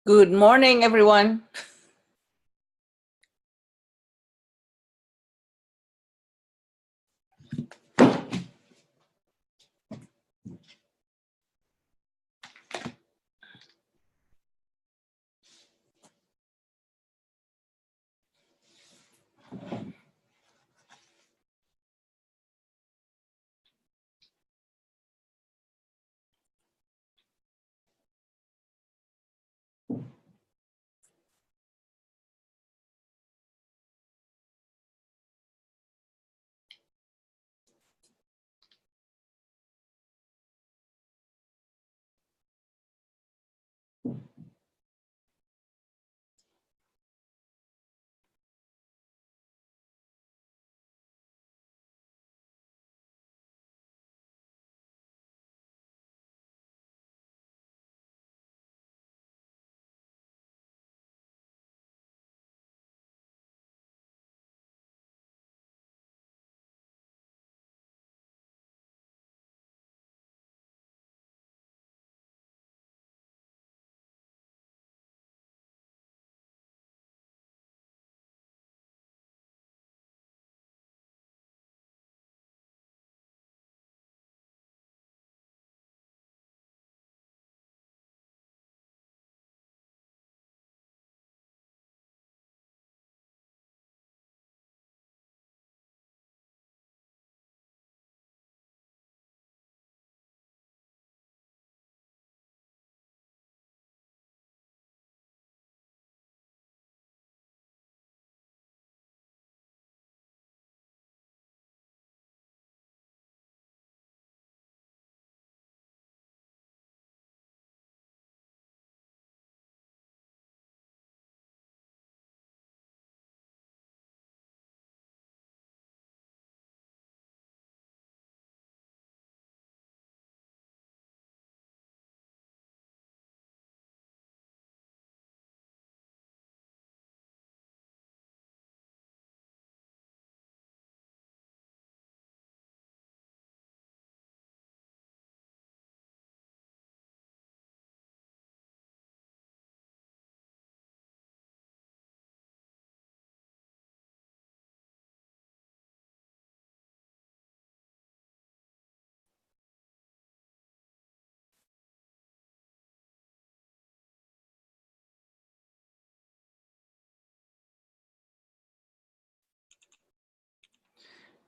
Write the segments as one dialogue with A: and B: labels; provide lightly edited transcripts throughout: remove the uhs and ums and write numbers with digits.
A: Good morning, everyone.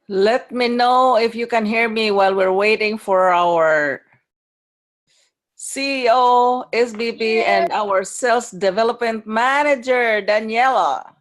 A: Let me know if you can hear me while we're waiting for our CEO, SVP, and our Sales Development Manager, Daniela.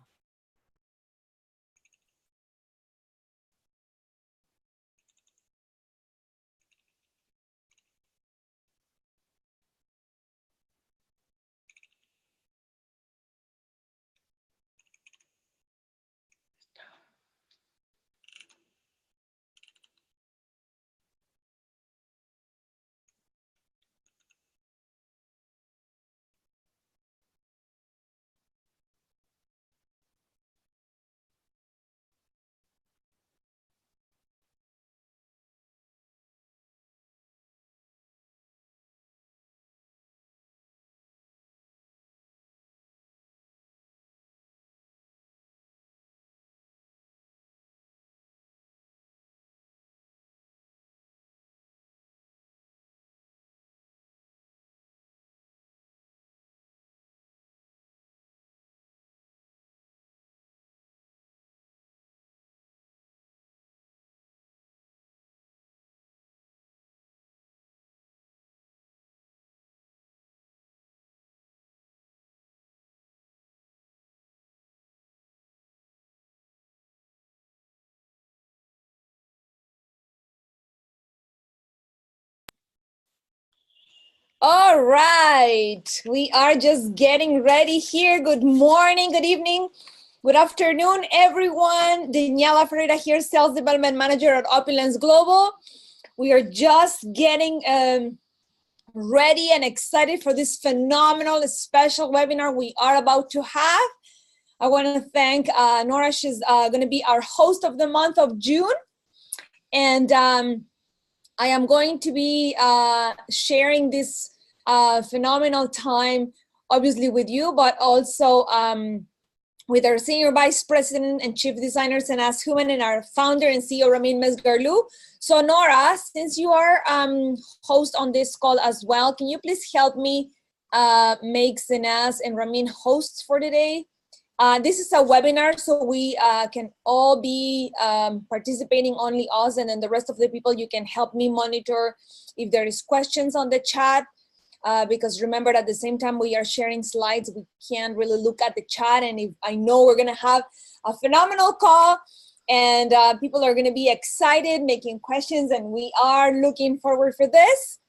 B: All right, we are just getting ready here. Good morning, good evening, good afternoon, everyone. Daniela Ferreira here, Sales Development Manager at Opulence Global. We are just getting ready and excited for this phenomenal special webinar we are about to have. I want to thank Nora. She's going to be our host of the month of June. And I am going to be sharing this phenomenal time, obviously with you, but also with our Senior Vice President and Chief Designer, Sanaz Human, and our founder and CEO, Ramin Mesgarlu. So Nora, since you are host on this call as well, can you please help me make Sanaz and Ramin hosts for today? This is a webinar, so we can all be participating, only us, and then the rest of the people, you can help me monitor if there is questions on the chat, because remember, at the same time we are sharing slides, we can't really look at the chat, and if I know we're gonna have a phenomenal call, and people are gonna be excited, making questions, and we are looking forward for this.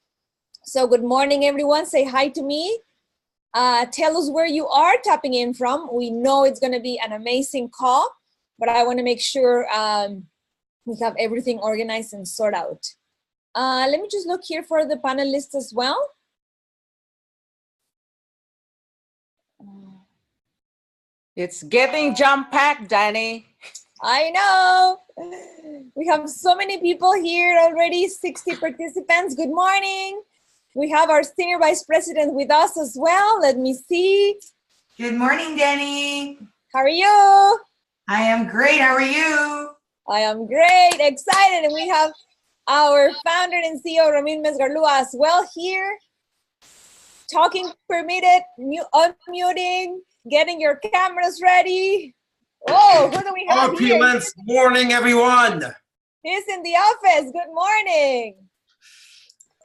B: So good morning, everyone. Say hi to me. Tell us where you are tapping in from. We know it's going to be an amazing call, but I want to make sure we have everything organized and sorted out. Let me just look here for the panelists as well.
A: It's getting jam-packed, Danny.
B: I know. We have so many people here already, 60 participants. Good morning. We have our Senior Vice President with us as well. Let me see.
C: Good morning, Danny.
B: How are you?
C: I am great. How are you?
B: I am great, excited. And we have our founder and CEO, Ramin Mesgarlu, as well here. Talking permitted, unmuting, getting your cameras ready. Oh, who do we have here?
D: Opulence morning, everyone.
B: He's in the office. Good morning.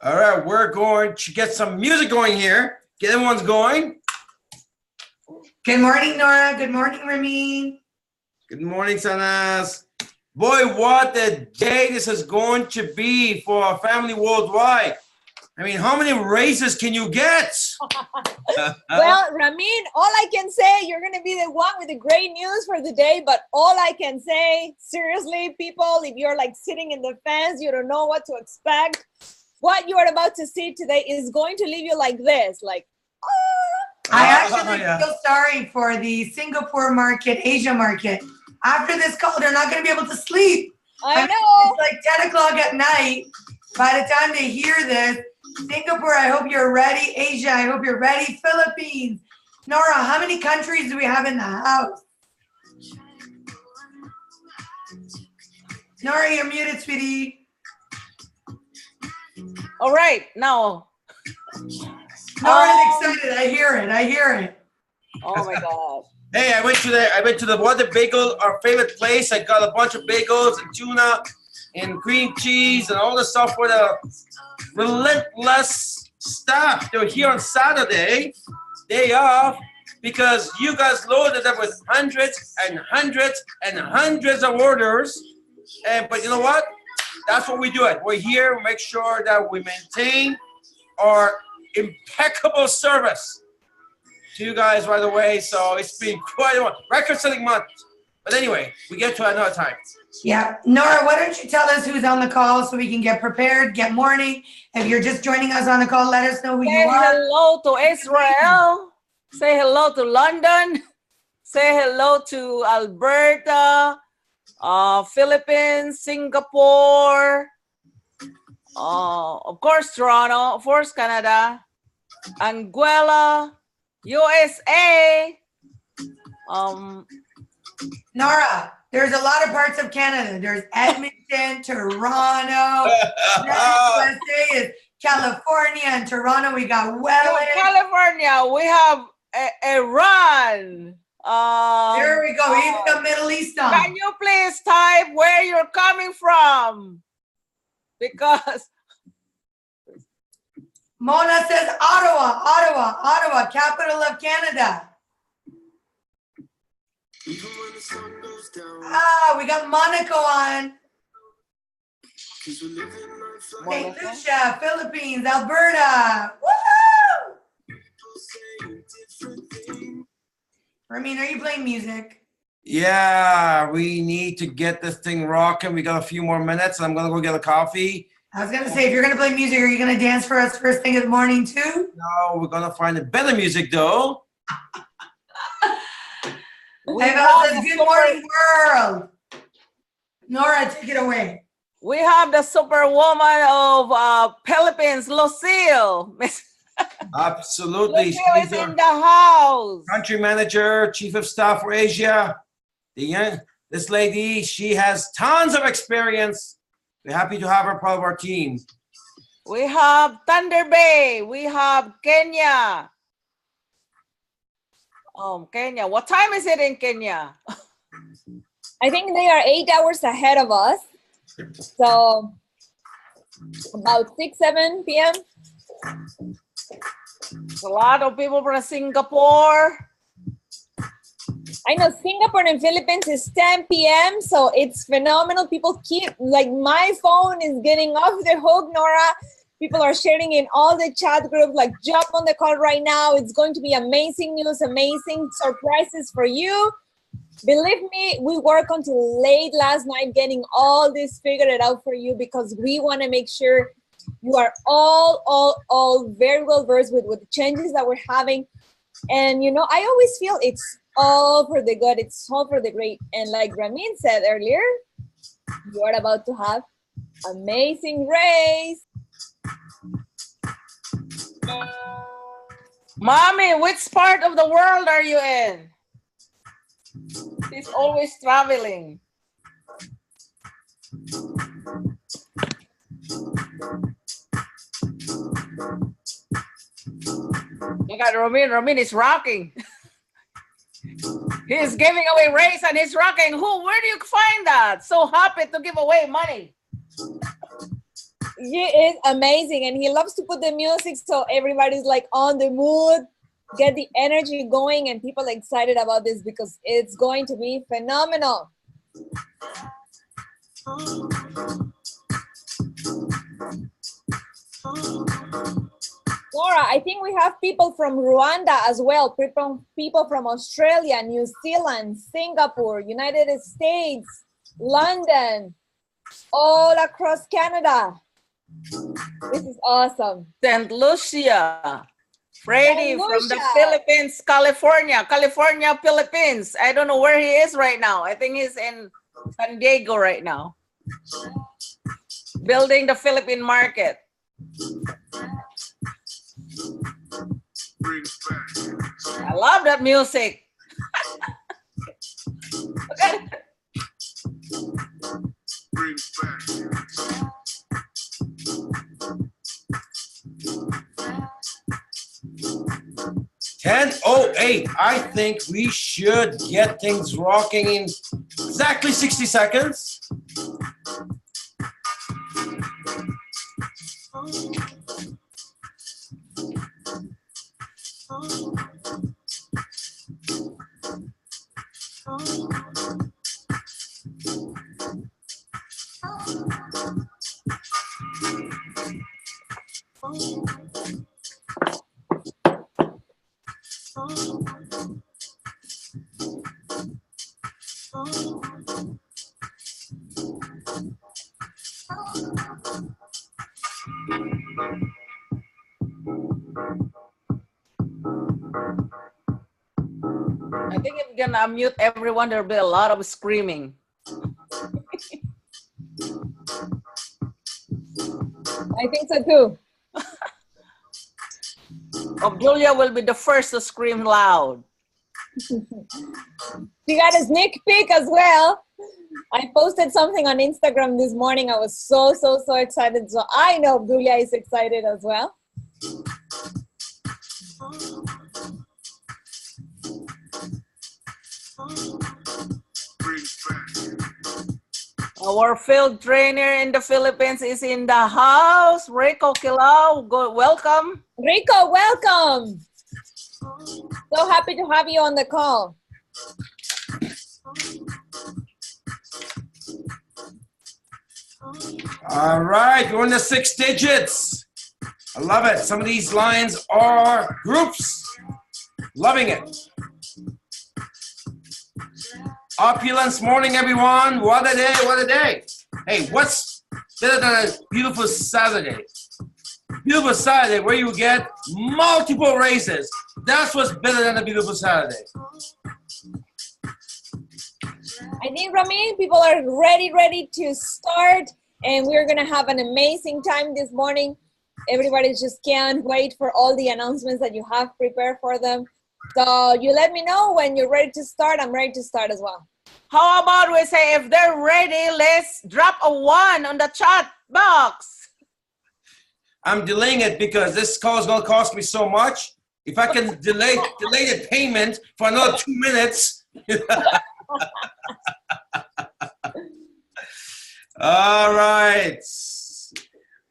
D: All right, we're going to get some music going here. Get everyone's going.
C: Good morning, Nora. Good morning, Ramin.
D: Good morning, Sanaz. Boy, what a day this is going to be for our family worldwide. I mean, how many raises can you get?
B: Well, Ramin, all I can say, you're going to be the one with the great news for the day, but all I can say, seriously, people, if you're like sitting in the fence, you don't know what to expect. What you are about to see today is going to leave you like this, like, oh.
C: I actually feel sorry for the Singapore market, Asia market. After this call, they're not going to be able to sleep.
B: I know.
C: It's like 10 o'clock at night. By the time they hear this, Singapore, I hope you're ready. Asia, I hope you're ready. Philippines. Nora, how many countries do we have in the house? Nora, you're muted, sweetie.
A: All right, now.
C: Nora's excited. I hear it. I hear it.
A: Oh my God.
D: Hey, I went to the Water Bagel, our favorite place. I got a bunch of bagels and tuna and cream cheese and all the stuff for the relentless staff. They were here on Saturday, day off, because you guys loaded up with hundreds and hundreds and hundreds of orders. But you know what? That's what we do. We're here to make sure that we maintain our impeccable service to you guys right away. So it's been quite a record-setting month. But anyway, we get to another time.
C: Yeah. Nora, why don't you tell us who's on the call so we can get prepared, get morning. If you're just joining us on the call, let us know who you are.
A: Say hello to Israel. Say hello to London. Say hello to Alberta, Philippines, Singapore, of course, Toronto, of course, Canada, Anguilla, USA.
C: Nora, there's a lot of parts of Canada. There's Edmonton, Toronto. USA is California, and Toronto we got Welland.
A: California, we have Iran.
C: There we go. Even the Middle East.
A: Can you please type where you're coming from? Because
C: Mona says Ottawa, capital of Canada. We got Monaco on. St. Lucia, Philippines, Alberta. Woo! Ramin, are you playing music?
D: Yeah, we need to get this thing rocking. We got a few more minutes. I'm gonna go get a coffee.
C: I was gonna say, if you're gonna play music, are you gonna dance for us first thing in the morning too?
D: No, we're gonna find a better music though.
C: Hey, Val says, good morning, world. Nora, take it away.
A: We have the superwoman of Philippines, Lucille. Miss
D: Absolutely.
A: Lucille is
D: She's
A: in
D: our
A: the house.
D: country manager, chief of staff for Asia. This lady, she has tons of experience. We're happy to have her part of our team.
A: We have Thunder Bay. We have Kenya. Kenya. What time is it in Kenya?
B: I think they are 8 hours ahead of us. So about 6, 7 p.m.
A: A lot of people from Singapore.
B: I know Singapore and Philippines is 10 p.m. So it's phenomenal. People keep, like, my phone is getting off the hook, Nora. People are sharing in all the chat groups, like, jump on the call right now. It's going to be amazing news, amazing surprises for you. Believe me, we worked until late last night getting all this figured out for you because we want to make sure you are all very well versed with the changes that we're having. And, you know, I always feel it's all for the good. It's all for the great. And like Ramin said earlier, you are about to have amazing race.
A: Mommy, which part of the world are you in? She's always traveling. You got Ramin. Ramin is rocking. He's giving away race and he's rocking. Where do you find that? So happy to give away money.
B: He is amazing, and he loves to put the music so everybody's like on the mood, get the energy going, and people are excited about this because it's going to be phenomenal. Laura, I think we have people from Rwanda as well, people from Australia, New Zealand, Singapore, United States, London, all across Canada. This is awesome.
A: St. Lucia. Freddy
B: St.
A: from the
B: Lucia.
A: Philippines, California, Philippines. I don't know where he is right now. I think he's in San Diego right now. Building the Philippine market. I love that music. Okay.
D: 10:08. I think we should get things rocking in exactly 60 seconds.
A: I think if we're gonna unmute everyone, there'll be a lot of screaming.
B: I think so too.
A: Julia will be the first to scream loud.
B: You got a sneak peek as well. I posted something on Instagram this morning. I was so excited. So I know Julia is excited as well.
A: Our field trainer in the Philippines is in the house. Rico Kilao, welcome.
B: Rico, welcome. So happy to have you on the call.
D: All right, we're in the 6 digits. I love it. Some of these lines are groups. Loving it. Opulence morning, everyone. What a day, what a day. Hey, what's better than a beautiful Saturday? Beautiful Saturday where you get multiple races. That's what's better than a beautiful Saturday.
B: I think, Ramin, people are ready to start, and we're going to have an amazing time this morning. Everybody just can't wait for all the announcements that you have prepared for them. So you let me know when you're ready to start. I'm ready to start as well.
A: How about we say if they're ready, let's drop a 1 on the chat box.
D: I'm delaying it because this call is going to cost me so much. If I can delay the payment for another 2 minutes. All right.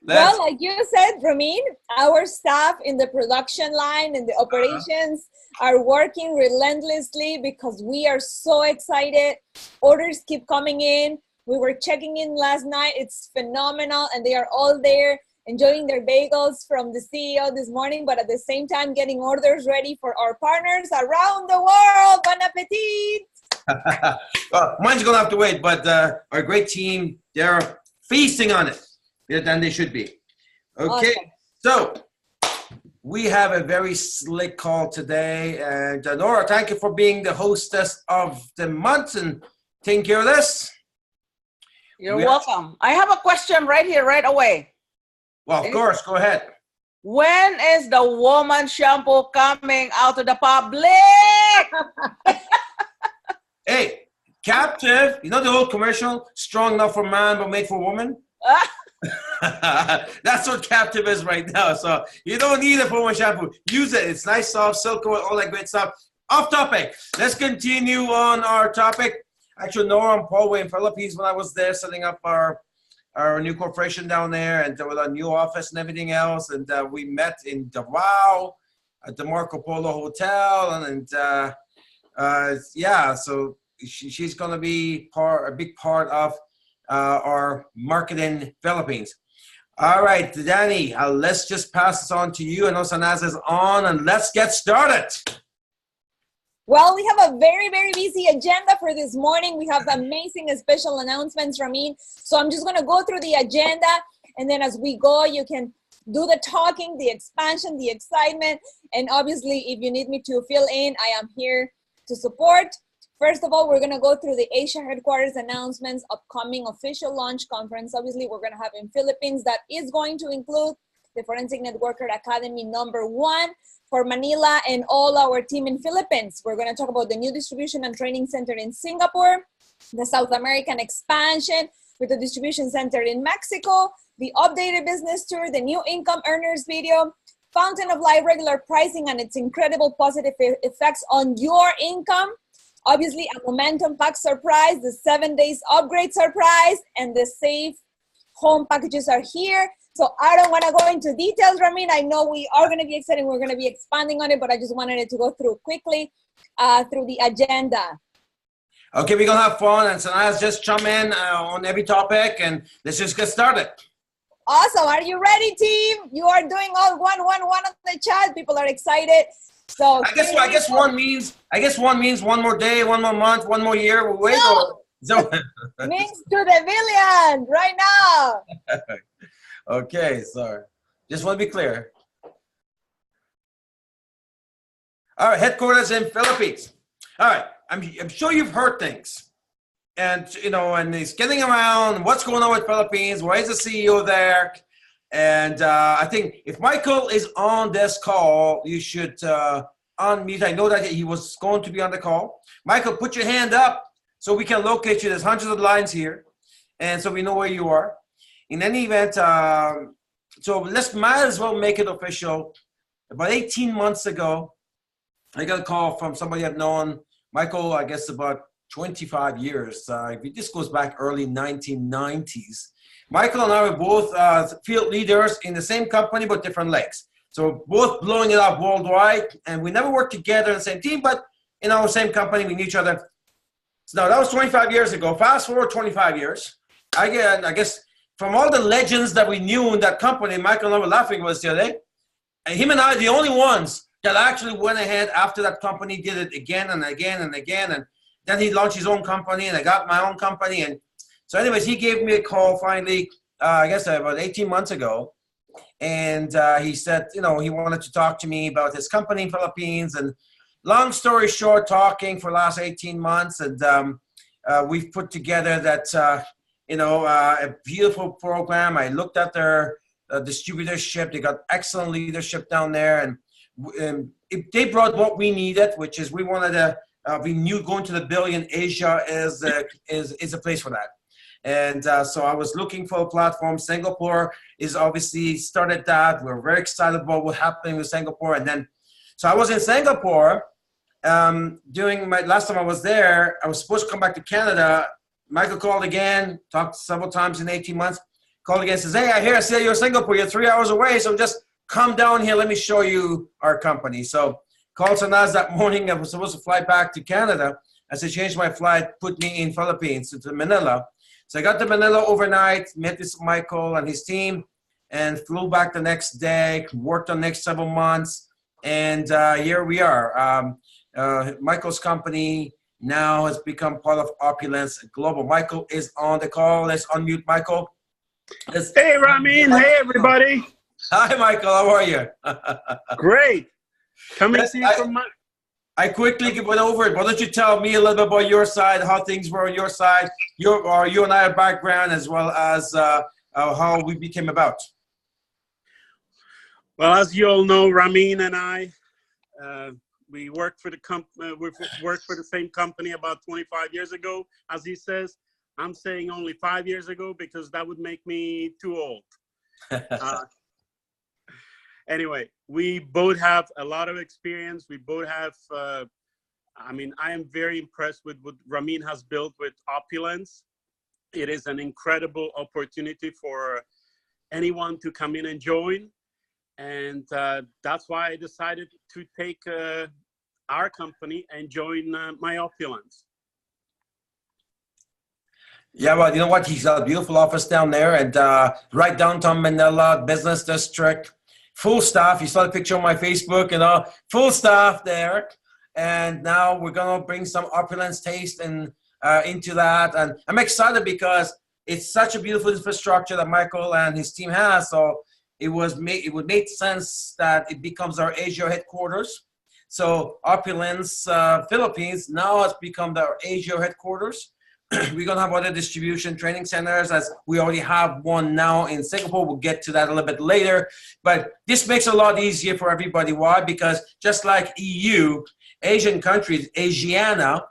B: Well, like you said, Ramin, our staff in the production line and the operations are working relentlessly because we are so excited. Orders keep coming in. We were checking in last night. It's phenomenal, and they are all there enjoying their bagels from the CEO this morning, but at the same time getting orders ready for our partners around the world. Bon appetit!
D: Well, mine's going to have to wait, but our great team, they're feasting on it. Than they should be. Okay,
B: Awesome.
D: So we have a very slick call today. And Nora, thank you for being the hostess of the month and taking care of this.
A: You're welcome. I have a question right here, right away.
D: Well, of course, go ahead.
A: When is the woman shampoo coming out to the public?
D: Hey, Captive, you know the old commercial, strong enough for man but made for woman? That's what Captive is right now. So you don't need it for one shampoo. Use it. It's nice, soft, silk, all that great stuff. Off topic. Let's continue on our topic. Actually, Nora and Paul were in Philippines when I was there setting up our new corporation down there and with our new office and everything else. And we met in Davao at the Marco Polo Hotel. And yeah, so she's going to be a big part of our marketing Philippines. All right, Danny, let's just pass this on to you. I know Sanaz is on, and let's get started.
B: Well, we have a very, very busy agenda for this morning. We have amazing special announcements, Ramin. So I'm just going to go through the agenda, and then as we go, you can do the talking, the expansion, the excitement, and obviously, if you need me to fill in, I am here to support. First of all, we're going to go through the Asia headquarters announcements, upcoming official launch conference. Obviously, we're going to have in Philippines that is going to include the Forensic Networker Academy #1 for Manila and all our team in Philippines. We're going to talk about the new distribution and training center in Singapore, the South American expansion with the distribution center in Mexico, the updated business tour, the new income earners video, Fountain of Life regular pricing and its incredible positive effects on your income. Obviously, a momentum pack surprise, the 7 days upgrade surprise, and the safe home packages are here. So I don't want to go into details, Ramin. I know we are going to be excited. We're going to be expanding on it, but I just wanted it to go through quickly through the agenda.
D: Okay, we're going to have fun, and Sanaz just chime in on every topic, and let's just get started.
B: Awesome. Are you ready, team? You are doing all one on the chat. People are excited. So
D: I guess one means one more day, one more month, one more year. We'll wait.
B: No. Means to the billion right now.
D: Okay, sorry. Just want to be clear. All right, headquarters in Philippines. All right, I'm sure you've heard things, and and he's getting around. What's going on with Philippines? Why is the CEO there? And I think if Michael is on this call, you should unmute. I know that he was going to be on the call. Michael, put your hand up so we can locate you. There's hundreds of lines here, and so we know where you are. In any event, so might as well make it official. About 18 months ago, I got a call from somebody I've known, Michael, I guess about 25 years. This goes back early 1990s. Michael and I were both field leaders in the same company, but different legs. So both blowing it up worldwide, and we never worked together in the same team, but in our same company, we knew each other. So now that was 25 years ago. Fast forward 25 years. I guess from all the legends that we knew in that company, Michael and I were laughing about this the other day, and him and I are the only ones that actually went ahead after that company did it again and again and again. And then he launched his own company, and I got my own company. And so anyways, he gave me a call finally, I guess about 18 months ago. And he said, you know, he wanted to talk to me about his company in Philippines. And long story short, talking for the last 18 months. And we've put together that, a beautiful program. I looked at their distributorship. They got excellent leadership down there. And they brought what we needed, which is we wanted to, we knew going to the billion, Asia is a place for that. And so I was looking for a platform. Singapore is obviously started that. We're very excited about what's happening with Singapore. And then, so I was in Singapore during my last time I was there. I was supposed to come back to Canada. Michael called again, talked several times in 18 months, called again, says, hey, I see you're in Singapore. You're 3 hours away. So just come down here. Let me show you our company. So called Sanaz that morning. I was supposed to fly back to Canada. I said, change my flight, put me in Philippines, to Manila. So I got to Manila overnight, met this Michael and his team, and flew back the next day, worked on the next several months, and here we are. Michael's company now has become part of Opulence Global. Michael is on the call. Let's unmute Michael.
E: Hey, Ramin. Hey, everybody.
D: Hi, Michael. How are you?
E: Great. Coming to you from my...
D: I quickly went over it. Why don't you tell me a little bit about your side, how things were on your side, you and I have background, as well as how we became about.
E: Well, as you all know, Ramin and I, we worked for the same company about 25 years ago. As he says, I'm saying only 5 years ago because that would make me too old. Anyway, we both have a lot of experience. We both have, I am very impressed with what Ramin has built with Opulence. It is an incredible opportunity for anyone to come in and join. And that's why I decided to take our company and join my Opulence.
D: Yeah, well, you know what? He's got a beautiful office down there, and right downtown Manila, business district. Full staff. You saw the picture on my Facebook, full staff there. And now we're going to bring some Opulence taste into that. And I'm excited because it's such a beautiful infrastructure that Michael and his team has. So it would make sense that it becomes our Asia headquarters. So Opulence Philippines now has become our Asia headquarters. We're going to have other distribution training centers, as we already have one now in Singapore. We'll get to that a little bit later. But this makes it a lot easier for everybody. Why? Because just like EU, Asian countries, Asiana,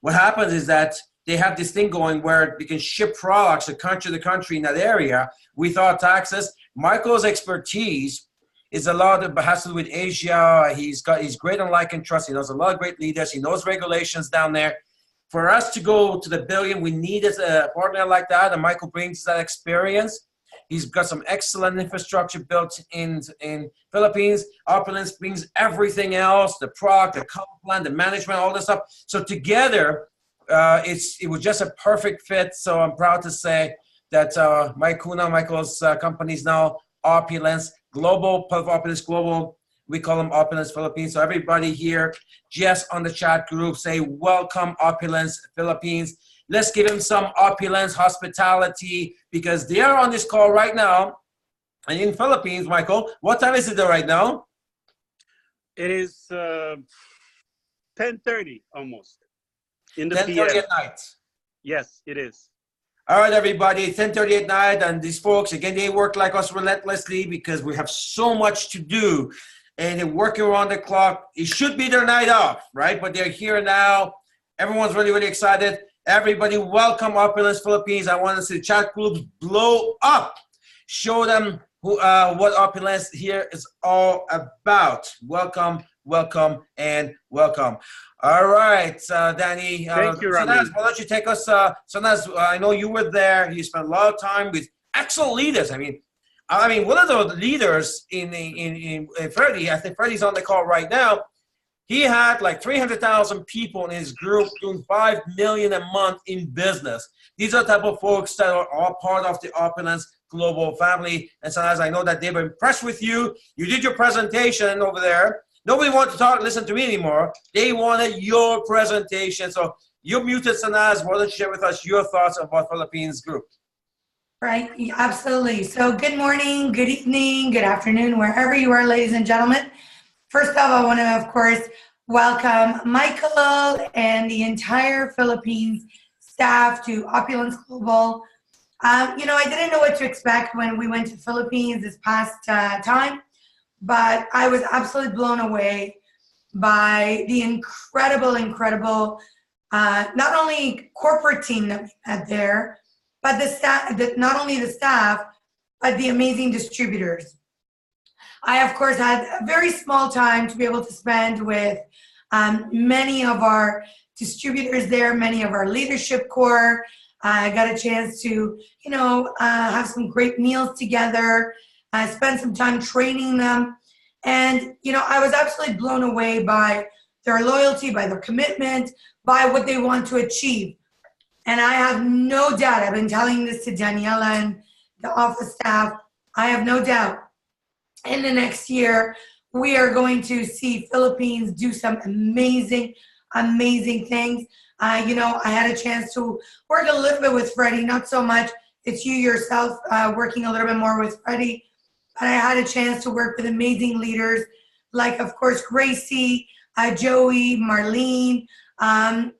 D: what happens is that they have this thing going where they can ship products to country in that area without taxes. Michael's expertise is a lot of has to do with Asia. He's great on like and trust. He knows a lot of great leaders. He knows regulations down there. For us to go to the billion, we needed a partner like that, and Michael brings that experience. He's got some excellent infrastructure built in Philippines. Opulence brings everything else, the product, the comp plan, the management, all this stuff. So together, it was just a perfect fit. So I'm proud to say that Michael's company is now Opulence Global, part of Opulence Global. We call them Opulence Philippines. So everybody here, just on the chat group, say, welcome Opulence Philippines. Let's give them some Opulence hospitality because they are on this call right now. And in Philippines, Michael, what time is it there right now?
E: It is 10:30 almost. In the
D: 10:30
E: PM.
D: at night.
E: Yes, it is.
D: All right, everybody, 10:30 at night. And these folks, again, they work like us relentlessly because we have so much to do. And they're working around the clock. It should be their night off, right? But they're here now. Everyone's really, really excited. Everybody, welcome Opulence Philippines. I want to see the chat groups blow up. Show them what Opulence here is all about. Welcome, welcome, and welcome. All right, Danny.
E: Thank you, Ramin.
D: Sanaz, why don't you take us? Sanaz, I know you were there. You spent a lot of time with excellent leaders. I mean, one of the leaders in Freddie, I think Freddie's on the call right now. He had like 300,000 people in his group doing $5 million a month in business. These are the type of folks that are all part of the Opulence Global family. And so as I know that they were impressed with you, you did your presentation over there. Nobody wanted to talk, listen to me anymore. They wanted your presentation. So you're muted, Sanaz. Why don't you share with us your thoughts about Philippines group?
C: Right, yeah, absolutely. So good morning, good evening, good afternoon, wherever you are, ladies and gentlemen. First off, I want to, of course, welcome Michael and the entire Philippines staff to Opulence Global. I didn't know what to expect when we went to Philippines this past time, but I was absolutely blown away by the incredible, not only corporate team that we had there, but the staff, not only the staff, but the amazing distributors. I, of course, had a very small time to be able to spend with many of our distributors there, many of our leadership core. I got a chance to, have some great meals together, spend some time training them. And, I was absolutely blown away by their loyalty, by their commitment, by what they want to achieve. And I have no doubt, I've been telling this to Daniela and the office staff, I have no doubt in the next year, we are going to see Philippines do some amazing things. I had a chance to work a little bit with Freddie, not so much. It's you yourself working a little bit more with Freddie. But I had a chance to work with amazing leaders like, of course, Gracie, Joey, Marlene, and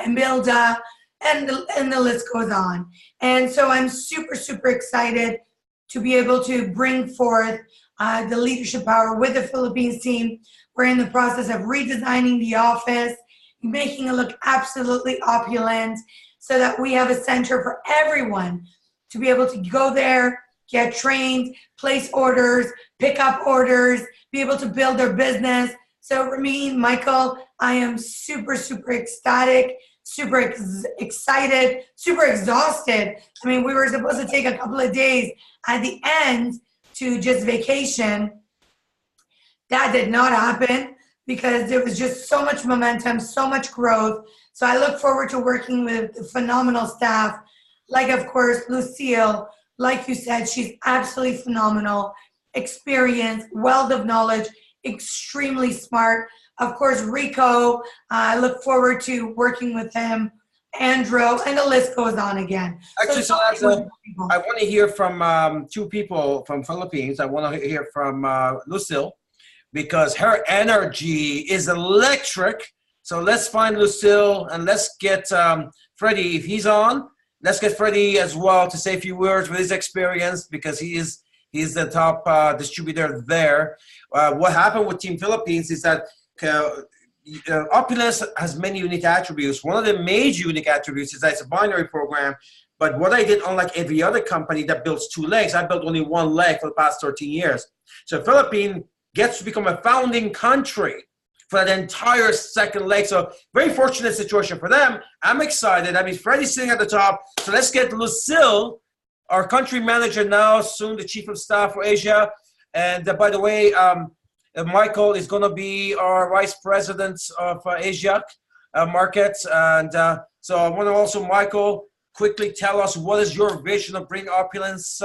C: Imelda, and the list goes on. And so I'm super excited to be able to bring forth the leadership power with the Philippines team. We're in the process of redesigning the office, making it look absolutely opulent so that we have a center for everyone to be able to go there, get trained, place orders, pick up orders, be able to build their business. So Ramin, Michael, I am super ecstatic, super excited, super exhausted. I mean, we were supposed to take a couple of days at the end to just vacation. That did not happen because there was just so much momentum, so much growth. So I look forward to working with the phenomenal staff, like, of course, Lucille. Like you said, she's absolutely phenomenal, experienced, wealth of knowledge, extremely smart. Of course, Rico, I look forward to working with him, Andrew, and the list goes on again.
D: Actually, so I want to hear from two people from Philippines. I want to hear from Lucille because her energy is electric. So let's find Lucille and let's get Freddie, if he's on. Let's get Freddie as well to say a few words with his experience because he's the top distributor there. What happened with Team Philippines is that Opulence has many unique attributes. One of the major unique attributes is that it's a binary program. But what I did, unlike every other company that builds two legs, I built only one leg for the past 13 years. So Philippines gets to become a founding country for that entire second leg. So very fortunate situation for them. I'm excited. I mean, Freddie's sitting at the top. So let's get Lucille, our country manager now, soon the chief of staff for Asia. And by the way, Michael is going to be our vice president of Asia markets. And so I want to also, Michael, quickly tell us what is your vision of bringing Opulence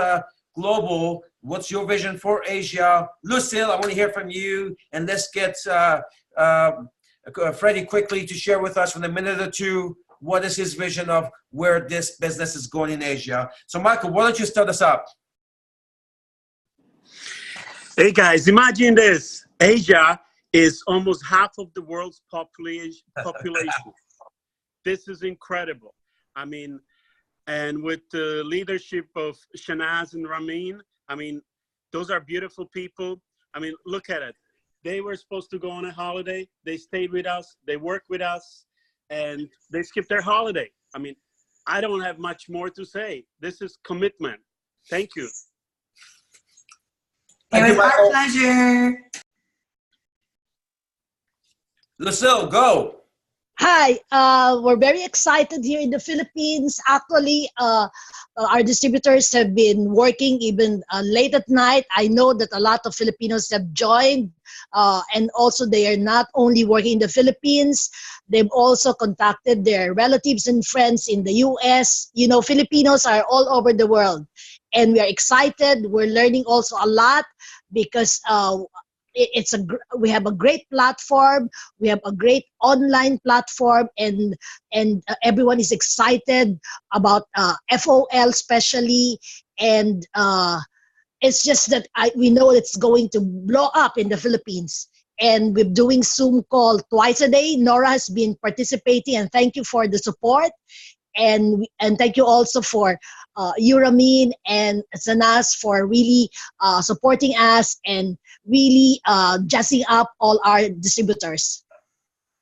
D: Global? What's your vision for Asia? Lucille, I want to hear from you. And let's get Freddie quickly to share with us in a minute or two what is his vision of where this business is going in Asia. So Michael, why don't you start us up?
E: Hey guys, imagine this. Asia is almost half of the world's population. This is incredible. I mean, and with the leadership of Shanaz and Ramin, I mean, those are beautiful people. I mean, look at it. They were supposed to go on a holiday. They stayed with us. They worked with us. And they skipped their holiday. I mean, I don't have much more to say. This is commitment. Thank you.
C: It was our pleasure.
D: Lucille, go.
F: Hi, we're very excited here in the Philippines. Actually, our distributors have been working even late at night. I know that a lot of Filipinos have joined, and also they are not only working in the Philippines, they've also contacted their relatives and friends in the US. You know, Filipinos are all over the world, and we are excited. We're learning also a lot because we have a great platform. We have a great online platform, and everyone is excited about FOL especially, and it's just that we know it's going to blow up in the Philippines. And we're doing Zoom call twice a day. Nora has been participating, and thank you for the support. And thank you also for you, Ramin, and Sanas for really supporting us and really jazzing up all our distributors.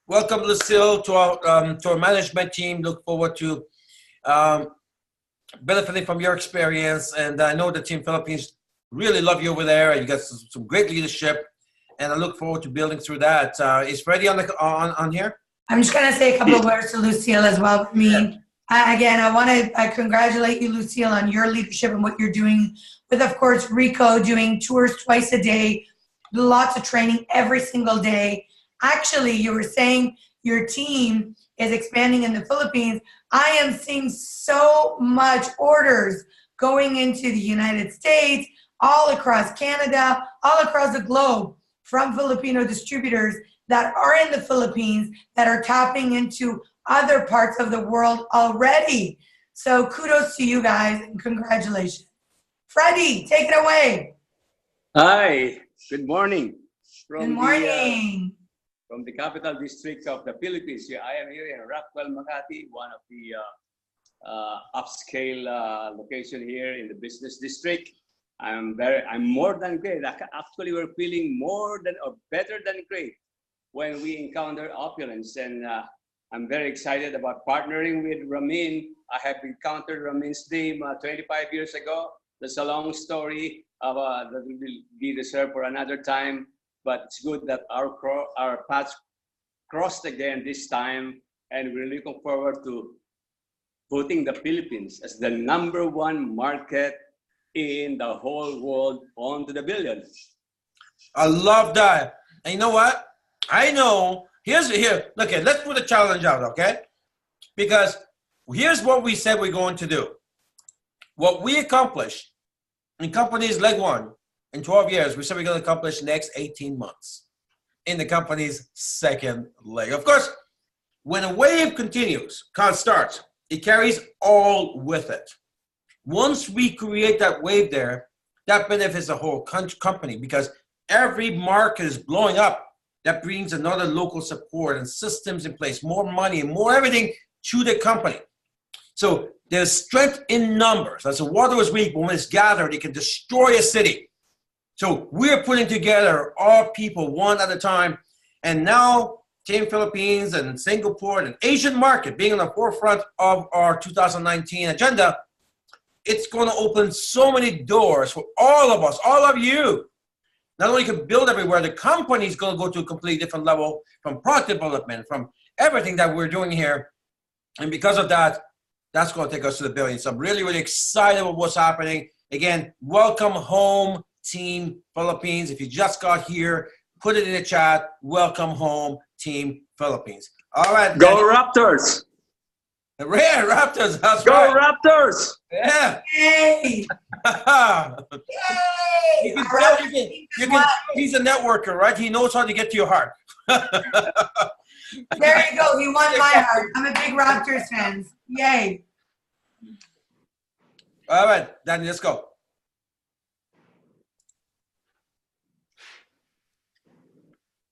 D: Welcome, Lucille, to our management team. Look forward to benefiting from your experience. And I know the Team Philippines really love you over there. You got some great leadership, and I look forward to building through that. Is Freddie on here?
C: I'm just going to say a couple of words to Lucille as well. I mean, again, I want to congratulate you, Lucille, on your leadership and what you're doing with, of course, Rico, doing tours twice a day, lots of training every single day. Actually, you were saying your team is expanding in the Philippines. I am seeing so much orders going into the United States, all across Canada, all across the globe from Filipino distributors that are in the Philippines that are tapping into other parts of the world already. So kudos to you guys and congratulations. Freddie, take it away.
G: Hi, good morning.
C: Good morning.
G: From the capital district of the Philippines. I am here in Rockwell, Makati, one of the upscale location here in the business district. I'm more than great. Actually, we're feeling more than or better than great when we encounter Opulence, and I'm very excited about partnering with Ramin. I have encountered Ramin's team 25 years ago. There's a long story that will be reserved for another time, but it's good that our paths crossed again this time, and we're looking forward to putting the Philippines as the #1 market in the whole world onto the billion.
D: I love that. And you know what? I know. Here. Okay, let's put a challenge out, okay? Because here's what we said we're going to do. What we accomplished in company's leg one in 12 years, we said we're going to accomplish next 18 months in the company's second leg. Of course, when a wave starts, it carries all with it. Once we create that wave there, that benefits the whole company because every market is blowing up. That brings another local support and systems in place, more money and more everything to the company. So there's strength in numbers. As the water was weak, but when it's gathered, it can destroy a city. So we're putting together our people one at a time. And now Team Philippines and Singapore and Asian market being on the forefront of our 2019 agenda, it's going to open so many doors for all of us, all of you. Not only can build everywhere, the company is going to go to a completely different level from product development, from everything that we're doing here. And because of that, that's going to take us to the billion. So I'm really, really excited about what's happening. Again, welcome home, Team Philippines. If you just got here, put it in the chat. Welcome home, Team Philippines. All right.
G: Go Raptors.
D: Rare Raptors. That's
G: Go
D: right.
G: Raptors.
D: Yeah.
C: Yay!
D: You can tell he's a networker, right? He knows how to get to your heart.
C: There you go. He won my heart. I'm a big Raptors fan. Yay.
D: All right, Danny, let's go.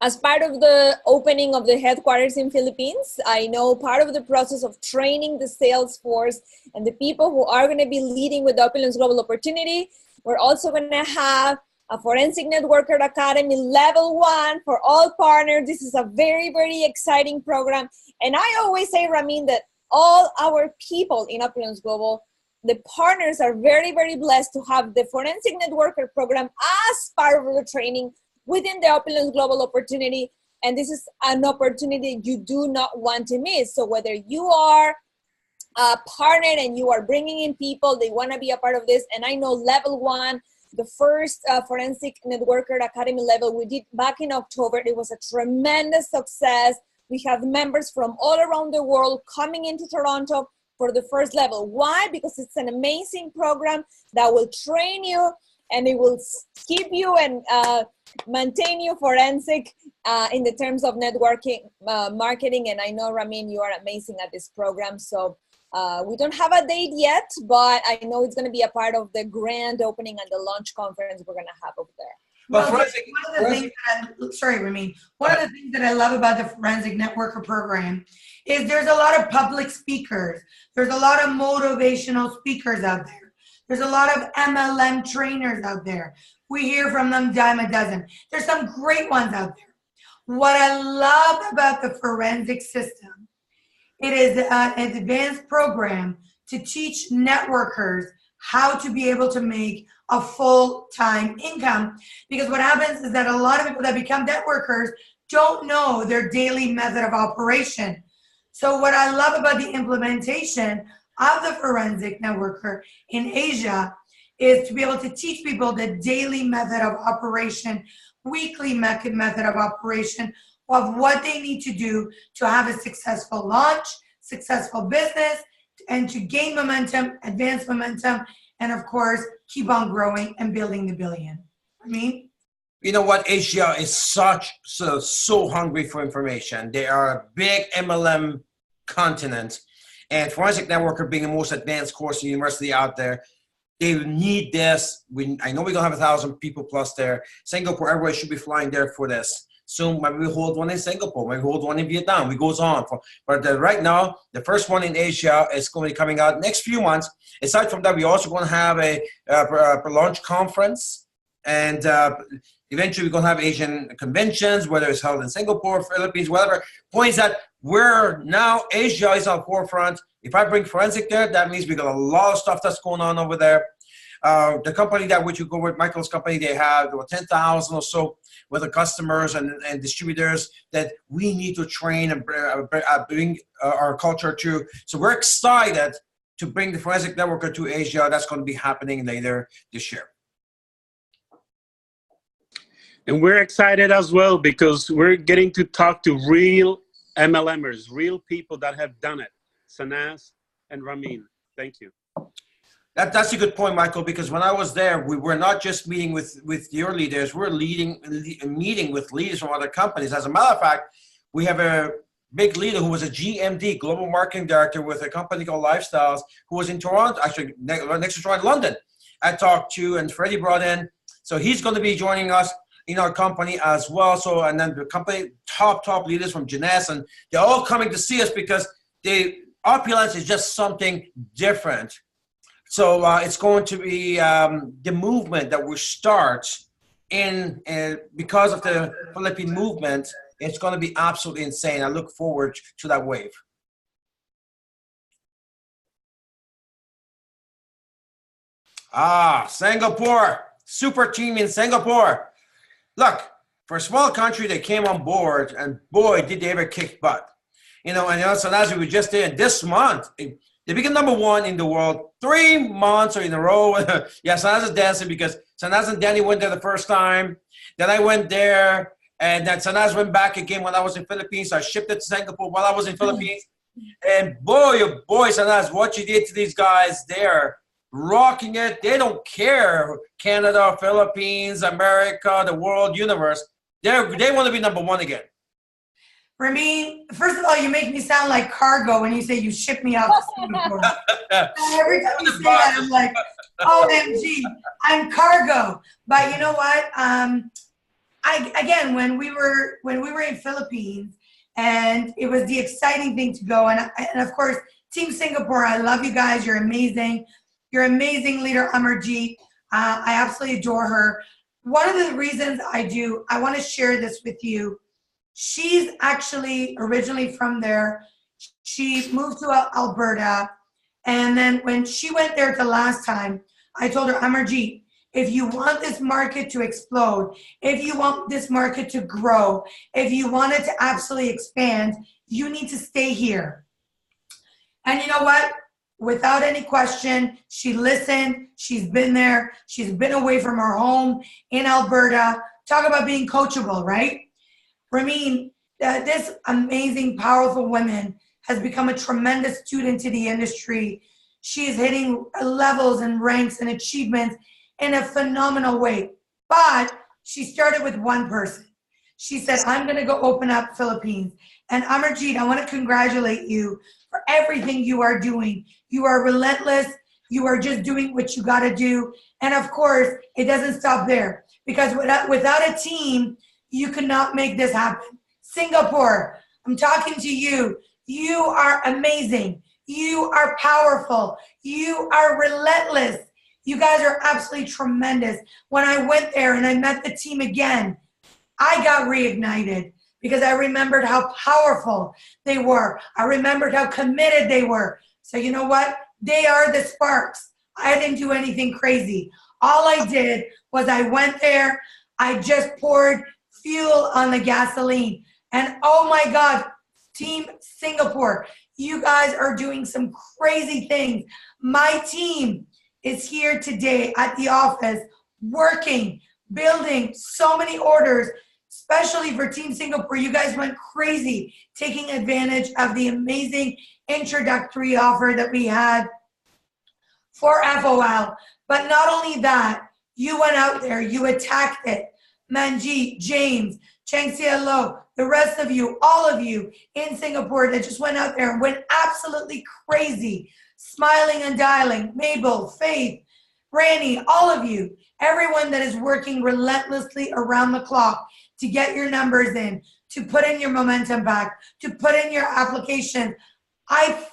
B: As part of the opening of the headquarters in Philippines, I know part of the process of training the sales force and the people who are going to be leading with the Opulence Global Opportunity, we're also going to have a Forensic Networker Academy Level 1 for all partners. This is a very, very exciting program. And I always say, Ramin, that all our people in Opulence Global, the partners are very, very blessed to have the Forensic Networker program as part of the training within the Opulence Global Opportunity. And this is an opportunity you do not want to miss. So whether you are a partner and you are bringing in people, they want to be a part of this. And I know Level 1, the first Forensic Networker Academy level we did back in October, it was a tremendous success. We have members from all around the world coming into Toronto for the first level. Why? Because it's an amazing program that will train you and it will keep you and maintain you forensic in the terms of networking, marketing. And I know, Ramin, you are amazing at this program. So we don't have a date yet, but I know it's going to be a part of the grand opening and the launch conference we're going to have over there.
D: But
C: One of the things sorry, Ramin. One of the things that I love about the Forensic Networker program is there's a lot of public speakers. There's a lot of motivational speakers out there. There's a lot of MLM trainers out there. We hear from them dime a dozen. There's some great ones out there. What I love about the forensic system, it is an advanced program to teach networkers how to be able to make a full-time income. Because what happens is that a lot of people that become networkers don't know their daily method of operation. So what I love about the implementation of the Forensic Networker in Asia is to be able to teach people the daily method of operation, weekly method of operation of what they need to do to have a successful launch, successful business, and to gain momentum, advance momentum, and of course, keep on growing and building the billion. I mean,
D: you know what? Asia is so hungry for information. They are a big MLM continent, and Forensic Networker being the most advanced course university out there, they need this. I know we're gonna have 1,000 people plus there. Singapore, everybody should be flying there for this. Soon, maybe we hold one in Singapore, maybe we hold one in Vietnam. It goes on. But right now, the first one in Asia is going to be coming out next few months. Aside from that, we're also going to have a launch conference. And eventually, we're going to have Asian conventions, whether it's held in Singapore, Philippines, whatever. Point is that we're now, Asia is on the forefront. If I bring forensic there, that means we got a lot of stuff that's going on over there. The company that which you go with, Michael's company, they have 10,000 or so with the customers and distributors that we need to train and bring our culture to. So we're excited to bring the Forensic Networker to Asia. That's going to be happening later this year.
E: And we're excited as well because we're getting to talk to real MLMers, real people that have done it. Sanaz and Ramin, thank you.
D: That's a good point, Michael, because when I was there, we were not just meeting with your leaders, we're meeting with leaders from other companies. As a matter of fact, we have a big leader who was a GMD, Global Marketing Director with a company called Lifestyles, who was in Toronto, actually next to Toronto, London. I talked to, and Freddie brought in. So he's going to be joining us in our company as well. So, and then the company, top leaders from Jeunesse, and they're all coming to see us because Opulence is just something different. So it's going to be the movement that will start in because of the Philippine movement. It's going to be absolutely insane. I look forward to that wave. Singapore, super team in Singapore. Look, for a small country, they came on board, and boy, did they ever kick butt. You know, and also as we just did this month. They became #1 in the world 3 months in a row. Yeah, Sanaz is dancing because Sanaz and Danny went there the first time. Then I went there, and then Sanaz went back again when I was in Philippines. So I shipped it to Singapore while I was in Philippines. And boy, oh boy, Sanaz, what you did to these guys there, rocking it. They don't care, Canada, Philippines, America, the world, universe. They want to be #1 again.
C: Ramin, first of all, you make me sound like cargo when you say you ship me out to Singapore. Every time you say that, I'm like, OMG, I'm cargo. But you know what? Again, when we were in Philippines, and it was the exciting thing to go, and of course, Team Singapore, I love you guys. You're amazing. You're amazing leader, Amarjeet. I absolutely adore her. One of the reasons I want to share this with you. She's actually originally from there. She moved to Alberta. And then when she went there the last time, I told her, Amarjeet, if you want this market to explode, if you want this market to grow, if you want it to absolutely expand, you need to stay here. And you know what? Without any question, she listened. She's been there. She's been away from her home in Alberta. Talk about being coachable, right? Ramin, this amazing, powerful woman has become a tremendous student to the industry. She is hitting levels and ranks and achievements in a phenomenal way. But she started with one person. She said, I'm going to go open up Philippines. And Amarjeet, I want to congratulate you for everything you are doing. You are relentless. You are just doing what you got to do. And of course, it doesn't stop there, because without a team, you cannot make this happen. Singapore, I'm talking to you. You are amazing. You are powerful. You are relentless. You guys are absolutely tremendous. When I went there and I met the team again, I got reignited because I remembered how powerful they were. I remembered how committed they were. So you know what? They are the sparks. I didn't do anything crazy. All I did was I went there. I just poured fuel on the gasoline. And oh my God, Team Singapore, you guys are doing some crazy things. My team is here today at the office working, building so many orders, especially for Team Singapore. You guys went crazy taking advantage of the amazing introductory offer that we had for FOL. But not only that, you went out there, you attacked it. Manjeet, James, Cheng Sia Lo, the rest of you, all of you in Singapore that just went out there and went absolutely crazy, smiling and dialing. Mabel, Faith, Randy, all of you, everyone that is working relentlessly around the clock to get your numbers in, to put in your momentum back, to put in your application. I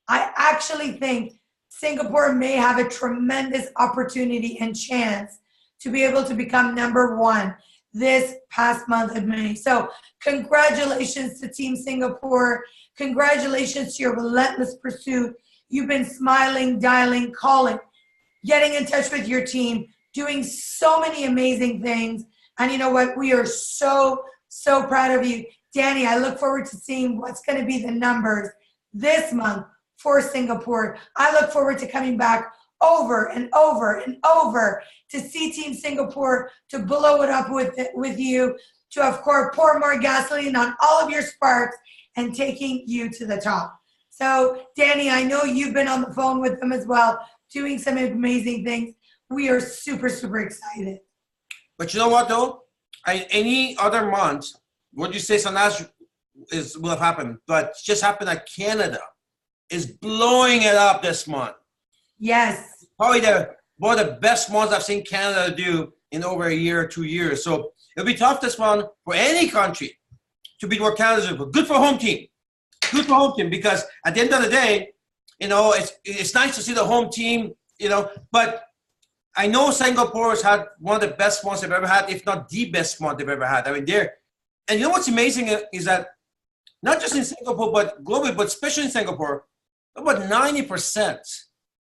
C: actually think Singapore may have a tremendous opportunity and chance to be able to become #1 this past month of May. So congratulations to Team Singapore. Congratulations to your relentless pursuit. You've been smiling, dialing, calling, getting in touch with your team, doing so many amazing things. And you know what? We are so, so proud of you. Danny, I look forward to seeing what's going to be the numbers this month for Singapore. I look forward to coming back over and over and over to see Team Singapore, to blow it up with you, to, of course, pour more gasoline on all of your sparks and taking you to the top. So, Danny, I know you've been on the phone with them as well, doing some amazing things. We are super, super excited.
D: But you know what, though? Any other month, what you say, Sanaz, will have happened. But it just happened that Canada is blowing it up this month.
C: Yes.
D: Probably one of the best months I've seen Canada do in over a year or 2 years. So it'll be tough this one for any country to beat what Canada's doing. But good for home team. Good for home team, because at the end of the day, you know, it's nice to see the home team, you know, but I know Singapore has had one of the best months they've ever had, if not the best month they've ever had. I mean, and you know what's amazing is that not just in Singapore, but globally, but especially in Singapore, about 90%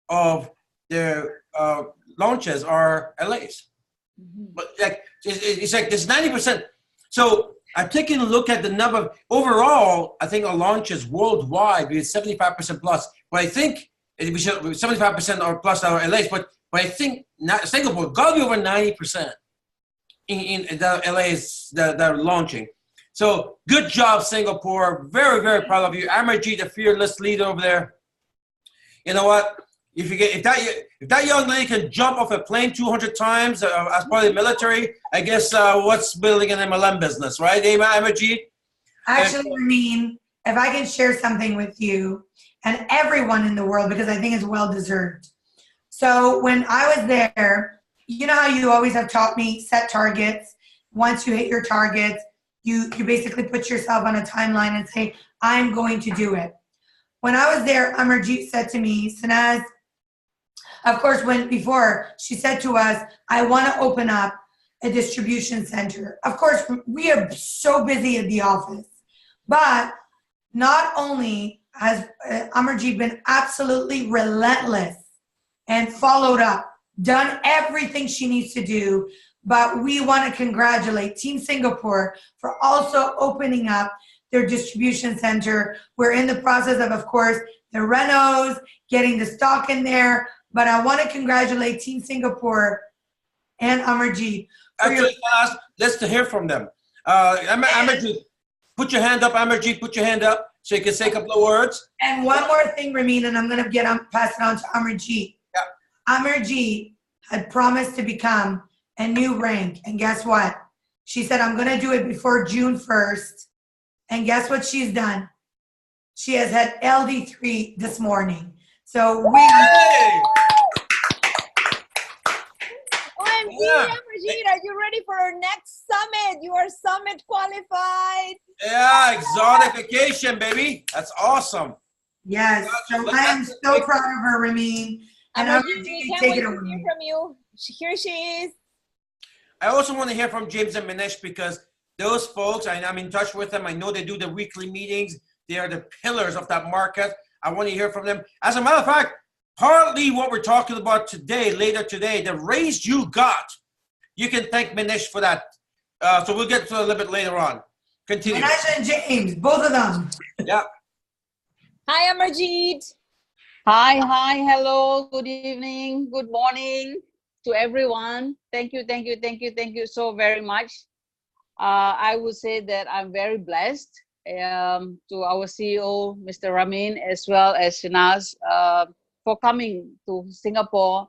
D: of their launches are LAs.
C: Mm-hmm.
D: But like it's like there's 90%. So I'm taking a look at the number. Overall, I think our launches worldwide is 75% plus. But I think we should 75% or plus are LAs. But I think Singapore got to be over 90% in the LAs that are launching. So good job, Singapore. Very, very proud of you. Amarjeet, the fearless leader over there. You know what? If that young lady can jump off a plane 200 times as part of the military, I guess what's building an MLM business, right, Amarjeet?
C: Actually, Ramin, if I can share something with you and everyone in the world, because I think it's well deserved. So when I was there, you know how you always have taught me set targets. Once you hit your targets, you basically put yourself on a timeline and say, I'm going to do it. When I was there, Amarjeet said to me, Sanaz, of course, before she said to us, I want to open up a distribution center. Of course, we are so busy at the office, but not only has Amarjeet been absolutely relentless and followed up, done everything she needs to do, but we want to congratulate Team Singapore for also opening up their distribution center. We're in the process of course, the renos, getting the stock in there, but I want to congratulate Team Singapore and Amarjeet.
D: Actually, let's hear from them. Amarjeet, put your hand up. Amarjeet, put your hand up so you can say a couple of words.
C: And one more thing, Ramin, and I'm going to pass it on to Amarjeet.
D: Yeah.
C: Amarjeet had promised to become a new rank. And guess what? She said, I'm going to do it before June 1st. And guess what she's done? She has had LD3 this morning. So we
D: Hey!
B: OMG,
D: Yeah.
B: Brigitte, are you ready for our next summit? You are summit qualified.
D: Yeah, exotification, baby. That's awesome.
C: yes. So I am so proud of her, Ramin. And I'm
B: Brigitte,
C: going
B: we
C: to
B: can't
C: take
B: wait
C: it
B: to
C: over.
B: hear from you. Here she is.
D: I also want to hear from James and Manish because those folks, I'm in touch with them. I know they do the weekly meetings. They are the pillars of that market. I want to hear from them. As a matter of fact, partly what we're talking about today, later today, the raise you got, you can thank Manish for that. So we'll get to it a little bit later on. Continue.
C: Manaj and James, both of them.
D: Yeah.
B: Hi, Amarjeet.
H: Hi, hello, good evening, good morning to everyone. Thank you so very much. I would say that I'm very blessed to our CEO, Mr. Ramin, as well as Shinaz, for coming to Singapore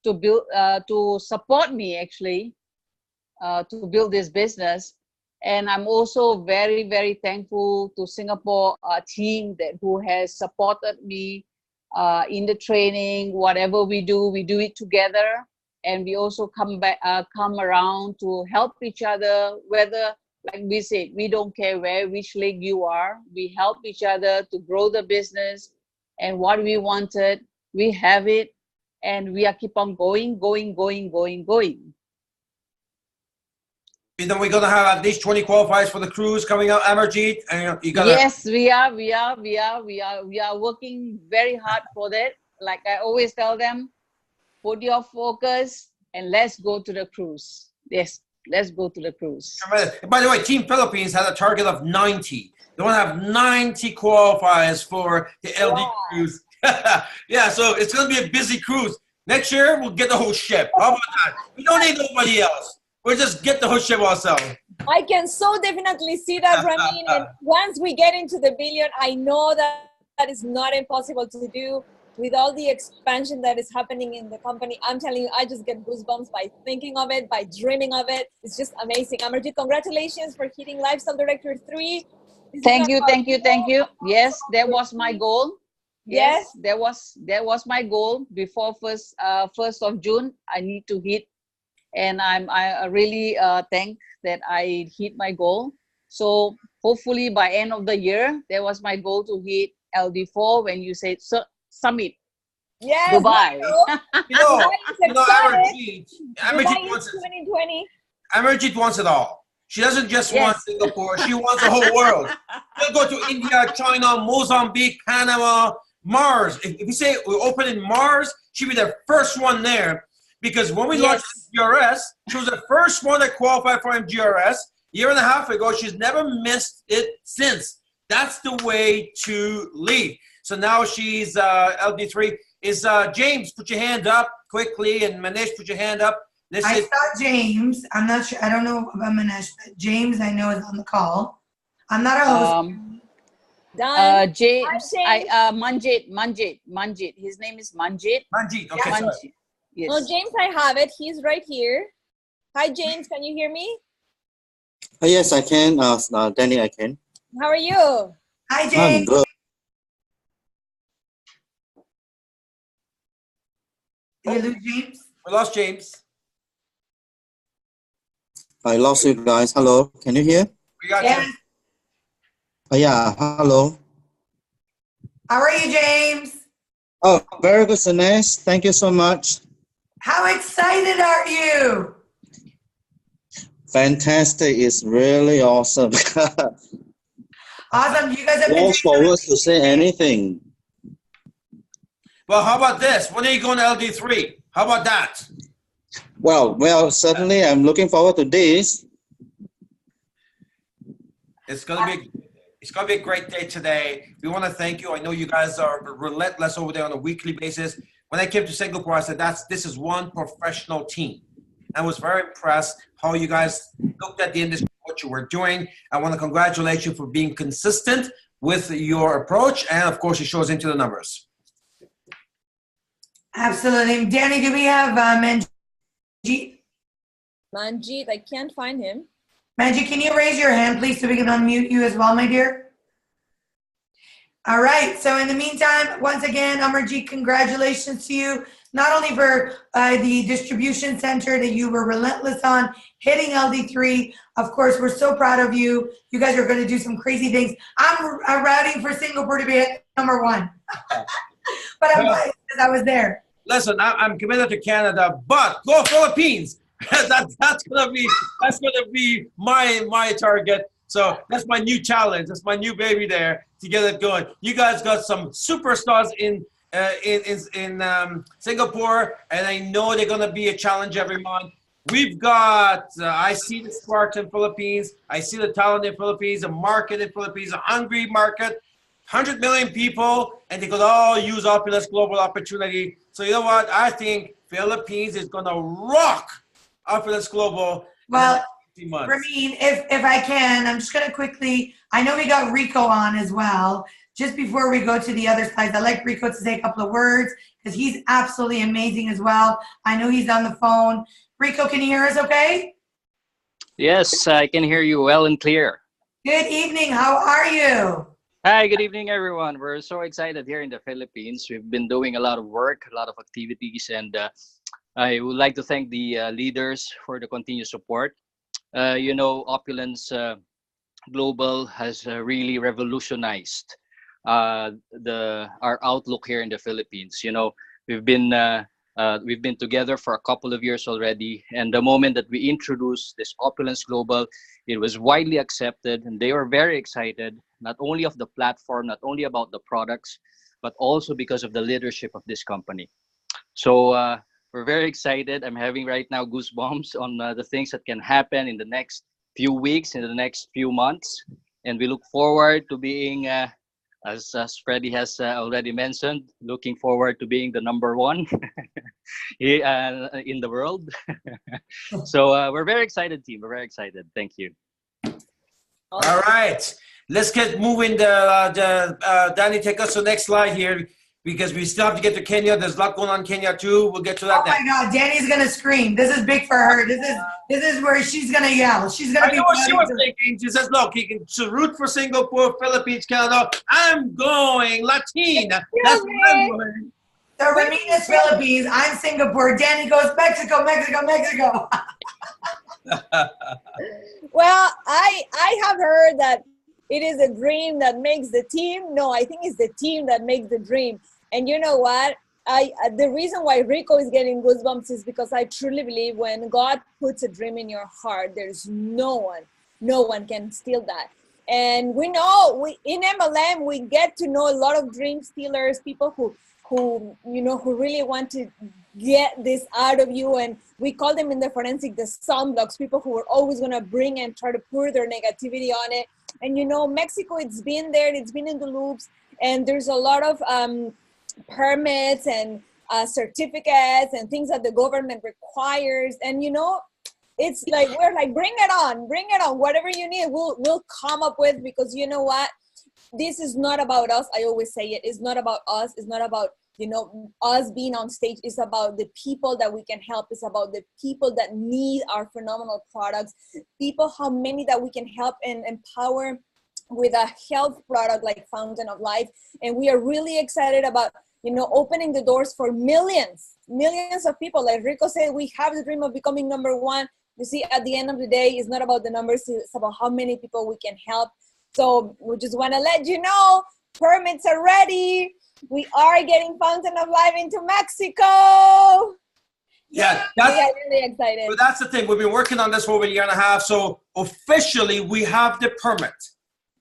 H: to build, to support me actually, to build this business. And I'm also very, very thankful to Singapore team who has supported me in the training. Whatever we do it together, and we also come around to help each other. Whether, like we said, we don't care which league you are. We help each other to grow the business, and what we wanted, we have it, and we are keep on going.
D: You know, we're going to have at least 20 qualifiers for the cruise coming out, Amarjeet. And you got
H: Yes, we are working very hard for that. Like I always tell them, put your focus and let's go to the cruise. Yes, let's go to the cruise.
D: By the way, Team Philippines had a target of 90. They want to have 90 qualifiers for the LD
B: Wow.
D: cruise. Yeah, so it's going to be a busy cruise. Next year, we'll get the whole ship. How about that? We don't need nobody else. We'll just get the whole ship ourselves.
B: I can so definitely see that, Ramin. And once we get into the billion, I know that is not impossible to do. With all the expansion that is happening in the company, I'm telling you, I just get goosebumps by thinking of it, by dreaming of it. It's just amazing. Amarjeet, congratulations for hitting Lifestyle Director 3.
H: Thank you. Yes, that was my goal.
B: Yes.
H: That was my goal before first of June. I need to hit, and I really thank that I hit my goal. So hopefully by end of the year, that was my goal to hit LD4 when you said summit.
B: Yes.
H: Dubai.
D: You know,
B: Dubai
D: Amarjeet
B: is 2020.
D: Amarjeet wants it all. She doesn't just want Singapore. She wants the whole world. She'll go to India, China, Mozambique, Panama, Mars. If we say we open in Mars, she'll be the first one there. Because when we launched MGRS, she was the first one that qualified for MGRS. Year and a half ago, she's never missed it since. That's the way to lead. So now she's LD3. Is James, put your hand up quickly, and Manish, put your hand up.
C: I saw James. I'm not sure. I don't know about Manish, but James I know is on the call. I'm not a host.
B: Done.
H: James,
B: Hi,
H: Manjit. His name is Manjit.
D: Manjit, okay.
C: Yeah.
D: Sorry.
H: Manjit. Yes.
B: Oh, James, I have it. He's right here. Hi, James. Can you hear me?
I: Yes, I can. Danny, I can.
B: How are you?
C: Hi,
I: I'm
C: James.
I: good.
C: Did you lose James?
D: We lost James.
I: I lost you guys. Hello, can you hear?
D: We got
C: Yes.
D: you.
I: Yeah, hello.
C: How are you, James?
I: Oh, very good, Sinesh. Thank you so much.
C: How excited are you?
I: Fantastic. It's really awesome.
C: Awesome. You guys have been doing
I: Lost for words to say anything.
D: Well, how about this? When are you going to LD3? How about that?
I: Well, certainly I'm looking forward to this.
D: It's gonna be a great day today. We want to thank you. I know you guys are relentless over there on a weekly basis. When I came to Singapore, I said this is one professional team. I was very impressed how you guys looked at the industry, what you were doing. I want to congratulate you for being consistent with your approach, and of course, it shows into the numbers.
C: Absolutely. Danny, do we have
B: Manjeet, I can't find him.
C: Manjeet, can you raise your hand, please, so we can unmute you as well, my dear? All right. So in the meantime, once again, Amarjeet, congratulations to you, not only for the distribution center that you were relentless on, hitting LD3. Of course, we're so proud of you. You guys are going to do some crazy things. I'm routing for Singapore to be at #1. But I'm biased because I was there.
D: Listen, I'm committed to Canada, but go Philippines. that's gonna be my target. So that's my new challenge. That's my new baby there to get it going. You guys got some superstars in Singapore, and I know they're gonna be a challenge every month. We've got I see the spark in Philippines. I see the talent in Philippines, a market in Philippines, a hungry market. 100 million people, and they could all use Opulence Global Opportunity. So you know what? I think Philippines is gonna rock Opulence Global.
C: Well,
D: in months.
C: Ramin, if I can, I'm just gonna quickly. I know we got Rico on as well. Just before we go to the other slides, I'd like Rico to say a couple of words because he's absolutely amazing as well. I know he's on the phone. Rico, can you hear us? Okay.
J: Yes, I can hear you well and clear.
C: Good evening. How are you?
J: Hi, good evening, everyone. We're so excited here in the Philippines. We've been doing a lot of work, a lot of activities, and I would like to thank the leaders for the continued support. You know, Opulence Global has really revolutionized our outlook here in the Philippines. You know, we've been together for a couple of years already, and the moment that we introduced this Opulence Global, it was widely accepted, and they were very excited, not only of the platform, not only about the products, but also because of the leadership of this company. So we're very excited. I'm having right now goosebumps on the things that can happen in the next few weeks, in the next few months, and we look forward to being as Freddie has already mentioned, looking forward to being the #1 in the world. So we're very excited, team. We're very excited. Thank you.
D: All right. Let's get moving. Danny, take us to the next slide here because we still have to get to Kenya. There's a lot going on in Kenya too. We'll get to that next.
C: Oh my God, Danny's gonna scream. This is big for her. This is where she's gonna yell. She's gonna
D: I know what she was thinking. She says, look, he can root for Singapore, Philippines, Canada. I'm going Latina. That's what I'm going.
C: So Ramina's Philippines. I'm Singapore. Danny goes Mexico, Mexico, Mexico.
B: Well, I have heard that it is a dream that makes the team. No, I think it's the team that makes the dream. And you know what? The reason why Rico is getting goosebumps is because I truly believe when God puts a dream in your heart, there's no one can steal that. And we know in MLM we get to know a lot of dream stealers, people who really want to get this out of you, and we call them in the forensic the sunblocks, people who are always going to bring and try to pour their negativity on it. And you know, Mexico, it's been there, it's been in the loops, and there's a lot of permits and certificates and things that the government requires. And you know, it's like we're like, bring it on, whatever you need, we'll come up with, because you know what, this is not about us. I always say it's not about us. It's not about, you know, us being on stage. It's about the people that we can help. It's about the people that need our phenomenal products, people, how many that we can help and empower with a health product like Fountain of Life. And we are really excited about, you know, opening the doors for millions of people. Like Rico said, we have the dream of becoming #1. You see, at the end of the day, it's not about the numbers, it's about how many people we can help. So we just want to let you know, permits are ready. We are getting Fountain of Life into Mexico.
D: Yeah,
B: we are really excited.
D: But that's the thing. We've been working on this for over a year and a half. So officially, we have the permit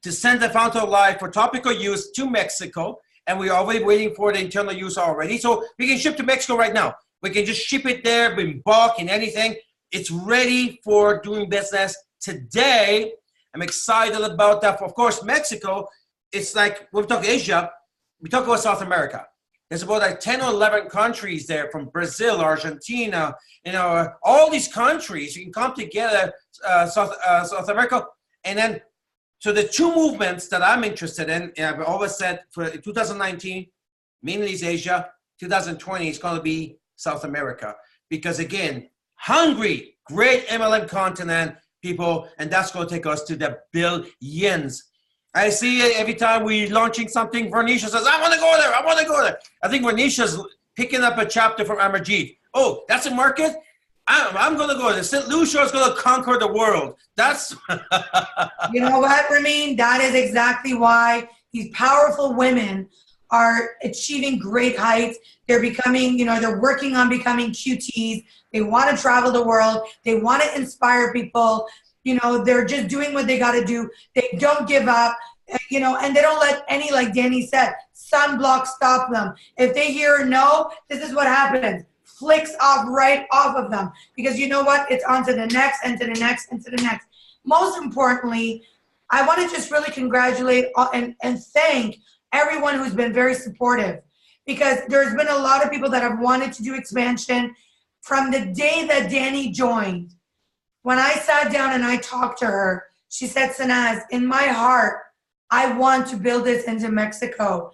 D: to send the Fountain of Life for topical use to Mexico. And we're already waiting for the internal use already. So we can ship to Mexico right now. We can just ship it there in bulk and anything. It's ready for doing business today. I'm excited about that. Of course, Mexico, it's like, when we talk Asia, we talk about South America. There's about like 10 or 11 countries there, from Brazil, Argentina, you know, all these countries. You can come together, South America. And then, so the two movements that I'm interested in, and I've always said for 2019, mainly is Asia, 2020 is going to be South America. Because again, hungry, great MLM continent, people, and that's going to take us to the billions. I see it every time we launching something. Vernisha says, I want to go there. I want to go there. I think Vernisha's picking up a chapter from Amarjeet. Oh, that's a market? I'm going to go there. St. Lucia is going to conquer the world. That's...
C: You know what, Ramin? That is exactly why these powerful women are achieving great heights. They're becoming, they're working on becoming QTs. They want to travel the world. They want to inspire people. They're just doing what they got to do. They don't give up, and they don't let any, like Danny said, sunblock stop them. If they hear no, this is what happens. Flicks off right off of them. Because you know what? It's on to the next and to the next and to the next. Most importantly, I want to just really congratulate and thank everyone who's been very supportive. Because there's been a lot of people that have wanted to do expansion from the day that Danny joined. When I sat down and I talked to her, she said, Sanaz, in my heart, I want to build this into Mexico.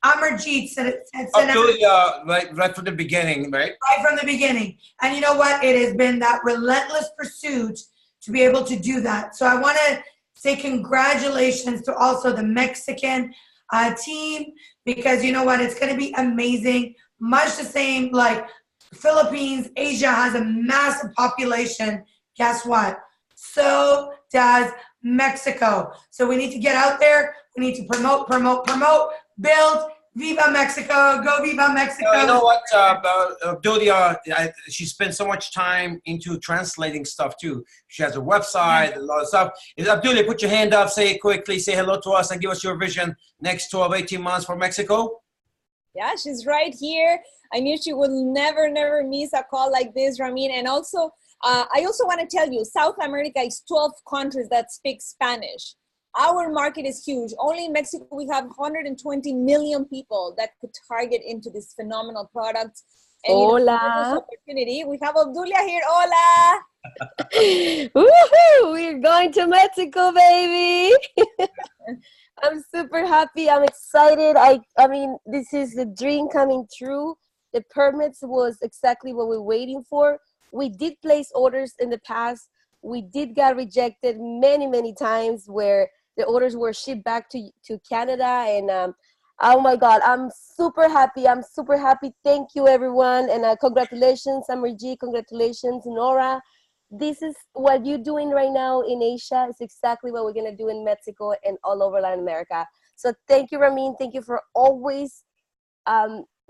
C: Amarjeet said,
D: right from the beginning, right?
C: Right from the beginning. And you know what? It has been that relentless pursuit to be able to do that. So I want to say congratulations to also the Mexican team, because you know what? It's going to be amazing. Much the same like Philippines, Asia has a massive population. Guess what? So does Mexico. So we need to get out there. We need to promote, build. Viva Mexico. Go Viva Mexico.
D: You know what, Abdulia, she spends so much time into translating stuff too. She has a website, a lot of stuff. Abdulia, put your hand up, say it quickly, say hello to us, and give us your vision next 12, 18 months for Mexico.
B: Yeah, she's right here. I knew she would never miss a call like this, Ramin. And also, I also want to tell you, South America is 12 countries that speak Spanish. Our market is huge. Only in Mexico, we have 120 million people that could target into this phenomenal product. And,
K: Hola.
B: This opportunity, we have Obdulia here. Hola.
K: Woohoo! We're going to Mexico, baby. I'm super happy. I'm excited. I mean, this is the dream coming true. The permits was exactly what we're waiting for. We did place orders in the past. We did get rejected many times where the orders were shipped back to Canada. And oh my God, I'm super happy. Thank you, everyone. And congratulations, Amarjeet. Congratulations, Nora. This is what you're doing right now in Asia. It's exactly what we're going to do in Mexico and all over Latin America. So thank you, Ramin. Thank you for always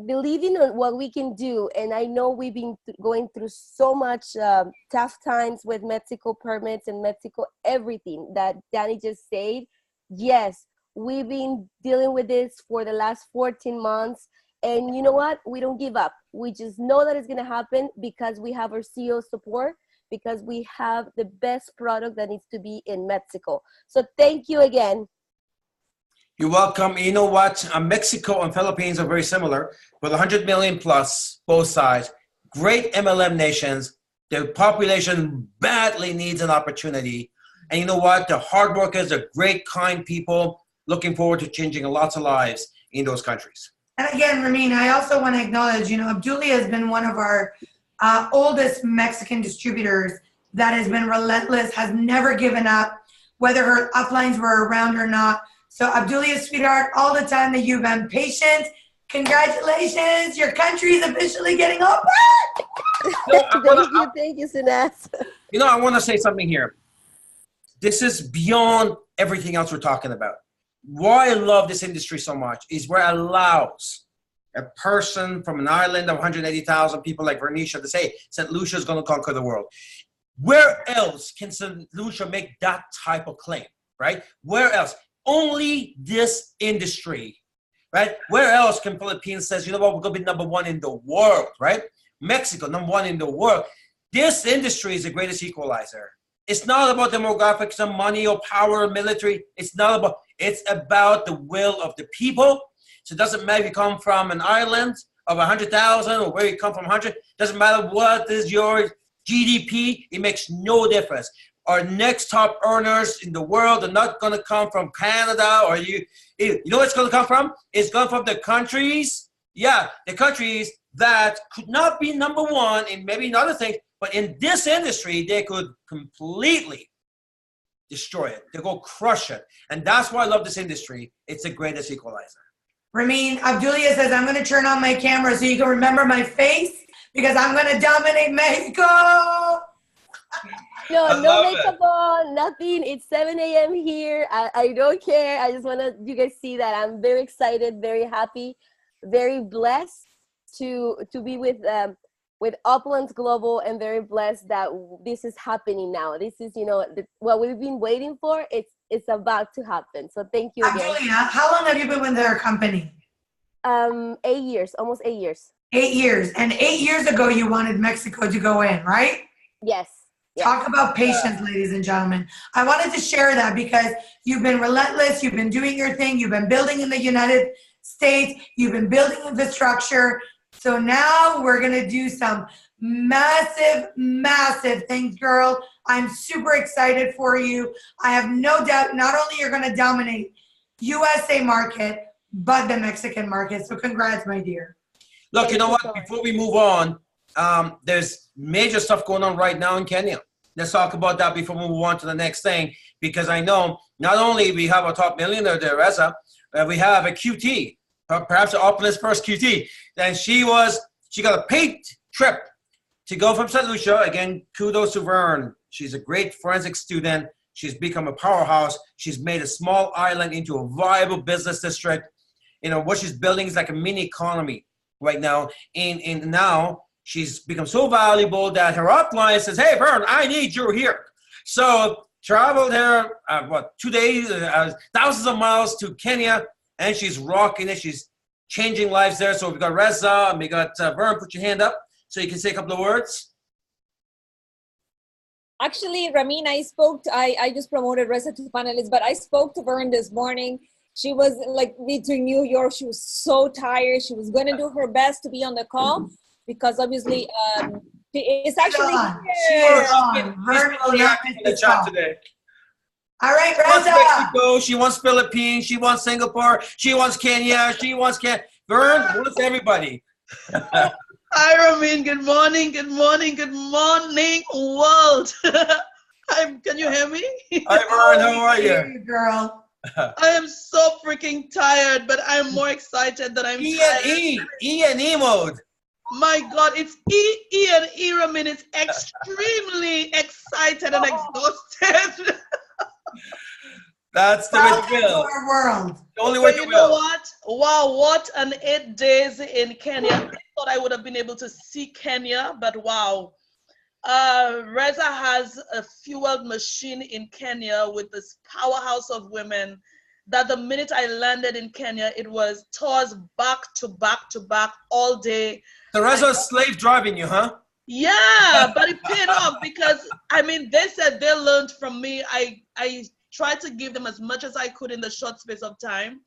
K: believing in what we can do. And I know we've been going through so much tough times with Mexico permits and Mexico everything that Danny just said. Yes, we've been dealing with this for the last 14 months. And you know what? We don't give up. We just know that it's going to happen because we have our CEO support, because we have the best product that needs to be in Mexico. So thank you again.
D: You're welcome. You know what? Mexico and Philippines are very similar, with 100 million plus, both sides. Great MLM nations. The population badly needs an opportunity. And you know what? The hard workers are great, kind people looking forward to changing lots of lives in those countries.
C: And again, Ramin, I also want to acknowledge, Obdulia has been one of our oldest Mexican distributors that has been relentless, has never given up, whether her uplines were around or not. So Obdulia, sweetheart, all the time that you've been patient, congratulations, your country is officially getting open.
K: Thank you, Sanaz.
D: I want to say something here. This is beyond everything else we're talking about. Why I love this industry so much is where it allows a person from an island of 180,000 people like Vernisha to say, St. Lucia is going to conquer the world. Where else can St. Lucia make that type of claim, right? Where else? Only this industry, right? Where else can Philippines says, you know what, we're going to be number one in the world, right? Mexico, number one in the world. This industry is the greatest equalizer. It's not about demographics and money or power or military. It's about the will of the people. So it doesn't matter if you come from an island of 100,000 or where you come from 100. Doesn't matter what is your GDP. It makes no difference. Our next top earners in the world are not going to come from Canada or you know where it's going to come from? It's going from the countries, the countries that could not be number one in maybe in other things, But in this industry, they could completely destroy it. They go crush it. And that's why I love this industry. It's the greatest equalizer.
C: Ramin, Abdulia says, I'm going to turn on my camera so you can remember my face because I'm going to dominate Mexico.
K: No makeup on, nothing. It's 7 a.m. here. I don't care. I just want to you guys see that I'm very excited, very happy, very blessed to be with Opulence Global, and very blessed that this is happening now. This is, what we've been waiting for. It's about to happen. So thank you again.
C: Abdulia, how long have you been with their company?
K: 8 years, almost 8 years.
C: 8 years. And 8 years ago, you wanted Mexico to go in, right?
K: Yes.
C: Talk about patience, ladies and gentlemen. I wanted to share that because you've been relentless. You've been doing your thing. You've been building in the United States. You've been building infrastructure. So now we're going to do some massive, massive things, girl. I'm super excited for you. I have no doubt not only you're going to dominate USA market, but the Mexican market. So congrats, my dear.
D: Look, you know what? Before we move on, there's major stuff going on right now in Kenya. Let's talk about that before we move on to the next thing, because I know not only we have a top millionaire there, Reza, we have a QT, perhaps Opulence first QT, and she got a paid trip to go from St. Lucia. Again, kudos to Vern. She's a great forensic student. She's become a powerhouse. She's made a small island into a viable business district. What she's building is like a mini economy right now. And now she's become so valuable that her upline says, hey, Vern, I need you here. So traveled there, 2 days, thousands of miles to Kenya, and she's rocking it. She's changing lives there. So we've got Reza and we got Vern. Put your hand up so you can say a couple of words.
B: Actually, Ramin, I just promoted Reza to panelists, but I spoke to Vern this morning. She was like between New York. She was so tired. She was going to do her best to be on the call because obviously it's actually here.
C: Vern will not miss the chat today. All right,
D: She wants
C: Reza.
D: Mexico. She wants Philippines. She wants Singapore. She wants Kenya. She wants Vern wants everybody.
L: Hi, Ramin. Good morning. Good morning. Good morning, world. Can you hear me?
D: Hi, Vern. How are you?
C: Girl.
L: I am so freaking tired, but I'm more excited that I'm tired.
D: E and E mode.
L: My God, it's E and E, Ramin. It's extremely excited and exhausted.
D: That's the way to feel.
C: Our world.
D: The only way
L: But
D: to
L: you know
D: will.
L: what? Wow, what an 8 days in Kenya. I thought I would have been able to see Kenya, but wow. Reza has a fueled machine in Kenya with this powerhouse of women that the minute I landed in Kenya, it was tours back to back to back all day.
D: So Reza's slave driving you, huh?
L: Yeah, but it paid off because, they said they learned from me. I tried to give them as much as I could in the short space of time.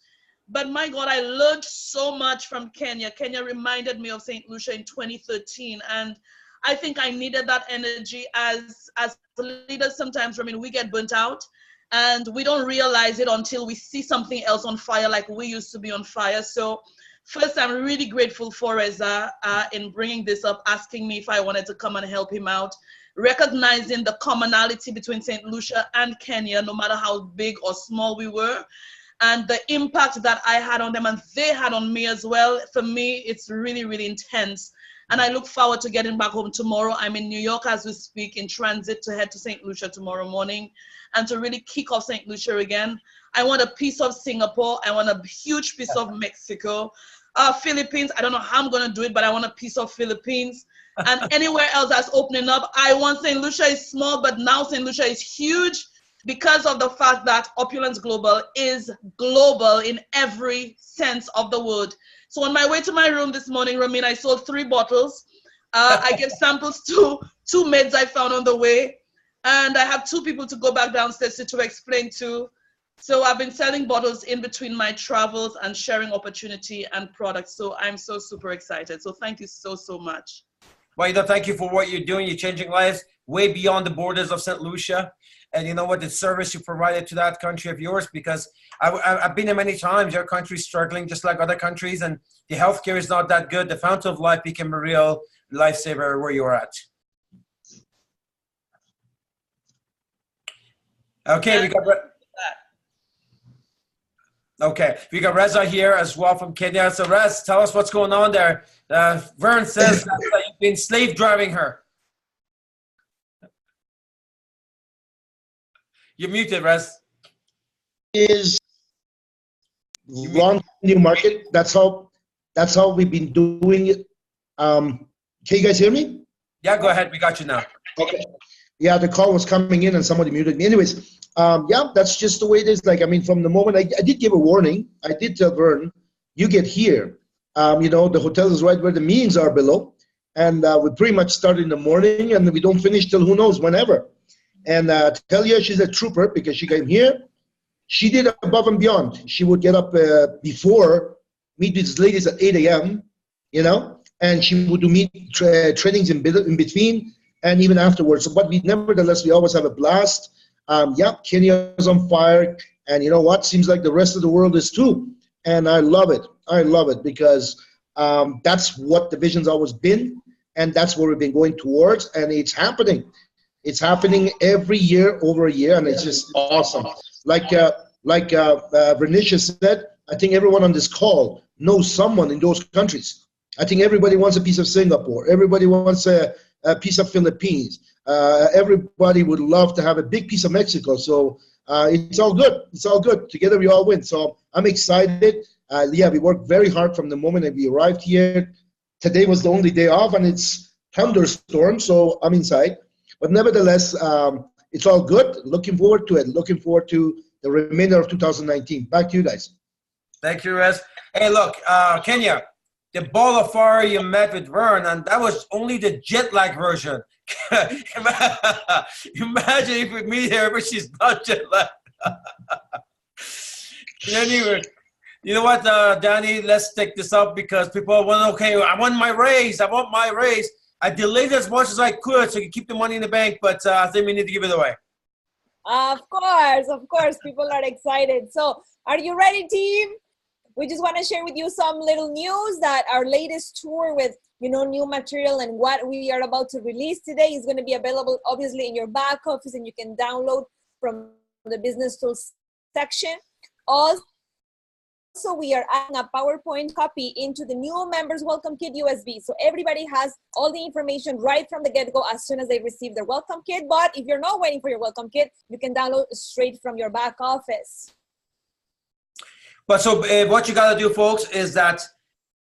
L: But my God, I learned so much from Kenya. Kenya reminded me of St. Lucia in 2013. And I think I needed that energy as leaders. Sometimes, we get burnt out and we don't realize it until we see something else on fire like we used to be on fire. So first, I'm really grateful for Reza in bringing this up, asking me if I wanted to come and help him out, recognizing the commonality between St. Lucia and Kenya, no matter how big or small we were, and the impact that I had on them and they had on me as well. For me, it's really, really intense. And I look forward to getting back home tomorrow. I'm in New York as we speak, in transit to head to St. Lucia tomorrow morning and to really kick off St. Lucia again. I want a piece of Singapore. I want a huge piece of Mexico. Philippines, I don't know how I'm going to do it, but I want a piece of Philippines. And anywhere else that's opening up, I want St. Lucia is small, but now St. Lucia is huge because of the fact that Opulence Global is global in every sense of the word. So on my way to my room this morning, Ramin, I sold 3 bottles. I gave samples to 2 maids I found on the way. And I have 2 people to go back downstairs to explain to. So I've been selling bottles in between my travels and sharing opportunity and products. So I'm so super excited. So thank you so, so much.
D: Well, thank you for what you're doing. You're changing lives way beyond the borders of St. Lucia. And you know what, the service you provided to that country of yours, because I've been there many times. Your country's struggling just like other countries, and the healthcare is not that good. The fountain of life became a real lifesaver where you're at. Okay, we got Reza here as well from Kenya. So Rez, tell us what's going on there. Vern says that you've been slave driving her. You're muted, Rez.
M: Is run new market. That's how we've been doing it. Can you guys hear me?
D: Yeah, go ahead. We got you now.
M: Okay. Yeah, the call was coming in and somebody muted me. Anyways, yeah, that's just the way it is. Like, I mean, from the moment I did give a warning, I did tell Vern, you get here. You know, the hotel is right where the meetings are below. And we pretty much start in the morning and we don't finish till who knows whenever. And tell you, she's a trooper because she came here. She did above and beyond. She would get up before, meet these ladies at 8 a.m., you know, and she would do trainings in between and even afterwards. But nevertheless, we always have a blast. Yeah, Kenya's on fire. And you know what? Seems like the rest of the world is too. And I love it. I love it because that's what the vision's always been. And that's where we've been going towards. And it's happening. It's happening every year, over a year, and it's just awesome. Like Renisha said, I think everyone on this call knows someone in those countries. I think everybody wants a piece of Singapore. Everybody wants a piece of Philippines. Everybody would love to have a big piece of Mexico. So it's all good. It's all good. Together we all win. So I'm excited. Yeah, we worked very hard from the moment that we arrived here. Today was the only day off, and it's thunderstorm, so I'm inside. But nevertheless, it's all good. Looking forward to it. Looking forward to the remainder of 2019. Back to you guys.
D: Thank you, Rez. Hey, look, Kenya, the ball of fire you met with Vern, and that was only the jet lag version. Imagine if we meet her, but she's not jet lag. Anyway, you know what, Danny? Let's take this up because people want, okay, I want my raise. I want my raise. I delayed as much as I could so I could keep the money in the bank, but I think we need to give it away.
B: Of course, people are excited. So are you ready, team? We just want to share with you some little news that our latest tour with, you know, new material and what we are about to release today is going to be available obviously in your back office, and you can download from the business tools section. Also, we are adding a PowerPoint copy into the new members welcome kit USB. So everybody has all the information right from the get-go as soon as they receive their welcome kit. But if you're not waiting for your welcome kit, you can download straight from your back office.
D: But so what you got to do, folks, is that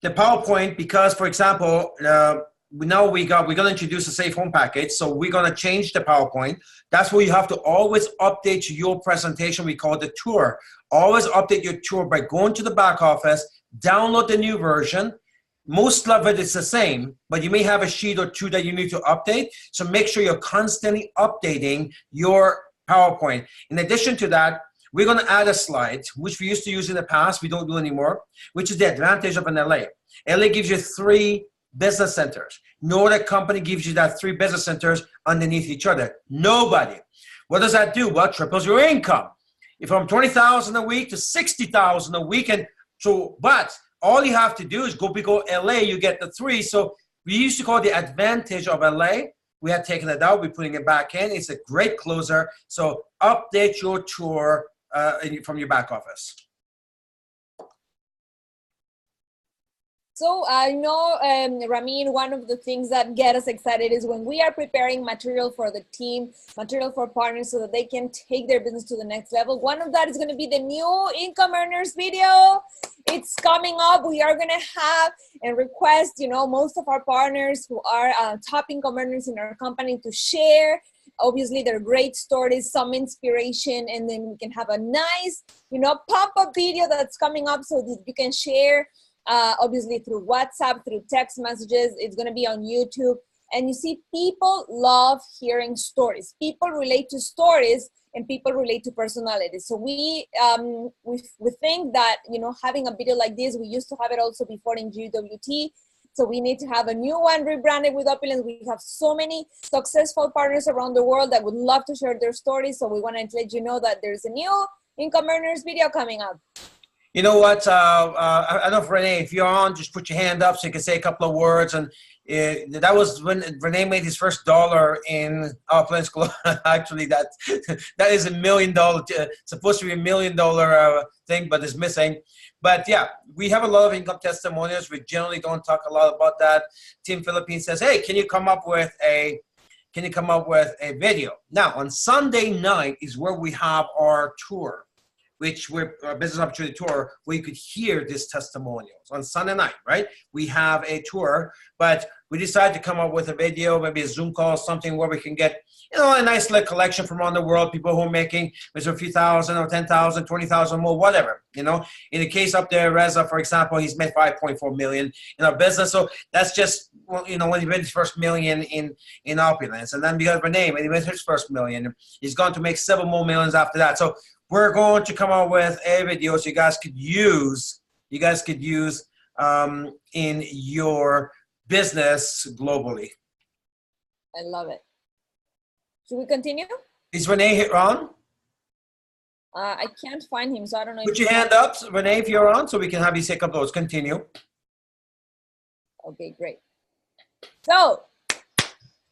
D: the PowerPoint, because, for example, we're going to introduce a safe home package. So we're going to change the PowerPoint. That's where you have to always update your presentation. We call it the tour. Always update your tour by going to the back office, download the new version. Most of it is the same, but you may have a sheet or two that you need to update. So make sure you're constantly updating your PowerPoint. In addition to that, we're going to add a slide, which we used to use in the past. We don't do anymore, which is the advantage of an LA. LA gives you 3 business centers. No other company gives you that 3 business centers underneath each other. Nobody. What does that do? Well, triples your income. If from 20,000 a week to 60,000 a week, and so, but all you have to do is go LA, you get the 3. So we used to call it the advantage of LA. We had taken it out, we're putting it back in. It's a great closer. So update your tour from your back office.
B: So I know, Ramin, one of the things that get us excited is when we are preparing material for the team, material for partners so that they can take their business to the next level. One of that is going to be the new income earners video. It's coming up. We are going to have and request, you know, most of our partners who are top income earners in our company to share, obviously, their great stories, some inspiration, and then we can have a nice, you know, pop-up video that's coming up so that you can share obviously through WhatsApp, through text messages. It's going to be on YouTube. And you see, people love hearing stories. People relate to stories and people relate to personalities. So we think that, you know, having a video like this, we used to have it also before in GWT. So we need to have a new one rebranded with Opulence. We have so many successful partners around the world that would love to share their stories. So we want to let you know that there's a new income earners video coming up.
D: You know what? I don't know if Renee, if you're on, just put your hand up so you can say a couple of words. And That was when Renee made his first dollar in Opulence. Actually, that is $1 million. Supposed to be $1 million thing, but it's missing. But yeah, we have a lot of income testimonials. We generally don't talk a lot about that. Team Philippines says, "Hey, can you come up with a video?" Now on Sunday night is where we have our tour, which we're a business opportunity tour, where you could hear these testimonials on Sunday night, right? We have a tour, but we decided to come up with a video, maybe a Zoom call, something where we can get, a nice little collection from around the world, people who are making maybe a few thousand or 10,000, 20,000 more, whatever, In the case up there, Reza, for example, he's made 5.4 million in our business. So that's just, when he made his first million in Opulence. And then we got Renee, when he made his first million, he's going to make several more millions after that. So we're going to come up with a video so you guys could use in your business globally.
B: I love it. Should we continue?
D: Is Renee on?
B: I can't find him, so I don't know.
D: Put your hand up, Renee, if you're on, so we can have you say a couple of those. Continue.
B: Okay, great. So,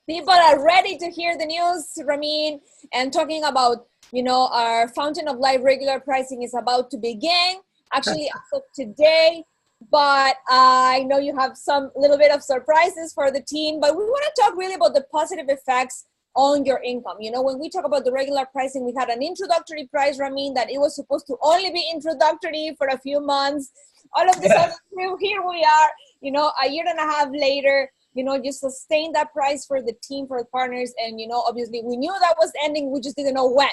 B: people are ready to hear the news, Ramin, and talking about, our Fountain of Life regular pricing is about to begin. Actually, as of today, but I know you have some little bit of surprises for the team, but we want to talk really about the positive effects on your income. When we talk about the regular pricing, we had an introductory price, Ramin, that it was supposed to only be introductory for a few months. All of a sudden, here we are, a year and a half later, you sustained that price for the team, for the partners. And, obviously we knew that was ending. We just didn't know when.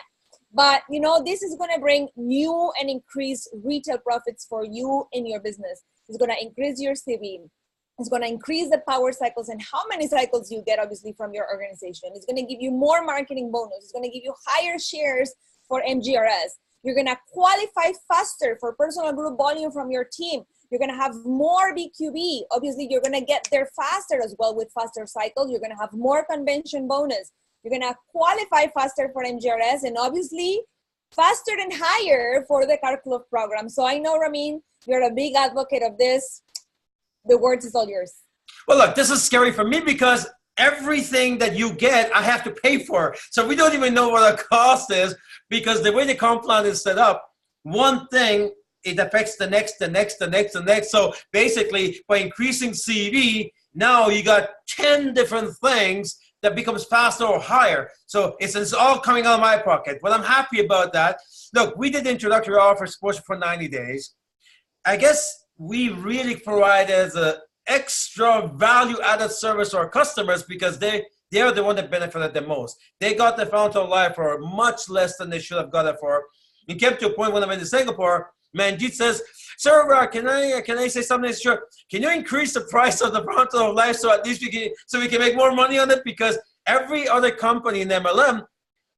B: But, this is going to bring new and increased retail profits for you in your business. It's going to increase your CV. It's going to increase the power cycles and how many cycles you get, obviously, from your organization. It's going to give you more marketing bonus. It's going to give you higher shares for MGRS. You're going to qualify faster for personal group volume from your team. You're going to have more BQB. Obviously, you're going to get there faster as well with faster cycles. You're going to have more convention bonus. You're going to qualify faster for MGRS and obviously faster and higher for the Car Club program. So I know, Ramin, you're a big advocate of this. The words is all yours.
D: Well, look, this is scary for me because everything that you get, I have to pay for. So we don't even know what the cost is because the way the comp plan is set up, one thing, it affects the next, the next, the next, the next. So basically, by increasing CV, now you got 10 different things that becomes faster or higher. So it's all coming out of my pocket. But I'm happy about that. Look, we did the introductory offer for 90 days. I guess we really provided an extra value-added service to our customers because they are the one that benefited the most. They got the Fountain of Life for much less than they should have got it for. It came to a point when I'm in Singapore, Manjit says, "Sir, can I say something? Sure. Can you increase the price of the Fountain of Life so at least we can make more money on it? Because every other company in MLM,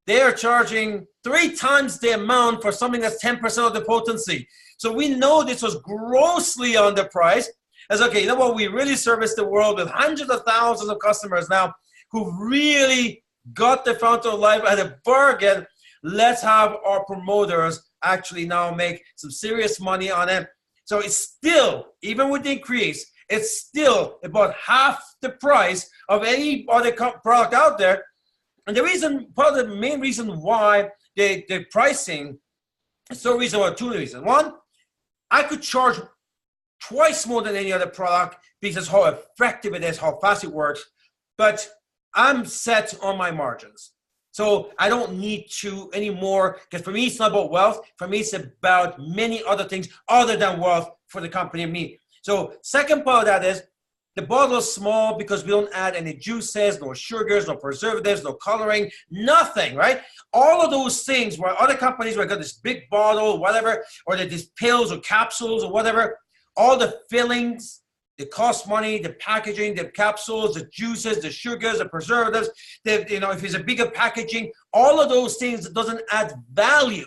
D: they are charging 3 times the amount for something that's 10% of the potency. So we know this was grossly underpriced. As okay, you know what? We really service the world with hundreds of thousands of customers now who really got the Fountain of Life at a bargain. Let's have our promoters actually now make some serious money on it." So it's still, even with the increase, it's still about half the price of any other product out there. And part of the main reason why the pricing is so reasonable, 2 reasons. One, I could charge twice more than any other product because how effective it is, how fast it works, but I'm set on my margins. So I don't need to anymore, because for me, it's not about wealth. For me, it's about many other things other than wealth for the company and me. So second part of that is the bottle is small because we don't add any juices, no sugars, no preservatives, no coloring, nothing, right? All of those things where other companies where got this big bottle, whatever, or these pills or capsules or whatever, all the fillings, it costs money, the packaging, the capsules, the juices, the sugars, the preservatives, if it's a bigger packaging, all of those things that doesn't add value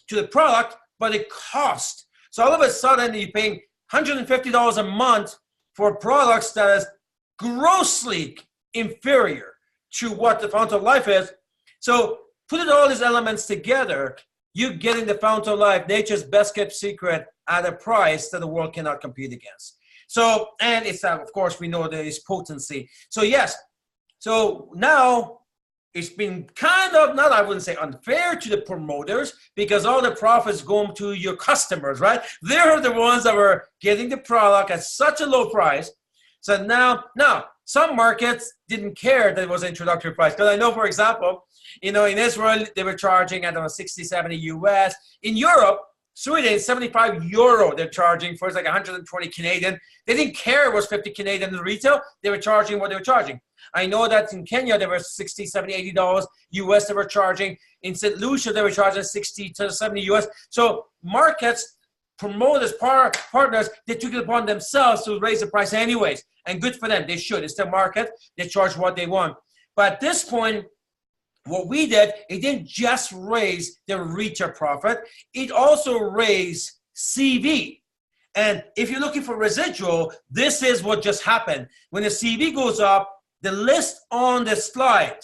D: to the product, but it costs. So all of a sudden you're paying $150 a month for products that is grossly inferior to what the Fountain of Life is. So putting all these elements together, you're getting the Fountain of Life, nature's best kept secret, at a price that the world cannot compete against. So, and it's, of course, we know there is potency. So yes, so now it's been kind of, not, I wouldn't say unfair to the promoters, because all the profits go to your customers, right? They're the ones that were getting the product at such a low price. So now some markets didn't care that it was an introductory price. Because I know, for example, in Israel, they were charging, I don't know, 60, 70 US. In Europe, Sweden, 75 euro they're charging for, it's like 120 Canadian. They didn't care it was 50 Canadian in retail. They were charging what they were charging. I know that in Kenya, they were 60, 70, $80 US they were charging. In St. Lucia, they were charging 60 to 70 US. So markets, promoters, partners, they took it upon themselves to raise the price anyways. And good for them. They should. It's their market. They charge what they want. But at this point, what we did, it didn't just raise the retail profit. It also raised CV. And if you're looking for residual, this is what just happened. When the CV goes up, the list on the slide,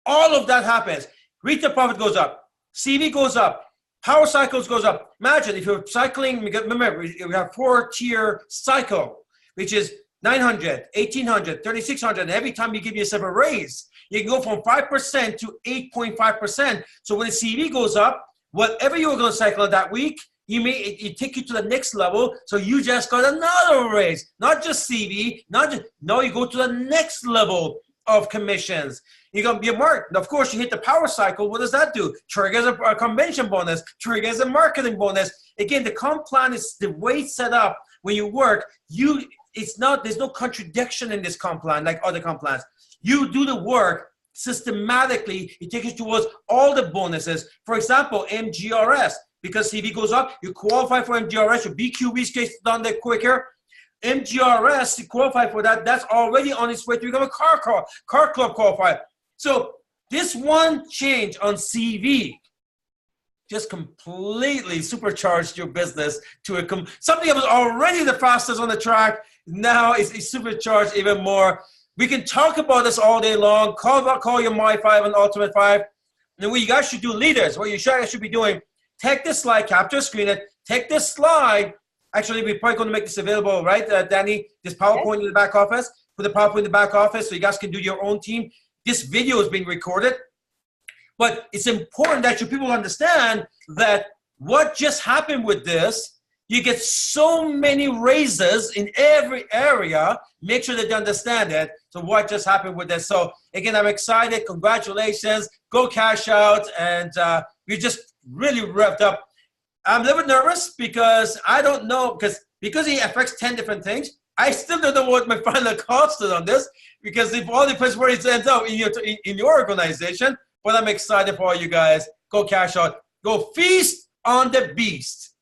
D: all of that happens. Retail profit goes up. CV goes up. Power cycles goes up. Imagine if you're cycling, remember, we have 4-tier cycle, which is 900, 1800, 3600. And every time you give yourself a raise, you can go from 5% to 8.5%. So when the CV goes up, whatever you were going to cycle that week, it take you to the next level. So you just got another raise, not just CV, no, you go to the next level of commissions. You're going to be a mark. Of course, you hit the power cycle. What does that do? Triggers a convention bonus, triggers a marketing bonus. Again, the comp plan is the way it's set up. When you work, there's no contradiction in this comp plan like other comp plans. You do the work systematically. It takes you towards all the bonuses. For example, MGRS, because CV goes up, you qualify for MGRS. Your BQB gets done there quicker. MGRS, you qualify for that. That's already on its way to become a car club qualifier. So this one change on CV just completely supercharged your business to something that was already the fastest on the track. Now it's supercharged even more. We can talk about this all day long. Call your My 5 and Ultimate 5. And what you guys should do, leaders, what you guys should be doing, take this slide, capture screen it, take this slide. Actually, we're probably going to make this available, right, Danny? This PowerPoint in the back office. Put the PowerPoint in the back office so you guys can do your own team. This video is being recorded. But it's important that you people understand that what just happened with this, you get so many raises in every area. Make sure that you understand it. So what just happened with this? So again, I'm excited. Congratulations. Go cash out. And we just really revved up. I'm a little bit nervous because I don't know, because it affects 10 different things. I still don't know what my final cost is on this, because it all depends where it ends up in your organization. But I'm excited for all you guys. Go cash out. Go feast on the beast.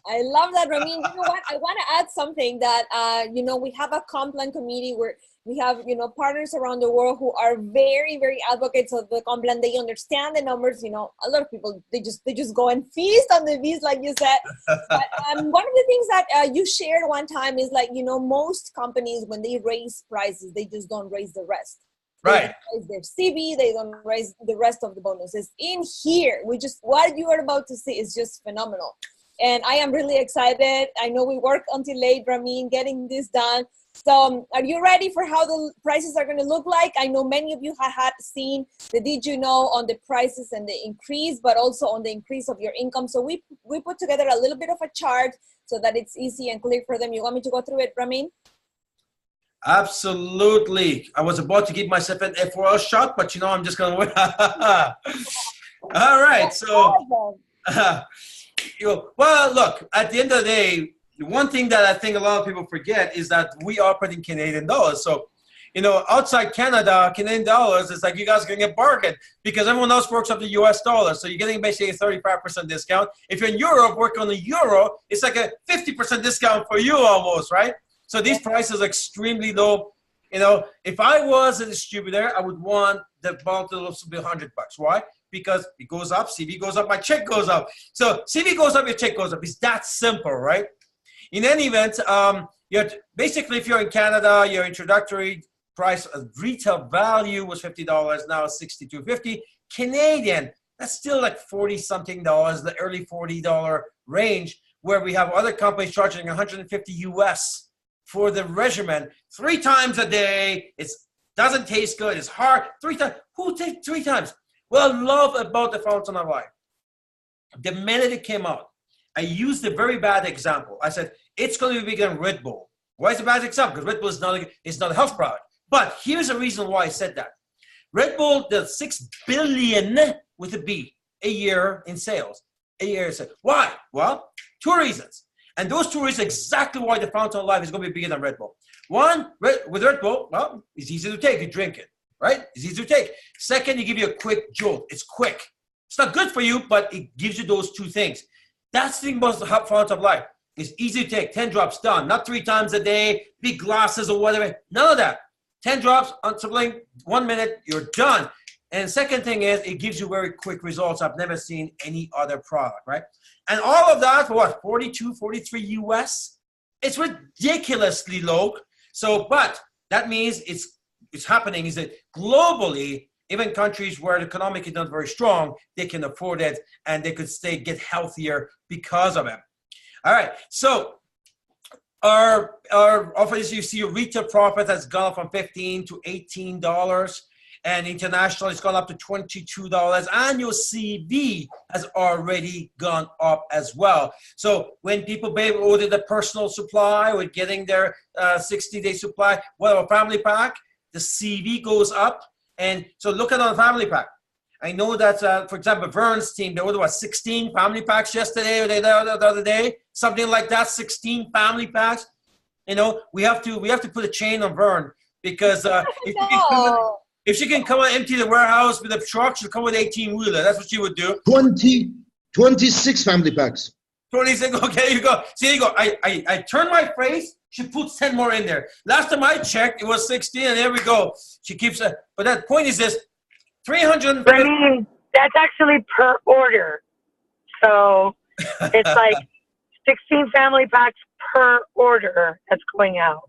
B: I love that, Ramin. You know what? I want to add something that, we have a Complan committee where we have, partners around the world who are very, very advocates of the Complan. They understand the numbers. A lot of people, they just go and feast on the beast, like you said. But one of the things that you shared one time is most companies, when they raise prices, they just don't raise the rest.
D: Right.
B: They don't raise their CV, they don't raise the rest of the bonuses. In here, what you are about to see is just phenomenal. And I am really excited. I know we work until late, Ramin, getting this done. So are you ready for how the prices are going to look like? I know many of you had seen the Did You Know on the prices and the increase, but also on the increase of your income. So we put together a little bit of a chart so that it's easy and clear for them. You want me to go through it, Ramin?
D: Absolutely. I was about to give myself an F4L shot, but I'm just going to wait. All right. So, well, look, at the end of the day, one thing that I think a lot of people forget is that we operate in Canadian dollars. So, outside Canada, Canadian dollars, it's like you guys are going to get bargain because everyone else works off the US dollar. So you're getting basically a 35% discount. If you're in Europe, working on the euro, it's like a 50% discount for you almost, right? So these prices are extremely low. If I was a distributor, I would want the bulk to be $100. Why? Because it goes up, CV goes up, my check goes up. So CV goes up, your check goes up. It's that simple, right? In any event, basically, if you're in Canada, your introductory price of retail value was $50. Now it's $62.50. Canadian, that's still like $40-something, the early $40 range, where we have other companies charging $150 US for the regimen 3 times a day. It doesn't taste good. It's hard. 3 times. Who takes 3 times? What I love about the Fountain of Life, the minute it came out, I used a very bad example. I said, it's going to be bigger than Red Bull. Why is it a bad example? Because Red Bull is not a health product. But here's the reason why I said that. Red Bull does $6 billion with a B a year in sales. A year in sales. Why? Well, 2 reasons. And those 2 reasons are exactly why the Fountain of Life is going to be bigger than Red Bull. One, with Red Bull, well, it's easy to take. You drink it, right? It's easy to take. Second, it gives you a quick jolt. It's quick. It's not good for you, but it gives you those 2 things. That's the thing about the Fountain of Life. It's easy to take. 10 drops, done. Not 3 times a day, big glasses or whatever. None of that. 10 drops on something, 1 minute, you're done. And second thing is, it gives you very quick results. I've never seen any other product, right? And all of that for what, 42, 43 US? It's ridiculously low. So, but that means it's happening is that globally, even countries where the economic is not very strong, they can afford it and they could get healthier because of it. All right, so our obviously you see retail profit has gone up from $15 to $18, and international it's gone up to $22. Annual CV has already gone up as well. So when people order the personal supply or getting their 60-day supply, well, a family pack, the CV goes up. And so look at our family pack. I know that, for example, Vern's team, they ordered, 16 family packs yesterday or the other day? Something like that, 16 family packs. You know, we have to put a chain on Vern because if she can come and empty the warehouse with a truck, she'll come with 18-wheeler. That's what she would do.
M: 26 family packs.
D: 26, okay, you go. See, there you go. I turn my face, she puts 10 more in there. Last time I checked, it was 16, and there we go. She keeps, but that point is this, 350.
N: I mean, that's actually per order. So it's like 16 family packs per order that's going out.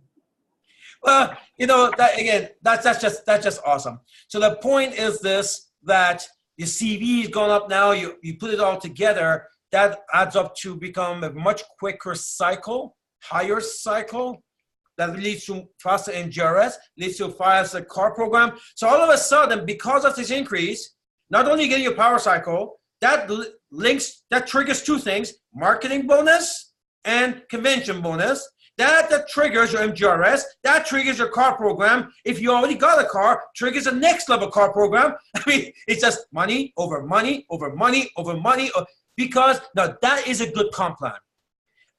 D: Well, you know, that again, that's just awesome. So the point is this, that your CV is going up now, you put it all together, that adds up to become a much quicker cycle, higher cycle, that leads to faster endurance, leads to a faster car program. So all of a sudden, because of this increase, not only getting your power cycle, that triggers 2 things, marketing bonus and convention bonus. That triggers your MGRS, that triggers your car program. If you already got a car, triggers the next level car program. I mean, it's just money over money over money over money, because now that is a good comp plan.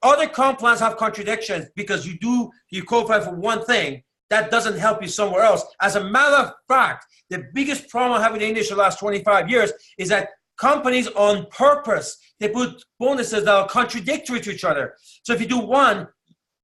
D: Other comp plans have contradictions because you qualify for one thing, that doesn't help you somewhere else. As a matter of fact, the biggest problem I have in the industry the last 25 years is that companies on purpose, they put bonuses that are contradictory to each other. So if you do one,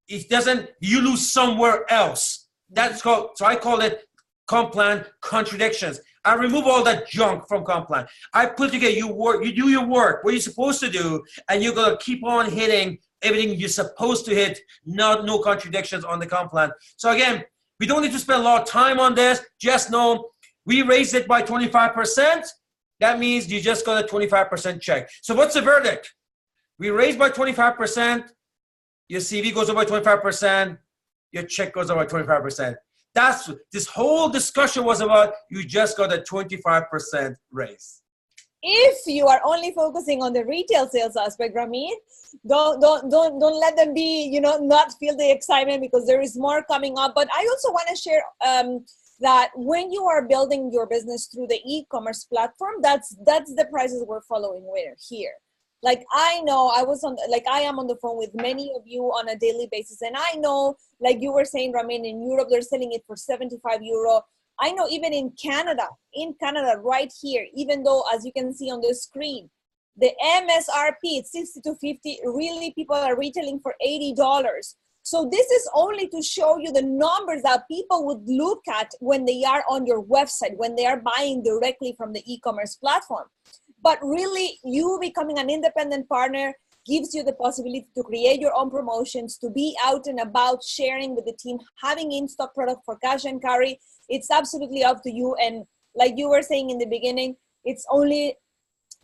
D: you lose somewhere else. So I call it comp plan contradictions. I remove all that junk from comp plan. I put together, you do your work, what you're supposed to do, and you're gonna keep on hitting everything you're supposed to hit, no contradictions on the comp plan. So again, we don't need to spend a lot of time on this. Just know we raised it by 25%. That means you just got a 25% check. So what's the verdict? We raised by 25%. Your CV goes up by 25%. Your check goes up by 25%. This whole discussion was about, you just got a 25% raise.
B: If you are only focusing on the retail sales aspect, Ramin, don't let them be, not feel the excitement, because there is more coming up. But I also want to share that when you are building your business through the e-commerce platform, that's the prices we're following here. Like I know I am on the phone with many of you on a daily basis, and I know, like you were saying, Ramin, in Europe they're selling it for €75. I know even in Canada right here, even though, as you can see on the screen, the MSRP is $60 to $50, really people are retailing for $80. So this is only to show you the numbers that people would look at when they are on your website, when they are buying directly from the e-commerce platform. But really, you becoming an independent partner gives you the possibility to create your own promotions, to be out and about, sharing with the team, having in-stock product for cash and carry. It's absolutely up to you. And like you were saying in the beginning, it's only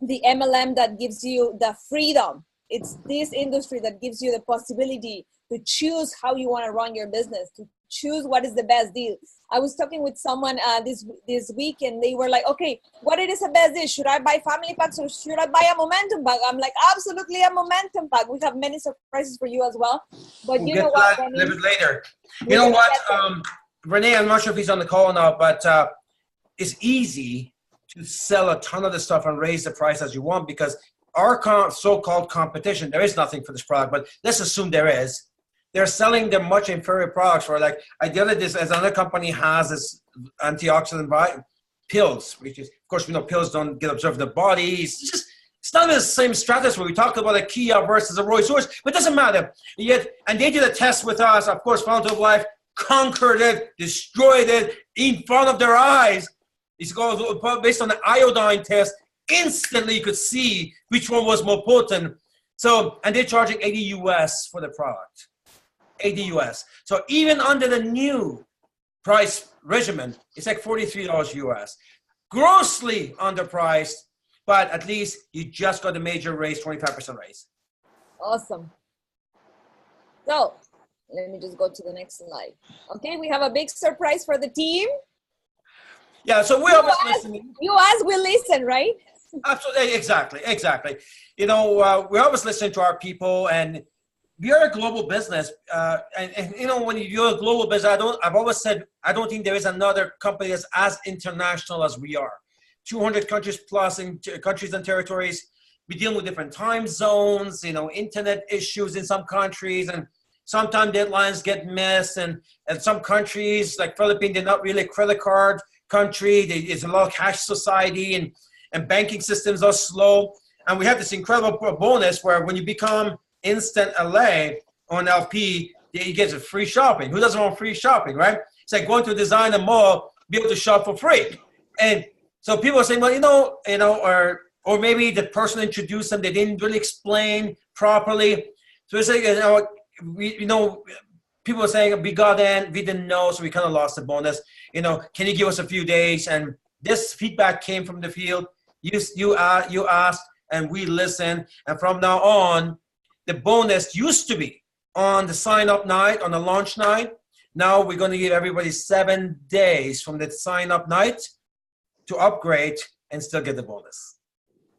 B: the MLM that gives you the freedom it's this industry that gives you the possibility to choose how you want to run your business, to choose what is the best deal. I was talking with someone this week, and they were like, okay, what it is the best deal? Should I buy family packs or should I buy a momentum pack? I'm like, absolutely a momentum pack. We have many surprises for you as well. But
D: We'll
B: you
D: get
B: know
D: to
B: what,
D: that a
B: Renee?
D: little bit later.
B: We're
D: You know
B: gonna
D: what,
B: get there.
D: Renee, I'm not sure if he's on the call now, but it's easy to sell a ton of the stuff and raise the price as you want, because our so-called competition, there is nothing for this product, but let's assume there is. They're selling their much inferior products for, like, I did this as another company has this antioxidant pills, which is, of course, we know pills don't get absorbed in the body. It's not even the same stratosphere. We talked about a Kia versus a Rolls Royce, but it doesn't matter. Yet, and they did a test with us, of course, Fountain of Life conquered it, destroyed it in front of their eyes. It's called, based on the iodine test, instantly you could see which one was more potent. So, and they're charging 80 US for the product. 80 US. So even under the new price regimen, it's like $43 US. Grossly underpriced, but at least you just got a major raise, 25% raise.
B: Awesome. So let me just go to the next slide. Okay, we have a big surprise for the team.
D: Yeah, so we're always listening.
B: You ask, we listen, right?
D: Absolutely, exactly. You know, we're always listening to our people, and we are a global business. And you know, when you're a global business, I've always said, I don't think there is another company that's as international as we are. 200 countries plus in countries and territories. We deal with different time zones, you know, internet issues in some countries, and sometimes deadlines get missed. And some countries, like Philippines, they're not really a credit card country. It's a lot of cash society, and banking systems are slow. And we have this incredible bonus where when you become Instant LA on LP, you get free shopping. Who doesn't want free shopping, right? It's like going to a designer mall, be able to shop for free. And so people are saying, well, or maybe the person introduced them, they didn't really explain properly. So it's like, people are saying we got in, we didn't know, so we kind of lost the bonus. You know, can you give us a few days? And this feedback came from the field. You asked, and we listened. And from now on, the bonus used to be on the sign-up night, on the launch night. Now we're going to give everybody 7 days from the sign-up night to upgrade and still get the bonus.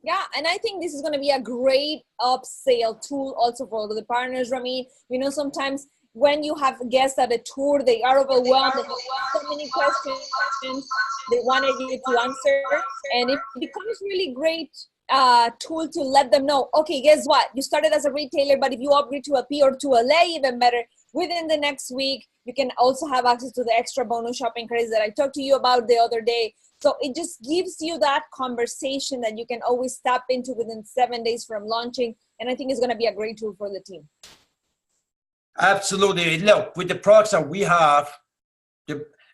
B: Yeah, and I think this is going to be a great upsell tool also for the partners, Rami. You know, sometimes when you have guests at a tour, they are overwhelmed, they have so many questions they wanted you to answer, and it becomes really great tool to let them know, okay, guess what? You started as a retailer, but if you upgrade to a P or to a LA, even better, within the next week, you can also have access to the extra bonus shopping credits that I talked to you about the other day. So it just gives you that conversation that you can always tap into within 7 days from launching. And I think it's going to be a great tool for the team.
D: Absolutely. Look, with the products that we have,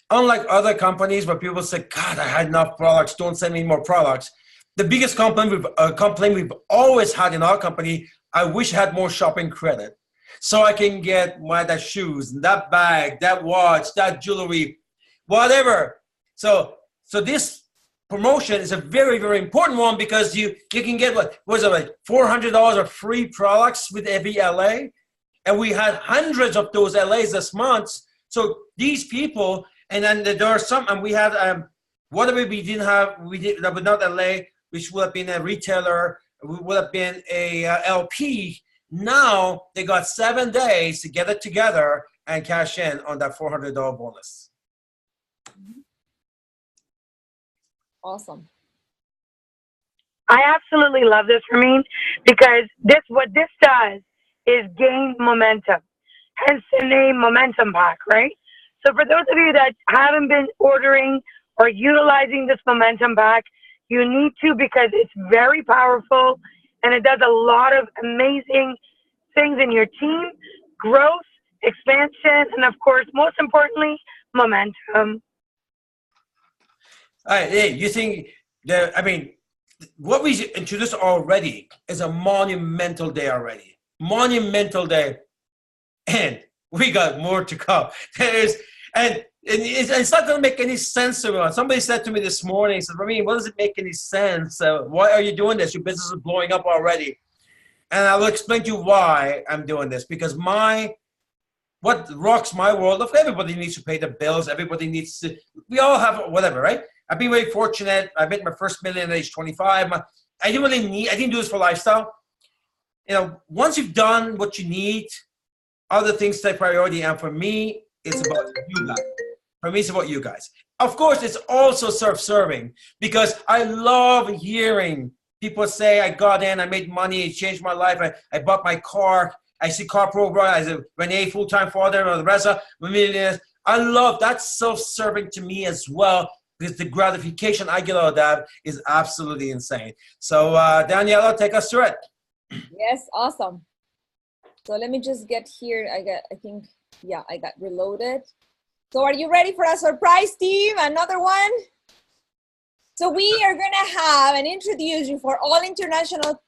D: unlike other companies where people say, God, I had enough products, don't send me more products. The biggest complaint we've always had in our company, I wish I had more shopping credit so I can get that shoes, that bag, that watch, that jewelry, whatever. So this promotion is a very, very important one because you can get $400 of free products with every LA. And we had hundreds of those LAs this month. So these people, and then there are some, and we had whatever we didn't have, that was not LA, which would have been a retailer, would have been a LP. Now they got 7 days to get it together and cash in on that $400 bonus.
B: Awesome.
N: I absolutely love this, Ramin, because what this does is gain momentum. Hence the name Momentum Pack, right? So for those of you that haven't been ordering or utilizing this Momentum Pack, you need to, because it's very powerful and it does a lot of amazing things in your team, growth, expansion, and of course, most importantly, momentum.
D: Hey, you think what we introduced already is a monumental day already. Monumental day. And we got more to come. It's not going to make any sense to me. Somebody said to me this morning, said, Ramin, what does it make any sense? Why are you doing this? Your business is blowing up already. And I will explain to you why I'm doing this, because what rocks my world of everybody needs to pay the bills. Everybody needs to, we all have whatever, right? I've been very fortunate. I made my first million at age 25. I didn't do this for lifestyle. Once you've done what you need, other things take priority. And for me, it's about you guys. For me, it's about you guys. Of course, it's also self-serving, because I love hearing people say, I got in, I made money, it changed my life, I bought my car, I see car program, I said, Renee, full-time father, or the rest of millionaires. I love that. Self-serving to me as well, because the gratification I get out of that is absolutely insane. So Daniela, take us through it.
B: Yes, awesome. So let me just get here. I got reloaded. So are you ready for a surprise, team? Another one? So we are gonna have and introduce you for all international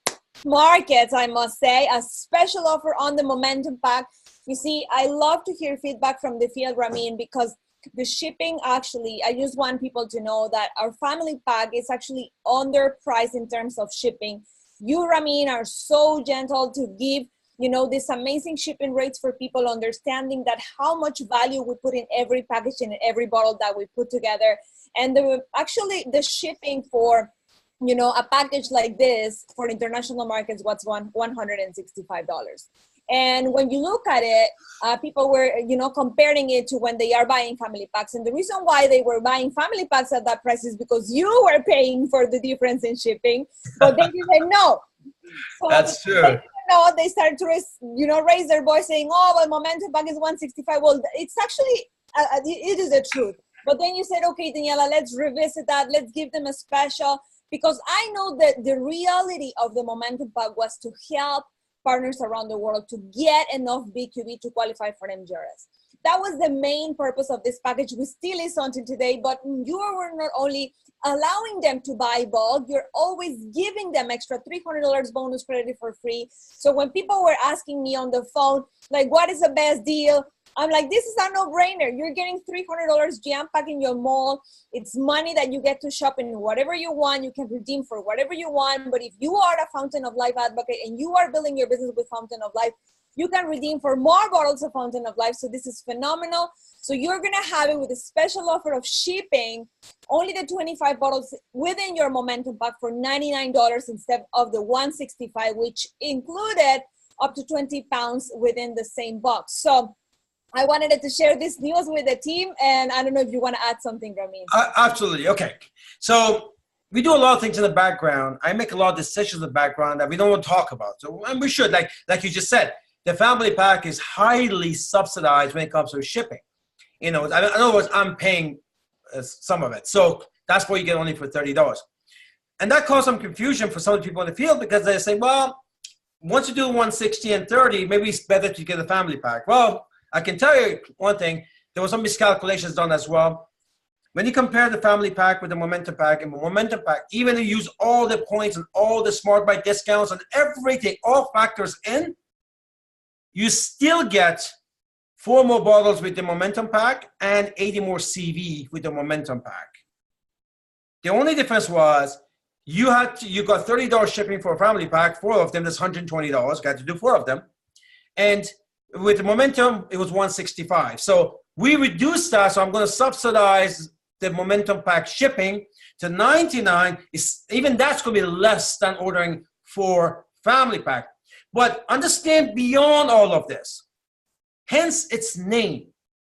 B: markets, I must say, a special offer on the Momentum Pack. You see, I love to hear feedback from the field, Ramin, because the shipping, actually, I just want people to know that our family pack is actually underpriced in terms of shipping. You, Ramin, are so gentle to give these amazing shipping rates for people, understanding that how much value we put in every package and every bottle that we put together. And the shipping for, a package like this for international markets was $165. And when you look at it, people were, comparing it to when they are buying family packs. And the reason why they were buying family packs at that price is because you were paying for the difference in shipping. But then you said no. So
D: that's true.
B: They started to raise their voice saying, oh, well, Momentum Pack is $165. Well, it's actually, it is the truth. But then you said, okay, Daniela, let's revisit that. Let's give them a special, because I know that the reality of the Momentum Pack was to help partners around the world to get enough BQB to qualify for MGRS. That was the main purpose of this package. We still is until today, but you were not only allowing them to buy bulk, you're always giving them extra $300 bonus credit for free. So when people were asking me on the phone, like, what is the best deal? I'm like, this is a no-brainer. You're getting $300 jam-pack in your mall. It's money that you get to shop in whatever you want. You can redeem for whatever you want. But if you are a Fountain of Life advocate and you are building your business with Fountain of Life, you can redeem for more bottles of Fountain of Life. So this is phenomenal. So you're going to have it with a special offer of shipping, only the 25 bottles within your Momentum Pack for $99 instead of the $165, which included up to 20 pounds within the same box. So I wanted to share this news with the team, and I don't know if you want to add something, Ramin.
D: Absolutely. Okay. So we do a lot of things in the background. I make a lot of decisions in the background that we don't want to talk about. So, and we should, like you just said, the family pack is highly subsidized when it comes to shipping. In other words, I'm paying some of it. So that's why you get only for $30. And that caused some confusion for some of the people in the field, because they say, well, once you do 160 and 30, maybe it's better to get a family pack. Well, I can tell you one thing, there was some miscalculations done as well. When you compare the family pack with the Momentum Pack, and the Momentum Pack, even if you use all the points and all the Smart Buy discounts and everything, all factors in, you still get 4 more bottles with the Momentum Pack and 80 more CV with the Momentum Pack. The only difference was you got $30 shipping for a family pack, 4 of them, that's $120, got to do 4 of them. And with the Momentum, it was $165. So we reduced that, so I'm going to subsidize the Momentum Pack shipping to $99. Even that's going to be less than ordering for family pack. But understand beyond all of this, hence its name.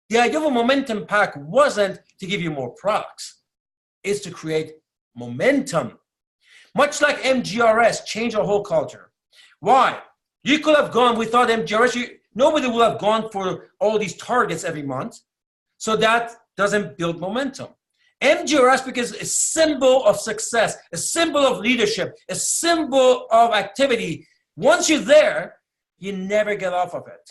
D: The idea of a Momentum Pack wasn't to give you more products. It's to create momentum. Much like MGRS changed our whole culture. Why? You could have gone without MGRS. Nobody would have gone for all these targets every month. So that doesn't build momentum. MGRS, because it's a symbol of success, a symbol of leadership, a symbol of activity. Once you're there, you never get off of it.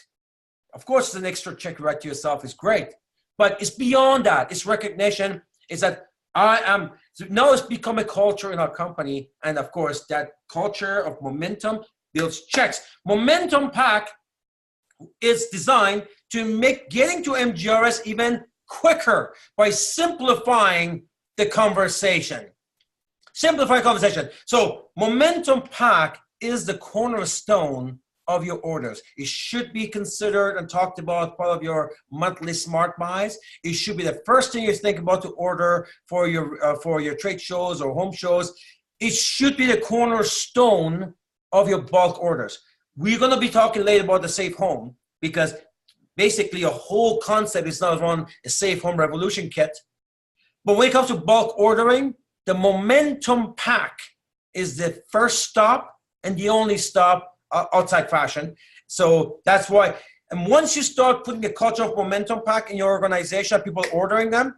D: Of course, it's an extra check you write to yourself is great, but it's beyond that. It's recognition. It's that now it's become a culture in our company. And of course, that culture of momentum builds checks. Momentum Pack is designed to make getting to MGRS even quicker by simplifying the conversation. Simplify conversation. So Momentum Pack is the cornerstone of your orders. It should be considered and talked about as part of your monthly smart buys. It should be the first thing you think about to order for your trade shows or home shows. It should be the cornerstone of your bulk orders. We're going to be talking later about the safe home, because basically a whole concept is not around a safe home revolution kit. But when it comes to bulk ordering, the momentum pack is the first stop and the only stop outside fashion. So that's why. And once you start putting a culture of momentum pack in your organization, people ordering them,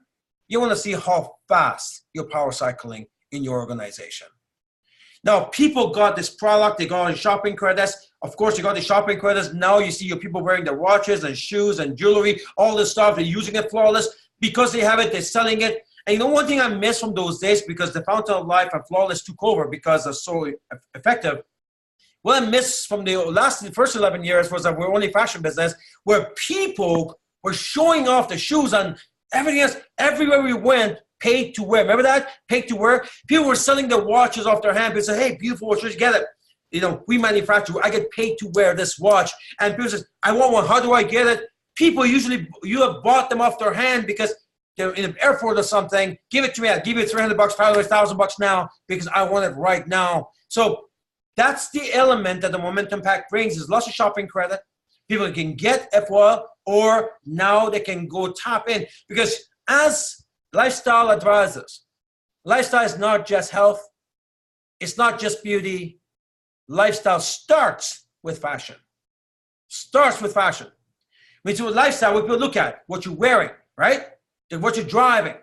D: you want to see how fast you're power cycling in your organization. Now, people got this product, they got on shopping credits. Of course, you got the shopping credits. Now you see your people wearing their watches and shoes and jewelry, all this stuff. They're using it flawless. Because they have it, they're selling it. And you know one thing I miss from those days, because the Fountain of Life and Flawless took over because they're so effective. What I missed from the first 11 years was that we're only fashion business, where people were showing off the shoes and everything else. Everywhere we went, paid to wear. Remember that? Paid to wear. People were selling their watches off their hand. People said, hey, beautiful watch, just get it. You know, we manufacture, I get paid to wear this watch. And people says, I want one, how do I get it? People usually, you have bought them off their hand because they're in an airport or something. Give it to me, I'll give you $300, $500, $1,000 now because I want it right now. So that's the element that the momentum pack brings, is lots of shopping credit. People can get FOL, or now they can go tap in. Because as lifestyle advisors, lifestyle is not just health. It's not just beauty. Lifestyle starts with fashion. Starts with fashion. When you do a lifestyle, what people look at, what you're wearing, right? What you're driving,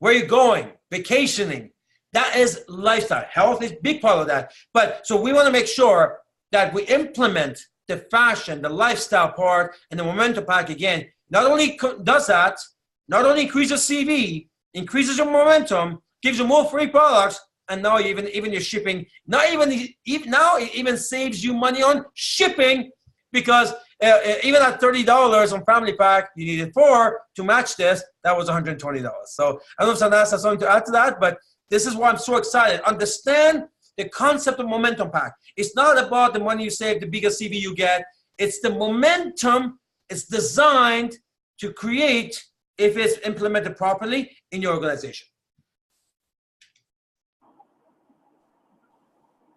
D: where you're going, vacationing. That is lifestyle. Health is a big part of that. But so we want to make sure that we implement the fashion, the lifestyle part, and the momentum pack again. Not only does that, not only increases CV, increases your momentum, gives you more free products, and now even your shipping. Now it even saves you money on shipping, because even at $30 on family pack, you needed 4 to match this. That was $120. So I don't know if Sanaz has something to add to that, but this is why I'm so excited. Understand the concept of momentum pack. It's not about the money you save, the bigger CV you get. It's the momentum. It's designed to create, if it's implemented properly in your organization.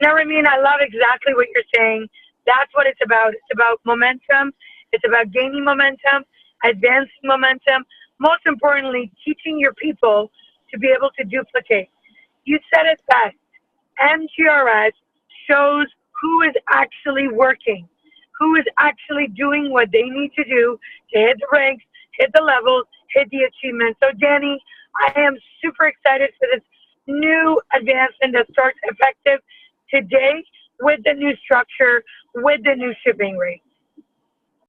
N: Now, Ramin, I love exactly what you're saying. That's what it's about. It's about momentum. It's about gaining momentum, advancing momentum. Most importantly, teaching your people to be able to duplicate. You said it best. MTRS shows who is actually working, who is actually doing what they need to do to hit the ranks, hit the levels, hit the achievements. So, Danny, I am super excited for this new advancement that starts effective today with the new structure, with the new shipping rate.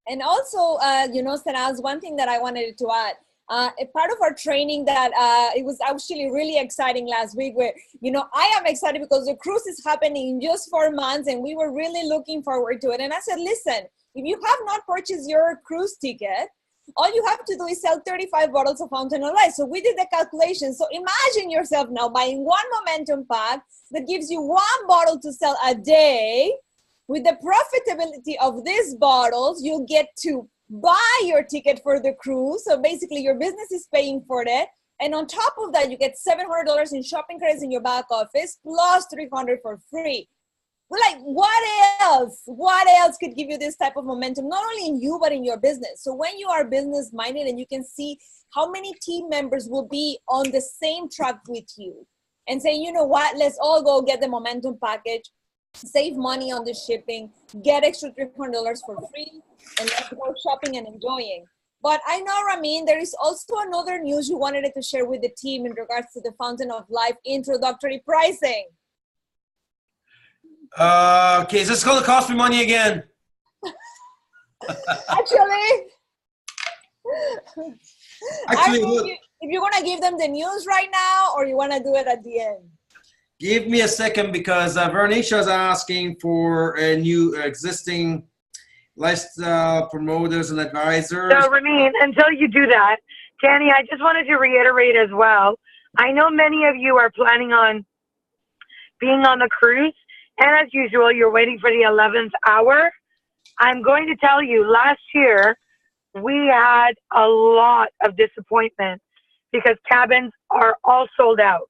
B: And also, Sanaz, one thing that I wanted to add, a part of our training that it was actually really exciting last week, where, I am excited because the cruise is happening in just 4 months and we were really looking forward to it. And I said, listen, if you have not purchased your cruise ticket, all you have to do is sell 35 bottles of Fountain of Life. So we did the calculation. So imagine yourself now buying one momentum pack that gives you 1 bottle to sell a day. With the profitability of these bottles, you'll get to buy your ticket for the cruise. So basically your business is paying for that. And on top of that, you get $700 in shopping credits in your back office, plus $300 for free. Like, what else? What else could give you this type of momentum? Not only in you, but in your business. So when you are business minded and you can see how many team members will be on the same track with you and say, you know what, let's all go get the momentum package, save money on the shipping, get extra $300 for free, and let's go shopping and enjoying. But I know, Ramin, there is also another news you wanted to share with the team in regards to the Fountain of Life introductory pricing.
D: Okay, is this going to cost me money again?
B: Actually,
D: Actually,
B: if you want to give them the news right now, or you want to do it at the end.
D: Give me a second, because Vernisha is asking for a new existing lifestyle promoters and advisors.
N: So, Ramin, until you do that, Danny, I just wanted to reiterate as well. I know many of you are planning on being on the cruise. and as usual, you're waiting for the 11th hour, I'm going to tell you, last year, we had a lot of disappointment because cabins are all sold out.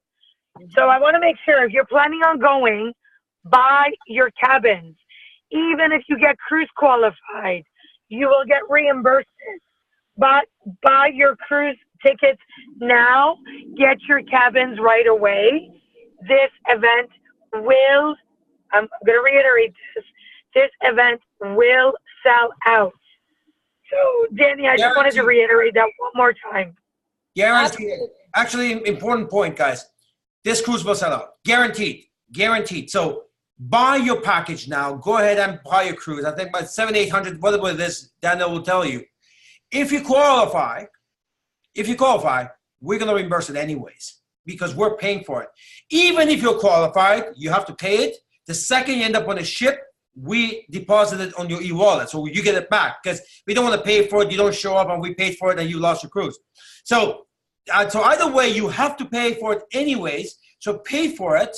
N: So I want to make sure if you're planning on going, buy your cabins. Even if you get cruise qualified, you will get reimbursed. But buy your cruise tickets now. Get your cabins right away. This event will, I'm going to reiterate this event will sell out. So, Danny, I just wanted to reiterate that one more time.
D: Guaranteed. Actually, important point, guys. This cruise will sell out. Guaranteed. Guaranteed. So buy your package now. Go ahead and buy your cruise. I think about 700, 800, whatever it is, Daniel will tell you. If you qualify, we're going to reimburse it anyways because we're paying for it. Even if you're qualified, you have to pay it. The second you end up on a ship, we deposit it on your e-wallet. So you get it back because we don't want to pay for it. You don't show up and we paid for it and you lost your cruise. So either way, you have to pay for it anyways. So pay for it.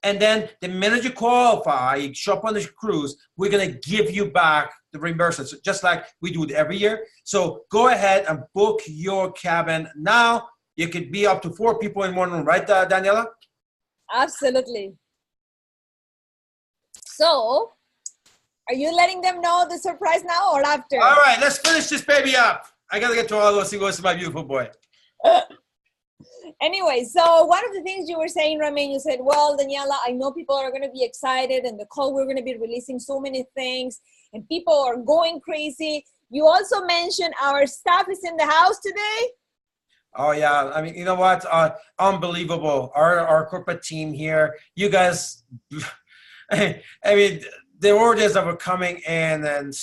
D: And then the minute you qualify, you show up on the cruise, we're going to give you back the reimbursement, so just like we do it every year. So go ahead and book your cabin now. You could be up to 4 people in one room, right, Daniela?
B: Absolutely. So, are you letting them know the surprise now or after?
D: All right, let's finish this baby up. I got to get to all those. See what's my beautiful boy.
B: Anyway, so one of the things you were saying, Ramin, you said, well, Daniela, I know people are going to be excited and the call, we're going to be releasing so many things and people are going crazy. You also mentioned our staff is in the house today.
D: Oh, yeah. I mean, you know what? Unbelievable. Our corporate team here, you guys, I mean, the orders that were coming in and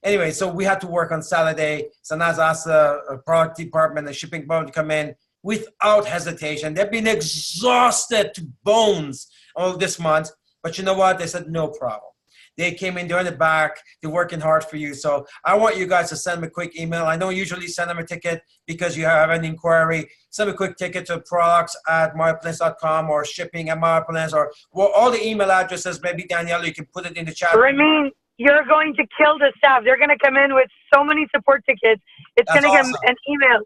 D: anyway, so we had to work on Saturday. Sanaz asked the product department and shipping department to come in without hesitation. They've been exhausted to bones all this month. But you know what? They said, no problem. They came in, they're in the back, they're working hard for you. So I want you guys to send them a quick email. I don't usually send them a ticket because you have an inquiry. Send a quick ticket to products@myopulence.com or shipping at myopulence or all the email addresses. Maybe, Danielle, you can put it in the chat.
N: Ramin, you're going to kill the staff. They're going to come in with so many support tickets. It's going to
D: awesome.
N: get an email.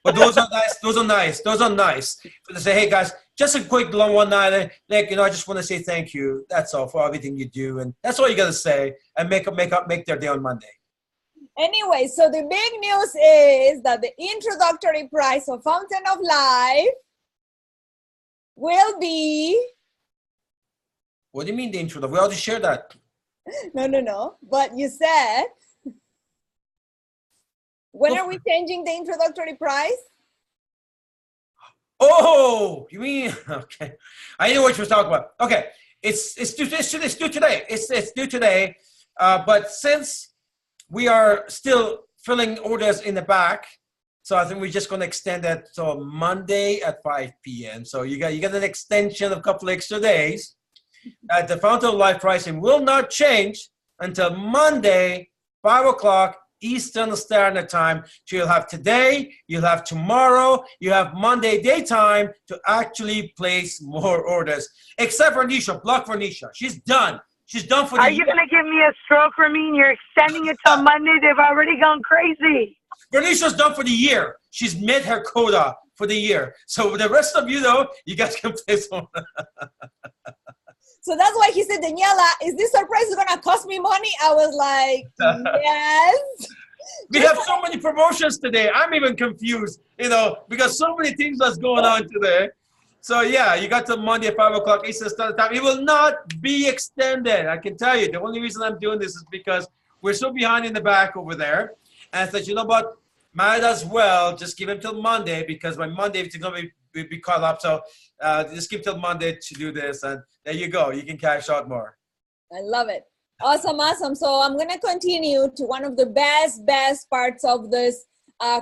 D: But those are nice. Those are nice. Those are nice. To say, hey guys, just a quick long one-nighter. Like, I just want to say thank you. That's all for everything you do, and that's all you gotta say. And make their day on Monday.
B: Anyway, so the big news is that the introductory price of Fountain of Life will be.
D: What do you mean the intro? We already shared that.
B: No. But you said. When are we changing the introductory price?
D: Oh, you mean, okay. I know what you were talking about. Okay, it's due today. It's due today. But since we are still filling orders in the back, so I think we're just going to extend that till Monday at 5 p.m. So you got an extension of a couple extra days. The Fountain of Life pricing will not change until Monday, 5 o'clock. Eastern Standard Time. So you'll have today, you'll have tomorrow, you have Monday daytime to actually place more orders. Except for Nisha, block for Nisha. She's done. She's done for the
N: year. Are you going to give me a stroke, Ramin? You're extending it till Monday. They've already gone crazy.
D: Bernisha's done for the year. She's met her quota for the year. So the rest of you, though, you guys can place on.
B: So that's why he said, Daniela, is this surprise going to cost me money? I was like, yes.
D: We have so many promotions today. I'm even confused, because so many things that's going on today. So yeah, you got till Monday at 5 o'clock Eastern Standard Time. It will not be extended. I can tell you. The only reason I'm doing this is because we're so behind in the back over there. And I said, you know what? Might as well just give him till Monday because by Monday it's going to be caught up. So just give till Monday to do this. And there you go. You can cash out more.
B: I love it. Awesome. So I'm going to continue to one of the best parts of this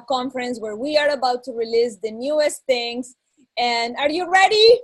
B: conference where we are about to release the newest things. And are you ready?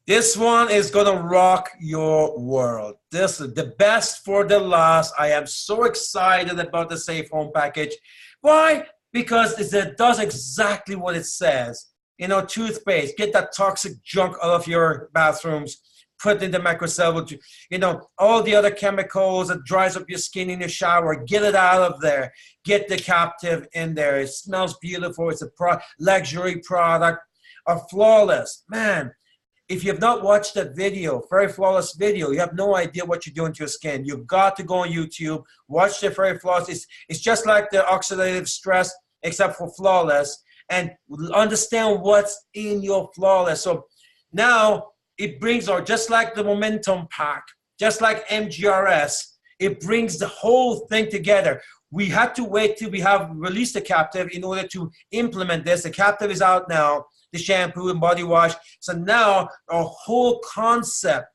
D: This one is going to rock your world. This is the best for the last. I am so excited about the Safe Home package. Why? Because it does exactly what it says. Toothpaste, get that toxic junk out of your bathrooms. put in the microcell, you know, all the other chemicals that dries up your skin in your shower, get it out of there. Get the Captive in there. It smells beautiful. It's a luxury product. A Flawless, man. If you have not watched that video, Very Flawless video, you have no idea what you're doing to your skin. You've got to go on YouTube, watch the Very Flawless. It's just like the oxidative stress, except for Flawless, and understand what's in your Flawless. So now it brings, or just like the Momentum Pack, just like MGRS, it brings the whole thing together. We had to wait till we have released the Captive in order to implement this. The Captive is out now, the shampoo and body wash. So now our whole concept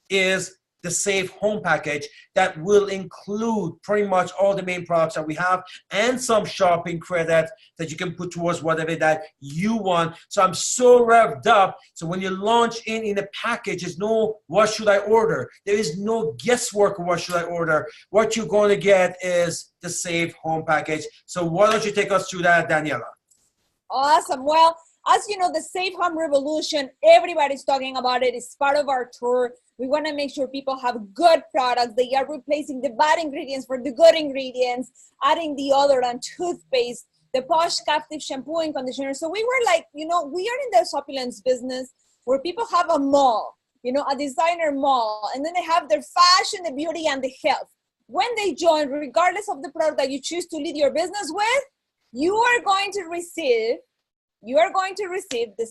D: is the Safe Home Package that will include pretty much all the main products that we have and some shopping credit that you can put towards whatever that you want. So I'm so revved up. So when you launch in a package, there's no what should I order. There is no guesswork of what should I order. What you're going to get is the Safe Home Package. So why don't you take us through that, Daniela?
B: Awesome. Well, as you know, the Safe Home Revolution, everybody's talking about it. It's part of our tour. We want to make sure people have good products. They are replacing the bad ingredients for the good ingredients, adding the other on toothpaste, the Posh Captive shampoo and conditioner. So we were like, you know, we are in the Opulence business where people have a mall, you know, a designer mall, and then they have their fashion, the beauty, and the health. When they join, regardless of the product that you choose to lead your business with, you are going to receive the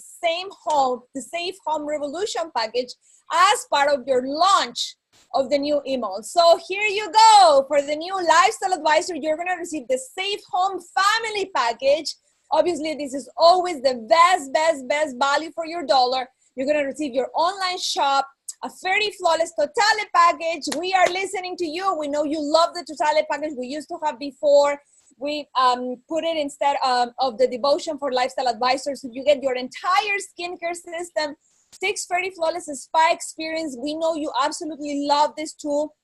B: Safe Home Revolution package as part of your launch of the new email. So here you go. For the new lifestyle advisor, you're going to receive the Safe Home Family Package. Obviously, this is always the best value for your dollar. You're going to receive your online shop, a Very Flawless Totale package. We are listening to you. We know you love the Totale package we used to have before. We put it instead of the Devotion for Lifestyle Advisors. So you get your entire skincare system, 6 Very Flawless Spa experience. We know you absolutely love this tool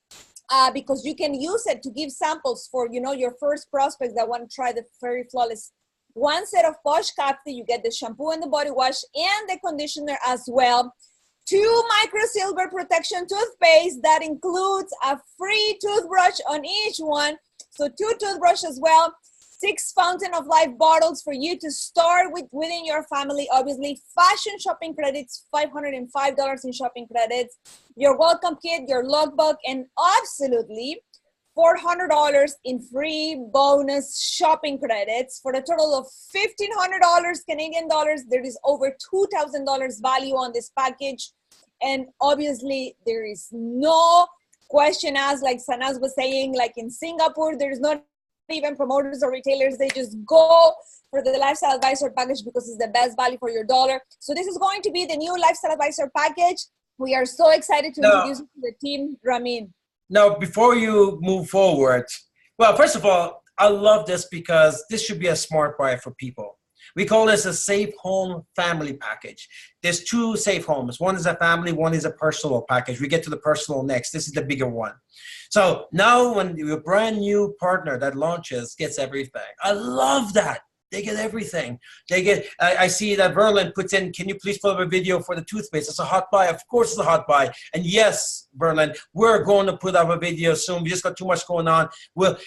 B: because you can use it to give samples for, you know, your first prospects that want to try the Very Flawless. One set of Posh Captive, you get the shampoo and the body wash and the conditioner as well. 2 micro silver protection toothpaste that includes a free toothbrush on each one. So 2 toothbrushes as well, 6 Fountain of Life bottles for you to start with within your family. Obviously, fashion shopping credits, $505 in shopping credits, your welcome kit, your logbook, and absolutely $400 in free bonus shopping credits for a total of $1,500 Canadian dollars. There is over $2,000 value on this package. And obviously, there is no question asked, like Sanaz was saying, like in Singapore, there's not even promoters or retailers. They just go for the Lifestyle Advisor package because it's the best value for your dollar. So this is going to be the new Lifestyle Advisor package. We are so excited to introduce it to the team, Ramin.
D: Now, before you move forward, well, first of all, I love this because this should be a smart buy for people. We call this a Safe Home Family Package. There's 2 safe homes. One is a family, one is a personal package. We get to the personal next. This is the bigger one. So now when your brand new partner that launches gets everything. I love that. They get everything. They get, I see that Verlin puts in, can you please put up a video for the toothpaste? It's a hot buy. Of course it's a hot buy. And yes, Verlin, we're going to put up a video soon. We just got too much going on. But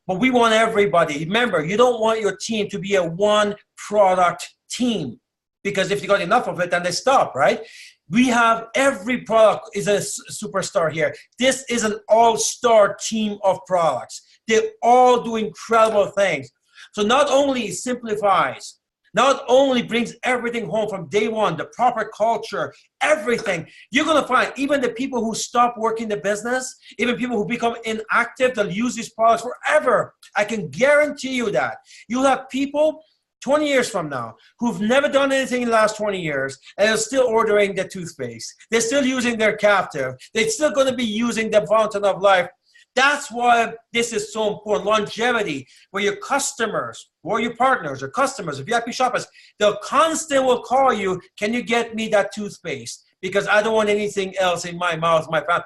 D: we want everybody. Remember, you don't want your team to be a one product team because if you got enough of it, then they stop, right? We have every product is a superstar here. This is an all-star team of products. They all do incredible things. So not only simplifies, not only brings everything home from day one, the proper culture, everything, you're going to find even the people who stop working the business, even people who become inactive, they'll use these products forever. I can guarantee you that. You'll have people 20 years from now who've never done anything in the last 20 years and are still ordering the toothpaste. They're still using their Captive. They're still going to be using the Fountain of Life. That's why this is so important. Longevity, where your customers, or your partners, or customers, or VIP shoppers, they'll constantly will call you, can you get me that toothpaste? Because I don't want anything else in my mouth, my family.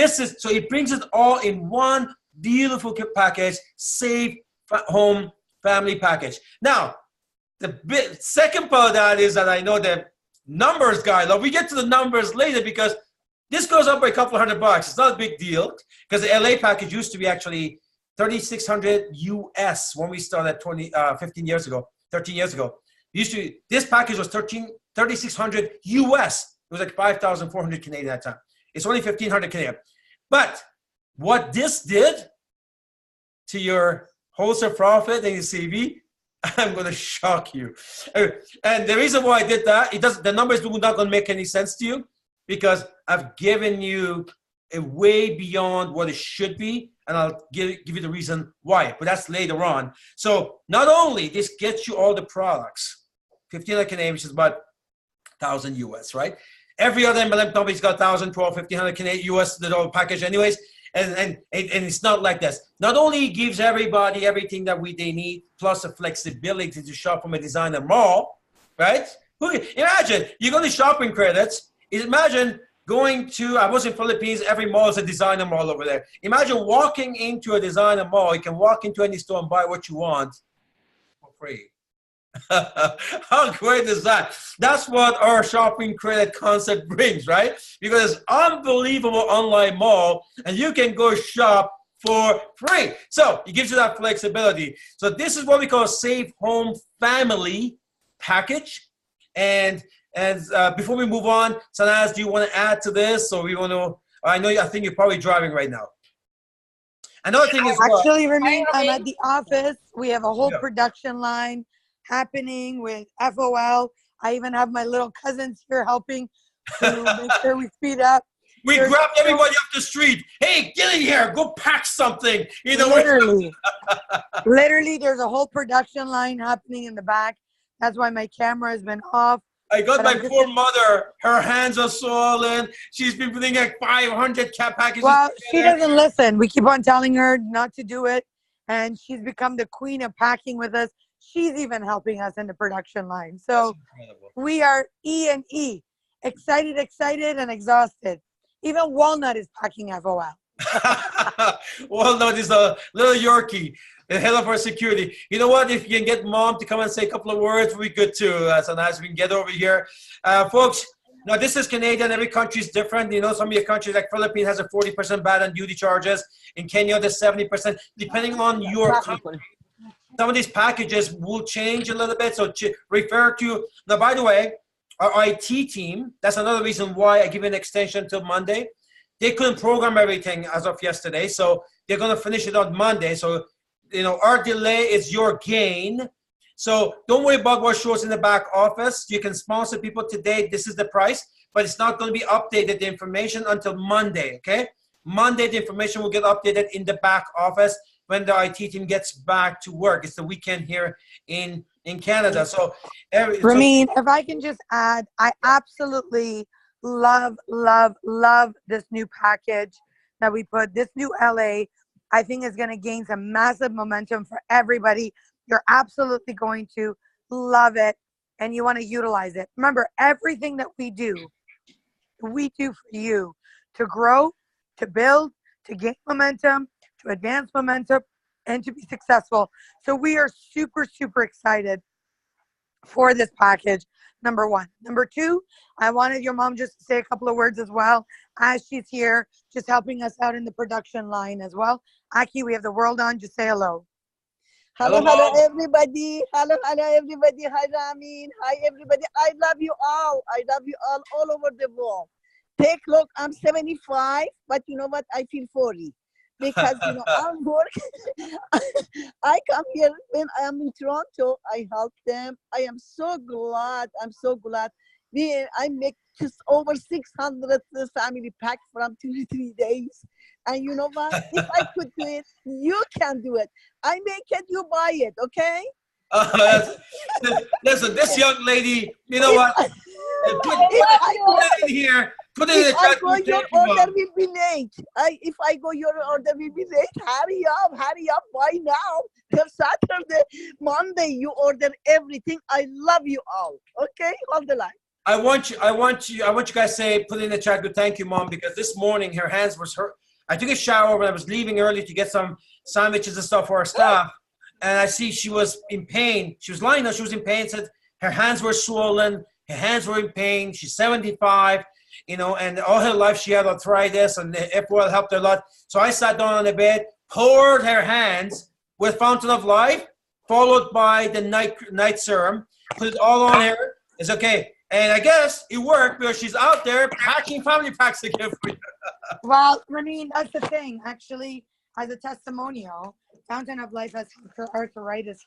D: So it brings it all in one beautiful package, Safe Home Family Package. Now, the second part of that is that I know that numbers guy, we get to the numbers later because This goes up by a couple $100. It's not a big deal because the LA package used to be actually 3,600 US when we started 15 years ago, 13 years ago. This package was 3,600 US. It was like 5,400 Canadian at that time. It's only 1,500 Canadian. But what this did to your wholesale profit and your CV, I'm going to shock you. And the reason why I did that, the numbers are not going to make any sense to you because I've given you a way beyond what it should be, and I'll give you the reason why, but that's later on. So not only this gets you all the products, 1,500 Canadian, which is about 1,000 US, right? Every other MLM company's got 1,000, 12, 1,500 Canadian US, the whole package anyways. And it's not like this. Not only gives everybody everything that they need, plus the flexibility to shop from a designer mall, right? Imagine you go to shopping credits. Imagine going to, I was in Philippines, every mall is a designer mall over there. Imagine walking into a designer mall. You can walk into any store and buy what you want for free. How great is that? That's what our shopping credit concept brings, right? Because it's unbelievable online mall and you can go shop for free. So it gives you that flexibility. So this is what we call a safe home family package. And before we move on, Sanaz, do you want to add to this? Or we want to, I think you're probably driving right now. Another thing is
N: actually, Ramin, I'm at the office. We have a whole production line happening with FOL. I even have my little cousins here helping to make sure we speed up.
D: We grabbed everybody off the street. Hey, get in here. Go pack something. You know,
N: literally, there's a whole production line happening in the back. That's why my camera has been off.
D: I got my poor mother. Her hands are swollen. She's been putting like 500 packages.
N: Well, she doesn't listen. We keep on telling her not to do it. And she's become the queen of packing with us. She's even helping us in the production line. So we are E&E. Excited, and exhausted. Even Walnut is packing FOL.
D: Walnut is a little Yorkie, the head of our security. You know what? If you can get mom to come and say a couple of words, we'll be good too. So nice we can get over here. Folks, now this is Canadian. Every country is different. You know, some of your countries like Philippines has a 40% VAT on duty charges. In Kenya, there's 70%. Depending on your country, some of these packages will change a little bit. So refer to, now by the way, our IT team, that's another reason why I give an extension till Monday. They couldn't program everything as of yesterday. So they're going to finish it on Monday. So, you know, our delay is your gain. So don't worry about what shows in the back office. You can sponsor people today. This is the price, but it's not going to be updated, the information, until Monday, okay? Monday, the information will get updated in the back office when the IT team gets back to work. It's the weekend here in Canada. So,
N: Ramin, if I can just add, I absolutely love this new package that we put. This new LA, I think is going to gain some massive momentum for everybody. You're absolutely going to love it, and you want to utilize it. Remember, everything that we do for you to grow, to build, to gain momentum, to advance momentum, and to be successful. So we are super excited for this package, number one. Number two, I wanted your mom just to say a couple of words as well, as she's here, just helping us out in the production line as well. Aki, we have the world on. Just say hello.
O: Hello, everybody. Hello, everybody. Hi, Ramin. Hi, everybody. I love you all. I love you all over the world. Take a look. I'm 75, but you know what? I feel 40. Because, you know, I'm working. I come here when I am in Toronto. I help them. I am so glad. I'm so glad. I make just over 600 family packs from 2 to 3 days. And you know what? If I could do it, you can do it. I make it, you buy it, okay?
D: Listen, this young lady, you know what? Put it in here. Put it in the chat.
O: Your order will be late. If I go, your order will be late. Hurry up, buy now. Till Saturday, Monday, you order everything. I love you all. Okay, hold the line.
D: I want you guys to say, put it in the chat. Good, thank you, Mom, because this morning her hands was hurt. I took a shower when I was leaving early to get some sandwiches and stuff for our staff, and I see she was in pain. She was lying there. She was in pain. Said her hands were swollen. Her hands were in pain. She's 75. you know, and all her life she had arthritis, and the Opulence helped her a lot. So I sat down on the bed, poured her hands with Fountain of Life, followed by the night serum, put it all on her. It's okay. And I guess it worked because she's out there packing family packs again for you.
C: Well, Ramin, that's the thing. Actually, as a testimonial, Fountain of Life has helped her arthritis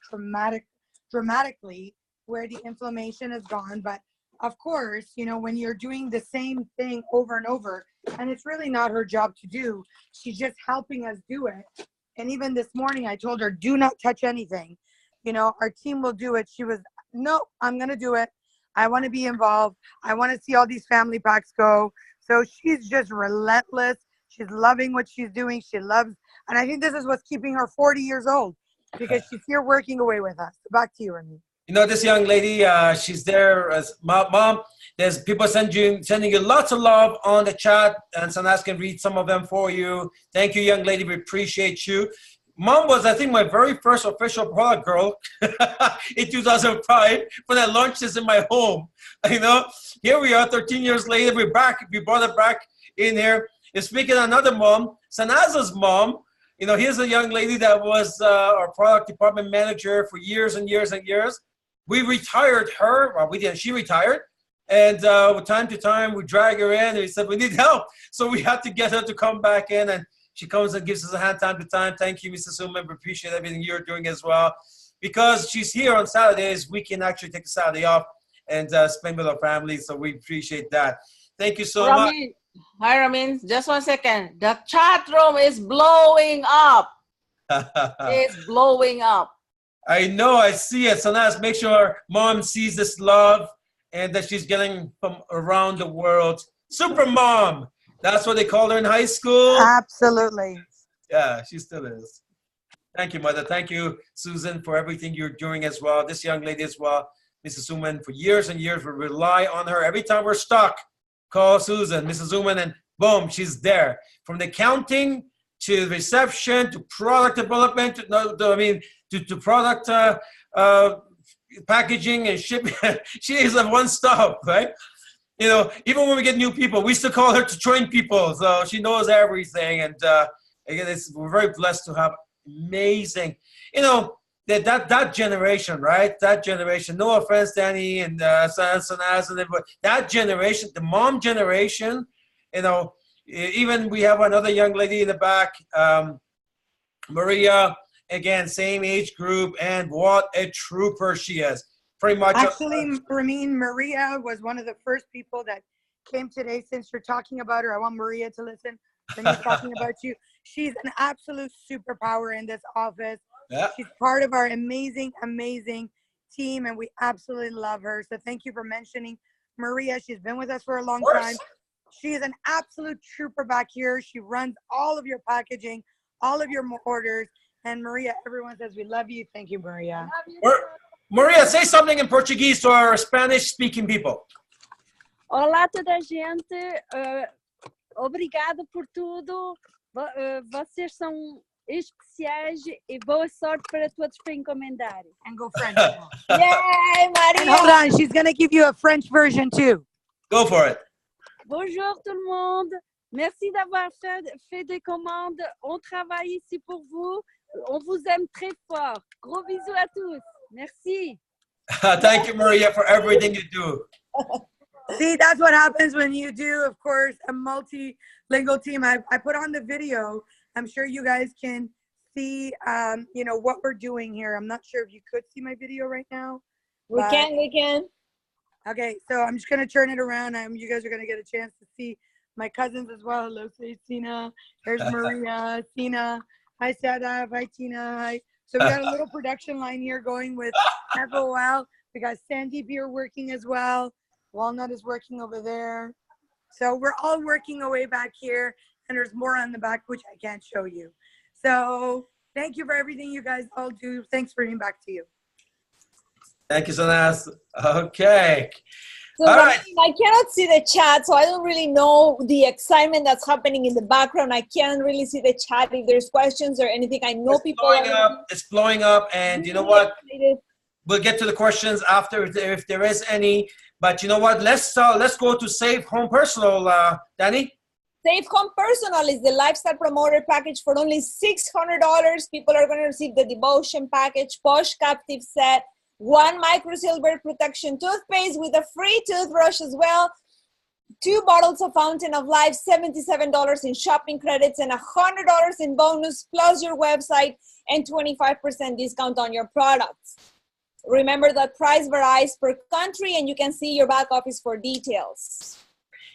C: dramatically, where the inflammation is gone. But of course, you know, when you're doing the same thing over and over, and it's really not her job to do, she's just helping us do it. And even this morning, I told her, do not touch anything. You know, our team will do it. She was, no, I'm going to do it. I want to be involved. I want to see all these family packs go. So she's just relentless. She's loving what she's doing. She loves, and I think this is what's keeping her 40 years old, because she's here working away with us. Back to you, Remy.
D: You know, this young lady, she's there as mom. There's people sending you lots of love on the chat, and Sanaz can read some of them for you. Thank you, young lady. We appreciate you. Mom was, I think, my very first official product girl in 2005 when I launched this in my home. You know, here we are 13 years later. We're back. We brought it back in here. And speaking of another mom, Sanaz's mom, you know, here's a young lady that was our product department manager for years and years and years. We retired her. Well, we didn't. She retired. And time to time, we drag her in and we said, we need help. So we had to get her to come back in, and she comes and gives us a hand time to time. Thank you, Mr. Suman. We appreciate everything you're doing as well. Because she's here on Saturdays, we can actually take a Saturday off and spend with our family. So we appreciate that. Thank you so much.
A: Hi, Ramin. Just 1 second. The chat room is blowing up. It's blowing up.
D: I know, I see it. So now make sure mom sees this love and that she's getting from around the world. Super mom. That's what they called her in high school.
C: Absolutely.
D: Yeah, she still is. Thank you, mother. Thank you, Susan, for everything you're doing as well. This young lady as well, Mrs. Zuman, for years and years, we rely on her. Every time we're stuck, call Susan, Mrs. Zuman, and boom, she's there. From the accounting to reception to product development, to product packaging and shipping. She is a one-stop, right? You know, even when we get new people, we still call her to train people. So she knows everything. And again, we're very blessed to have amazing, you know, that generation, right? That generation, no offense, Danny and Sanaz, but that generation, the mom generation, you know, even we have another young lady in the back, Maria, again, same age group, and what a trooper she is. Pretty much.
C: Actually, Ramin, Maria was one of the first people that came today. Since you're talking about her, I want Maria to listen when you're talking about you. She's an absolute superpower in this office.
D: Yeah.
C: She's part of our amazing, amazing team, and we absolutely love her. So thank you for mentioning Maria. She's been with us for a long time. She is an absolute trooper back here. She runs all of your packaging, all of your orders. And Maria, everyone says we love you. Thank you, Maria.
D: Maria, say something in Portuguese to our Spanish-speaking people.
P: Olá, toda a gente. Obrigada por tudo. Vocês são especiais e boa sorte para todos para encomendarem.
C: And go French.
B: Yay, Maria!
C: And hold on, she's going to give you a French version too.
D: Go for it.
P: Bonjour tout le monde. Merci d'avoir fait des commandes. On travaille ici pour vous. On vous aime très fort. Gros bisous à tous. Merci.
D: Thank you, Maria, for everything you do.
C: See, that's what happens when you do, of course, a multilingual team. I put on the video. I'm sure you guys can see, you know, what we're doing here. I'm not sure if you could see my video right now.
B: We can.
C: Okay, so I'm just going to turn it around. You guys are going to get a chance to see my cousins as well. Hello, say Tina. There's Maria, Tina. Hi, Sadav. Hi, Tina. Hi. So we got a little production line here going with FOL. We got Sandeep here working as well. Walnut is working over there. So we're all working away back here, and there's more on the back, which I can't show you. So thank you for everything you guys all do. Thanks for being back to you.
D: Thank you, Sanaz. Okay.
B: So I cannot see the chat, so I don't really know the excitement that's happening in the background. I can't really see the chat if there's questions or anything. I know
D: It's blowing up, and you know what? We'll get to the questions after if there is any. But you know what? Let's go to Save Home Personal, Danny.
B: Save Home Personal is the lifestyle promoter package for only $600. People are going to receive the devotion package, Posh Captive set, 1 micro silver protection toothpaste with a free toothbrush as well, 2 bottles of Fountain of Life, $77 in shopping credits, and $100 in bonus, plus your website and 25% discount on your products. Remember that price varies per country, and you can see your back office for details.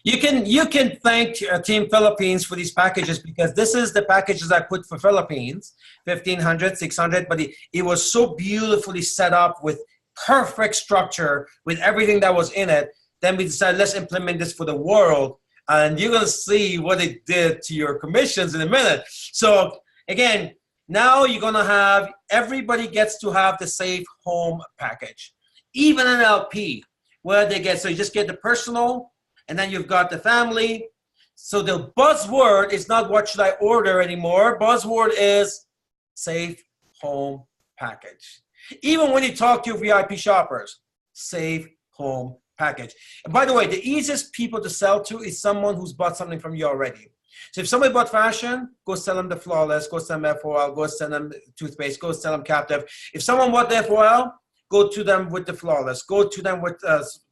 D: You can thank Team Philippines for these packages, because this is the packages I put for Philippines, 1,500, 600, but it was so beautifully set up with perfect structure with everything that was in it. Then we decided, let's implement this for the world, and you're gonna see what it did to your commissions in a minute. So again, now you're gonna have, everybody gets to have the Safe Home package, even an LP, where they get, so you just get the personal, and then you've got the family. So the buzzword is not what should I order anymore. Buzzword is Safe Home package. Even when you talk to your VIP shoppers, Safe Home package. And by the way, the easiest people to sell to is someone who's bought something from you already. So if somebody bought fashion, go sell them the Flawless, go sell them FOL, go sell them toothpaste, go sell them Captive. If someone bought the FOL, go to them with the Flawless, go to them with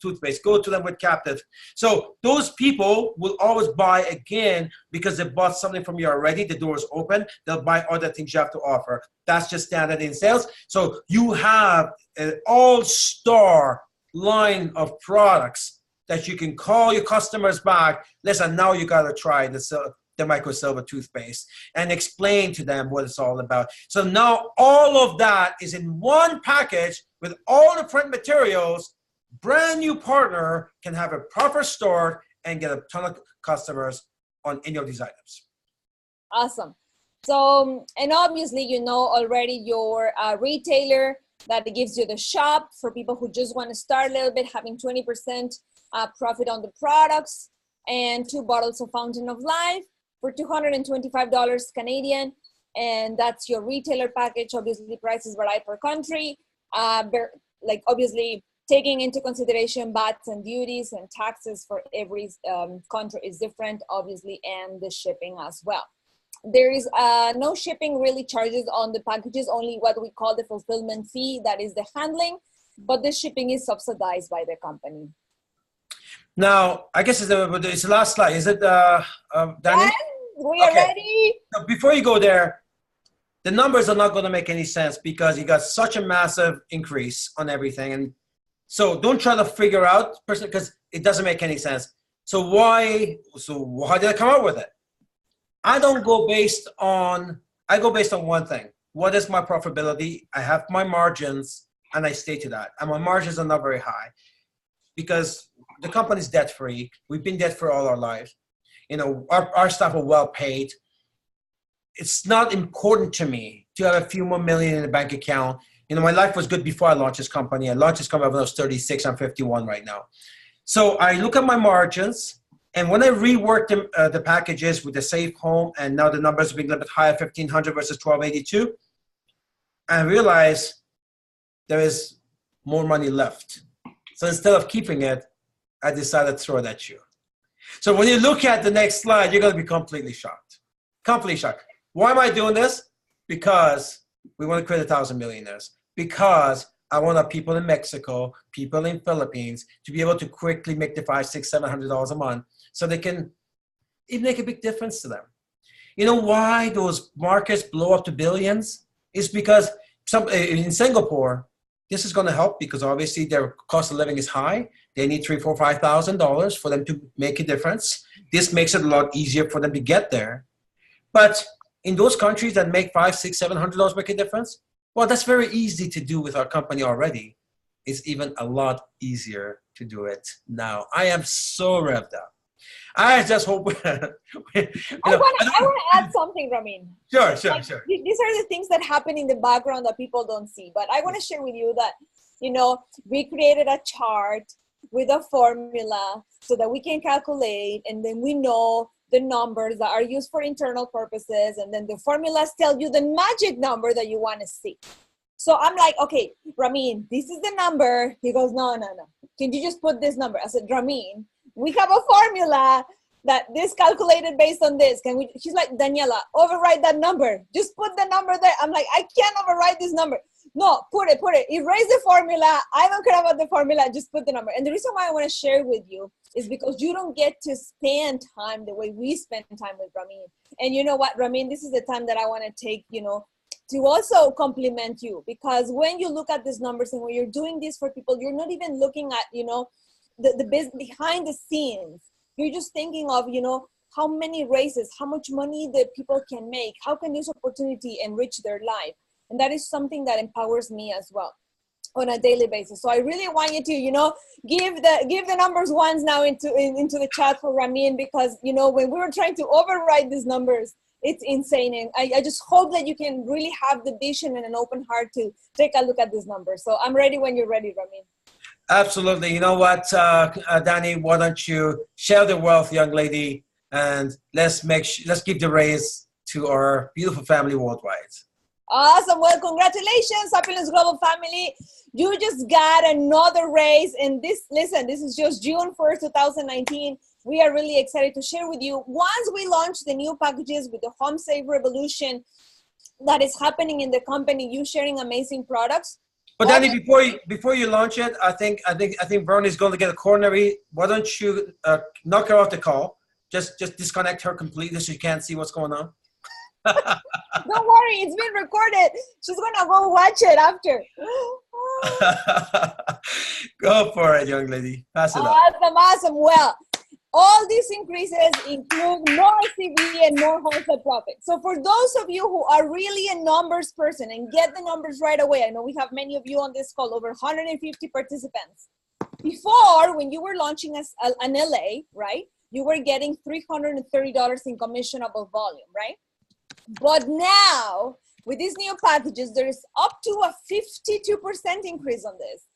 D: toothpaste, go to them with Captive. So those people will always buy again because they bought something from you already. The door is open. They'll buy other things you have to offer. That's just standard in sales. So you have an all-star line of products that you can call your customers back. Listen, now you got to try the micro silver toothpaste and explain to them what it's all about. So now all of that is in one package with all the print materials. Brand new partner can have a proper store and get a ton of customers on any of these items.
B: Awesome. So, and obviously, you know already your retailer that gives you the shop for people who just want to start a little bit, having 20% profit on the products, and 2 bottles of Fountain of Life for $225 Canadian. And that's your retailer package. Obviously, prices vary per country. Like obviously taking into consideration VATs and duties and taxes for every country is different, obviously, and the shipping as well. There is no shipping really charges on the packages, only what we call the fulfillment fee, that is the handling, but the shipping is subsidized by the company.
D: Now, I guess it's the last slide. Is it, Danny?
B: Yes, we are ready.
D: So before you go there, the numbers are not going to make any sense because you got such a massive increase on everything. And so don't try to figure out, because it doesn't make any sense. So how did I come up with it? I go based on one thing. What is my profitability? I have my margins, and I stay to that. And my margins are not very high because the company's debt-free. We've been debt-free all our lives. You know, our staff are well paid. It's not important to me to have a few more million in the bank account. You know, my life was good before I launched this company. I launched this company when I was 36. I'm 51 right now. So I look at my margins. And when I reworked the packages with the Safe Home, and now the numbers are being a little bit higher, 1,500 versus 1,282, I realized there is more money left. So instead of keeping it, I decided to throw it at you. So when you look at the next slide, you're going to be completely shocked. Completely shocked. Why am I doing this? Because we want to create 1,000 millionaires. Because I want our people in Mexico, people in Philippines to be able to quickly make the $500, $600, $700 a month, so they can even make a big difference to them. You know why those markets blow up to billions? It's because in Singapore, this is going to help because obviously their cost of living is high. They need $3,000, $4,000, $5,000 for them to make a difference. This makes it a lot easier for them to get there. But in those countries that make $500, $600, $700 make a difference, well, that's very easy to do with our company already. It's even a lot easier to do it now. I am so revved up. I just hope. I
B: want to add something, Ramin.
D: Sure.
B: These are the things that happen in the background that people don't see. But I want to share with you that, you know, we created a chart with a formula so that we can calculate, and then we know the numbers that are used for internal purposes, and then the formulas tell you the magic number that you want to see. So I'm like, okay, Ramin, this is the number. He goes, no. Can you just put this number? I said, Ramin, we have a formula that this calculated based on this. Can we? She's like, Daniela, override that number. Just put the number there. I'm like, I can't override this number. No, put it. Erase the formula. I don't care about the formula. Just put the number. And the reason why I want to share with you is because you don't get to spend time the way we spend time with Ramin. And you know what, Ramin, this is the time that I want to take, to also compliment you, because when you look at these numbers and when you're doing this for people, you're not even looking at, the business behind the scenes. You're just thinking of, how many races, how much money the people can make, how can this opportunity enrich their life. And that is something that empowers me as well on a daily basis. So I really want you to, give the numbers ones now into the chat for Ramin, because, when we were trying to override these numbers, it's insane. And I just hope that you can really have the vision and an open heart to take a look at these numbers. So I'm ready when you're ready, Ramin.
D: Absolutely. You know what, Danny, why don't you share the wealth, young lady, and let's give the raise to our beautiful family worldwide.
B: Awesome. Well, congratulations, Opulence Global family. You just got another raise. And this is just June 1st, 2019. We are really excited to share with you. Once we launch the new packages with the Home Save Revolution that is happening in the company, you sharing amazing products.
D: But Danny, before you launch it, I think Vernie's going to get a coronary. Why don't you knock her off the call? Just disconnect her completely so you can't see what's going on.
B: Don't worry, it's been recorded. She's gonna go watch it after.
D: Go for it, young lady. Pass it on.
B: Awesome. Well, all these increases include more CV and more wholesale profit. So for those of you who are really a numbers person and get the numbers right away, I know we have many of you on this call, over 150 participants. Before, when you were launching an LA, right, you were getting $330 in commission above volume, right? But now, with these new packages, there is up to a 52% increase on this.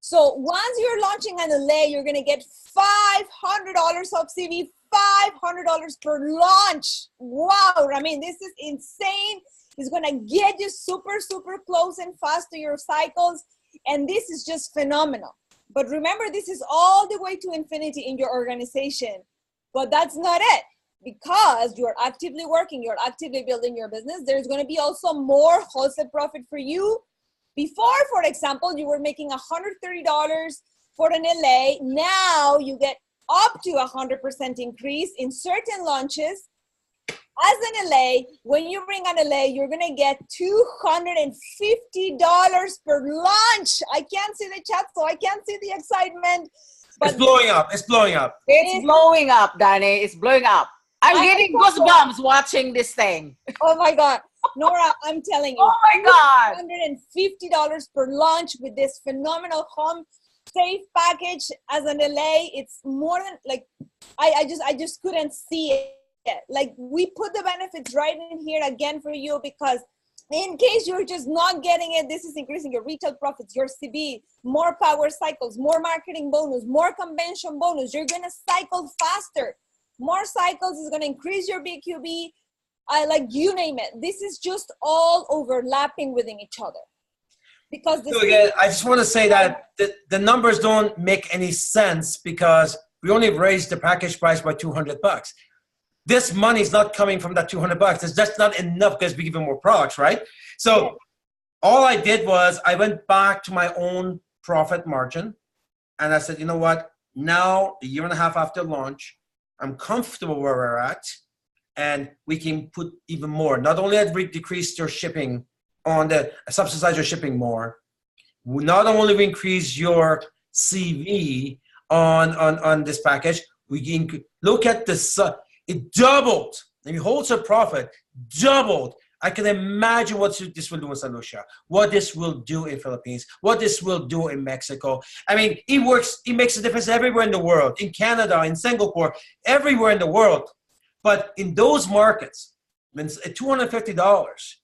B: So once you're launching an LA, you're going to get $500 of CV, $500 per launch. Wow, I mean, this is insane. It's going to get you super, super close and fast to your cycles. And this is just phenomenal. But remember, this is all the way to infinity in your organization. But that's not it. Because you're actively working, you're actively building your business, there's going to be also more wholesale profit for you. Before, for example, you were making $130 for an LA. Now you get up to 100% increase in certain launches. As an LA, when you bring an LA, you're going to get $250 per launch. I can't see the chat, so I can't see the excitement.
D: But it's blowing up. It's blowing up.
A: It's blowing up, Danny. It's blowing up. I'm getting goosebumps watching this thing.
B: Oh my God. Nora, I'm telling you.
A: Oh my God.
B: $150 per launch with this phenomenal home safe package as an LA. It's more than like, I just couldn't see it. Like, we put the benefits right in here again for you, because in case you're just not getting it, this is increasing your retail profits, your CB, more power cycles, more marketing bonus, more convention bonus. You're going to cycle faster. More cycles is going to increase your BQB. Like, you name it. This is just all overlapping within each other. Because
D: so again, I just want to say that the numbers don't make any sense, because we only raised the package price by $200. This money is not coming from that $200. It's just not enough because we give them more products, right? So all I did was I went back to my own profit margin, and I said, you know what? Now, a year and a half after launch, I'm comfortable where we're at, and we can put even more. Not only have we decreased your shipping subsidize your shipping more, not only we increase your CV on this package, we can look at this. It doubled. I mean, wholesale profit doubled. I can imagine what this will do in St. Lucia, what this will do in Philippines, what this will do in Mexico. I mean, it makes a difference everywhere in the world, in Canada, in Singapore, everywhere in the world. But in those markets, at $250,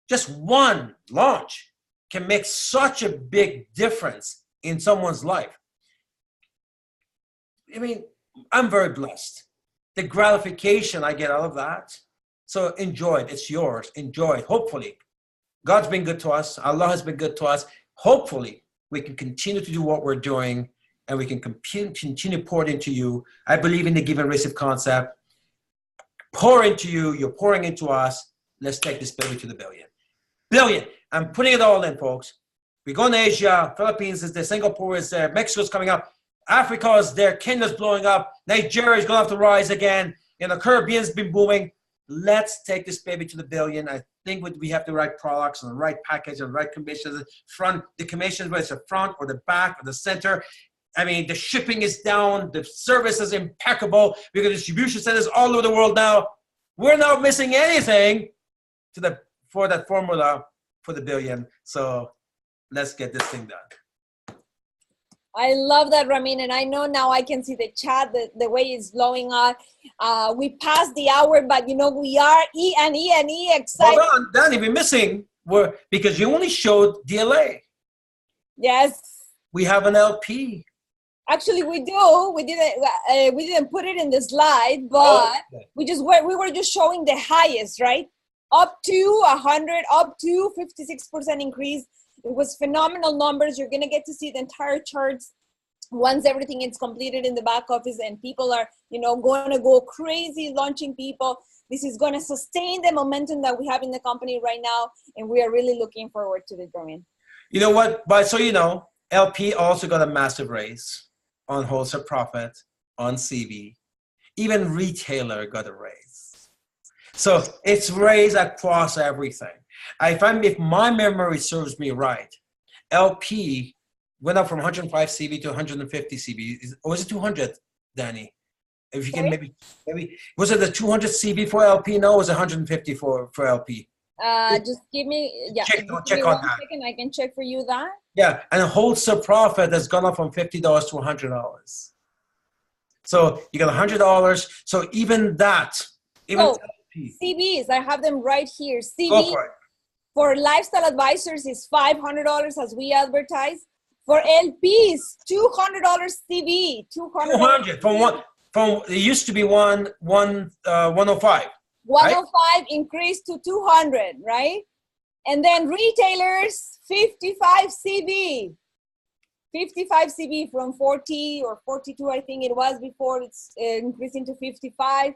D: just one launch can make such a big difference in someone's life. I mean, I'm very blessed. The gratification I get out of that. So enjoy it. It's yours. Enjoy it. Hopefully, God's been good to us. Allah has been good to us. Hopefully, we can continue to do what we're doing and we can continue pouring into you. I believe in the give and receive concept. Pour into you, you're pouring into us. Let's take this baby to the billion. Billion. I'm putting it all in, folks. We're going to Asia. Philippines is there. Singapore is there. Mexico's coming up. Africa is there. Kenya's blowing up. Nigeria is going to have to rise again. The Caribbean's been booming. Let's take this baby to the billion. I think we have the right products and the right package and the right commissions. The commissions, whether it's the front or the back or the center. I mean, the shipping is down. The service is impeccable. We've got distribution centers all over the world now. We're not missing anything for that formula for the billion. So let's get this thing done.
B: I love that, Ramin, and I know now I can see the chat, the way it's blowing up. We passed the hour, but we are E excited.
D: Hold on, Danny, we're missing because you only showed DLA.
B: Yes.
D: We have an LP.
B: Actually, we do. We didn't put it in the slide, but we were just showing the highest, right? Up to 100, up to 56% increase. It was phenomenal numbers. You're going to get to see the entire charts once everything is completed in the back office and people are, going to go crazy launching people. This is going to sustain the momentum that we have in the company right now. And we are really looking forward to the Ramin.
D: You know what? But so LP also got a massive raise on wholesale profit, on CV. Even retailer got a raise. So it's raised across everything. If my memory serves me right, LP went up from 105 CV to 150 CV. Or was it 200, Danny? If you can maybe was it the 200 CV for LP? No, it was 150 for LP.
B: Just give me,
D: check on that.
B: Second, I can check for you that.
D: Yeah, and wholesale profit has gone up from $50 to $100. So you got $100. So even that,
B: CVs, I have them right here. CV
D: Go for it.
B: For lifestyle advisors is $500 as we advertise. For LPs, $200 CV. $200
D: from it used to be 105.
B: 105 right? Increased to 200, right? And then retailers, 55 CV. 55 CV from 40 or 42, I think it was before. It's increasing to 55.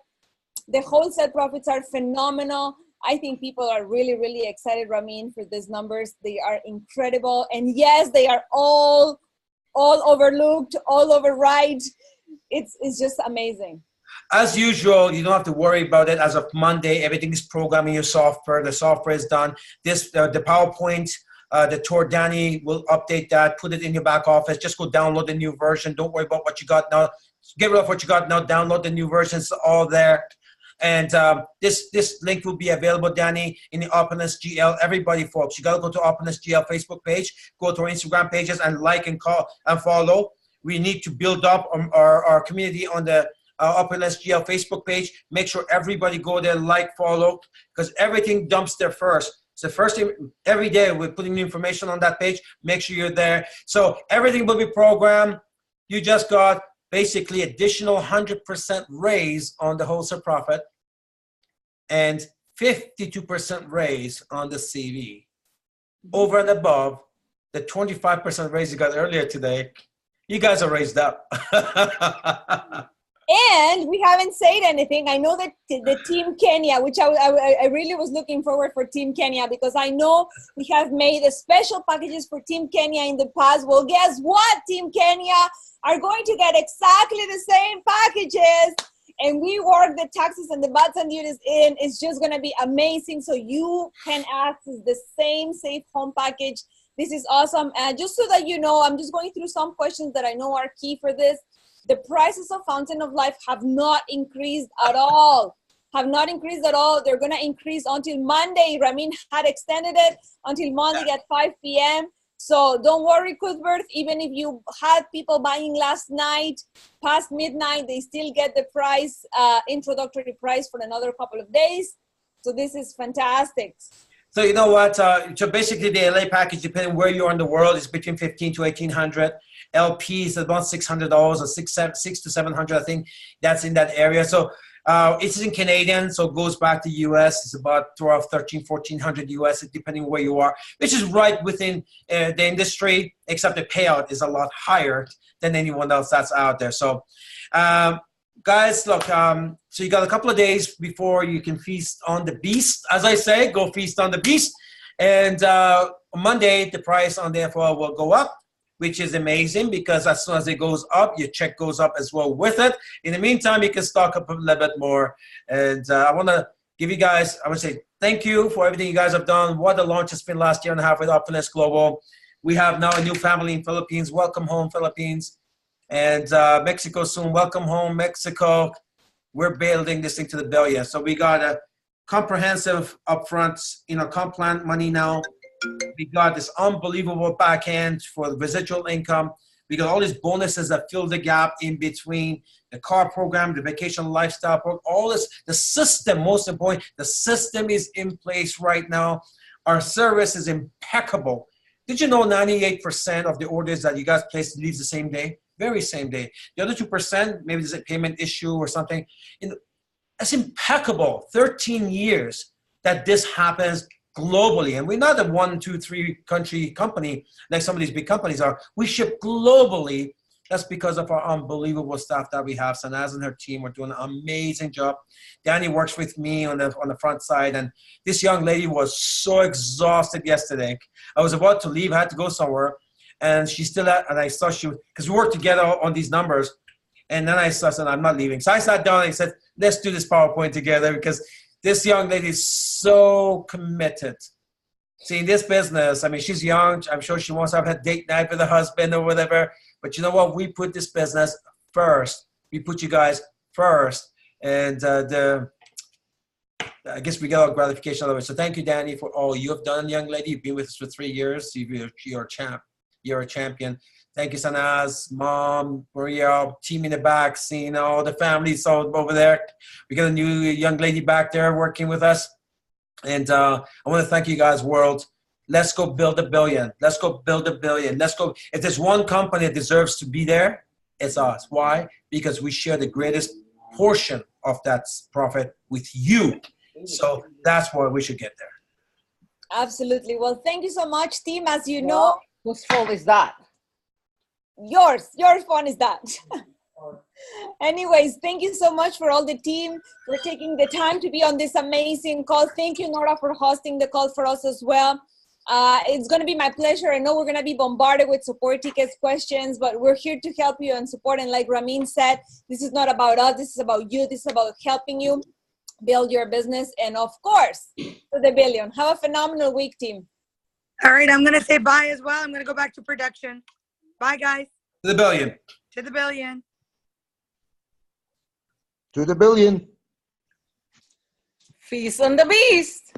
B: The wholesale profits are phenomenal. I think people are really, really excited, Ramin, for these numbers. They are incredible. And yes, they are all overlooked, all override. It's just amazing.
D: As usual, you don't have to worry about it. As of Monday, everything is programmed in your software. The software is done. The PowerPoint, the tour, Danny will update that, put it in your back office. Just go download the new version. Don't worry about what you got now. Get rid of what you got now. Download the new version. It's all there. And this link will be available, Danny, in the Opulence GL. Everybody, folks, you got to go to Opulence GL Facebook page, go to our Instagram pages, and like and follow. We need to build up our community on the Opulence GL Facebook page. Make sure everybody go there, like, follow, because everything dumps there first. So first thing, every day we're putting new information on that page. Make sure you're there. So everything will be programmed. You just got basically additional 100% raise on the wholesale profit and 52% raise on the CV. Over and above the 25% raise you got earlier today, you guys are raised up.
B: And we haven't said anything. I know that the Team Kenya, which I really was looking forward for Team Kenya, because I know we have made special packages for Team Kenya in the past. Well, guess what? Team Kenya are going to get exactly the same packages. And we work the taxes and the VAT and duties in. It's just going to be amazing. So you can access the same safe home package. This is awesome. And just so that you know, I'm just going through some questions that I know are key for this. The prices of Fountain of Life have not increased at all. Have not increased at all. They're going to increase until Monday. Ramin had extended it until Monday at 5 p.m. So don't worry, Cuthbert. Even if you had people buying last night, past midnight, they still get the price, introductory price for another couple of days. So this is fantastic.
D: So you know what? So basically the LA package, depending where you are in the world, is between $1,500 to $1,800. LP is about $600 or $600 to $700. I think that's in that area. So It's in Canadian, so it goes back to US. It's about 12, 13, 1400 US, depending where you are, which is right within the industry, except the payout is a lot higher than anyone else that's out there. So, guys, look, so you got a couple of days before you can feast on the beast. As I say, go feast on the beast. And Monday, the price on the FOL will go up, which is amazing because as soon as it goes up, your check goes up as well with it. In the meantime, you can stock up a little bit more. And I want to give you guys, I want to say thank you for everything you guys have done. What a launch it's been last year and a half with Opulence Global. We have now a new family in Philippines. Welcome home, Philippines. And Mexico soon. Welcome home, Mexico. We're building this thing to the billion. So we got a comprehensive upfront, comp plan money now. We got this unbelievable back end for the residual income. We got all these bonuses that fill the gap in between the car program, the vacation lifestyle program, all this, the system, most important, the system is in place right now. Our service is impeccable. Did you know 98% of the orders that you guys place leaves the same day? Very same day. The other 2%, maybe there's a payment issue or something. That's impeccable. 13 years that this happens globally. And we're not a 1, 2, 3 country company like some of these big companies are. We ship globally. That's because of our unbelievable staff that we have. Sanaz and her team are doing an amazing job. Danny works with me on the front side. And this young lady was so exhausted yesterday. I was about to leave. I had to go somewhere. And she's still at, and I saw because we worked together on these numbers. And then I said, I'm not leaving. So I sat down and I said, let's do this PowerPoint together because this young lady is so committed. See, in this business, I mean, she's young. I'm sure she wants to have a date night with her husband or whatever. But you know what? We put this business first. We put you guys first. And I guess we get our gratification out of it. So thank you, Danny, for all you have done, young lady. You've been with us for 3 years. You're a champ. You're a champion. Thank you, Sanaz, Mom, Maria, team in the back, seeing all the families over there. We got a new young lady back there working with us. And I want to thank you guys, world. Let's go build a billion. Let's go build a billion. Let's go. If there's one company that deserves to be there, it's us. Why? Because we share the greatest portion of that profit with you. So that's why we should get there.
B: Absolutely. Well, thank you so much, team. As you know,
A: whose fault is that?
B: Your phone is that. Anyways, thank you so much for all the team for taking the time to be on this amazing call. Thank you, Nora, for hosting the call for us as well. It's going to be my pleasure. I know we're going to be bombarded with support tickets, questions, but we're here to help you and support. And like Ramin said, this is not about us. This is about you. This is about helping you build your business. And of course, to the billion. Have a phenomenal week, team.
C: All right, I'm going to say bye as well. I'm going to go back to production. Bye, guys.
D: To the billion.
C: To the billion.
M: To the billion.
A: Feast on the beast.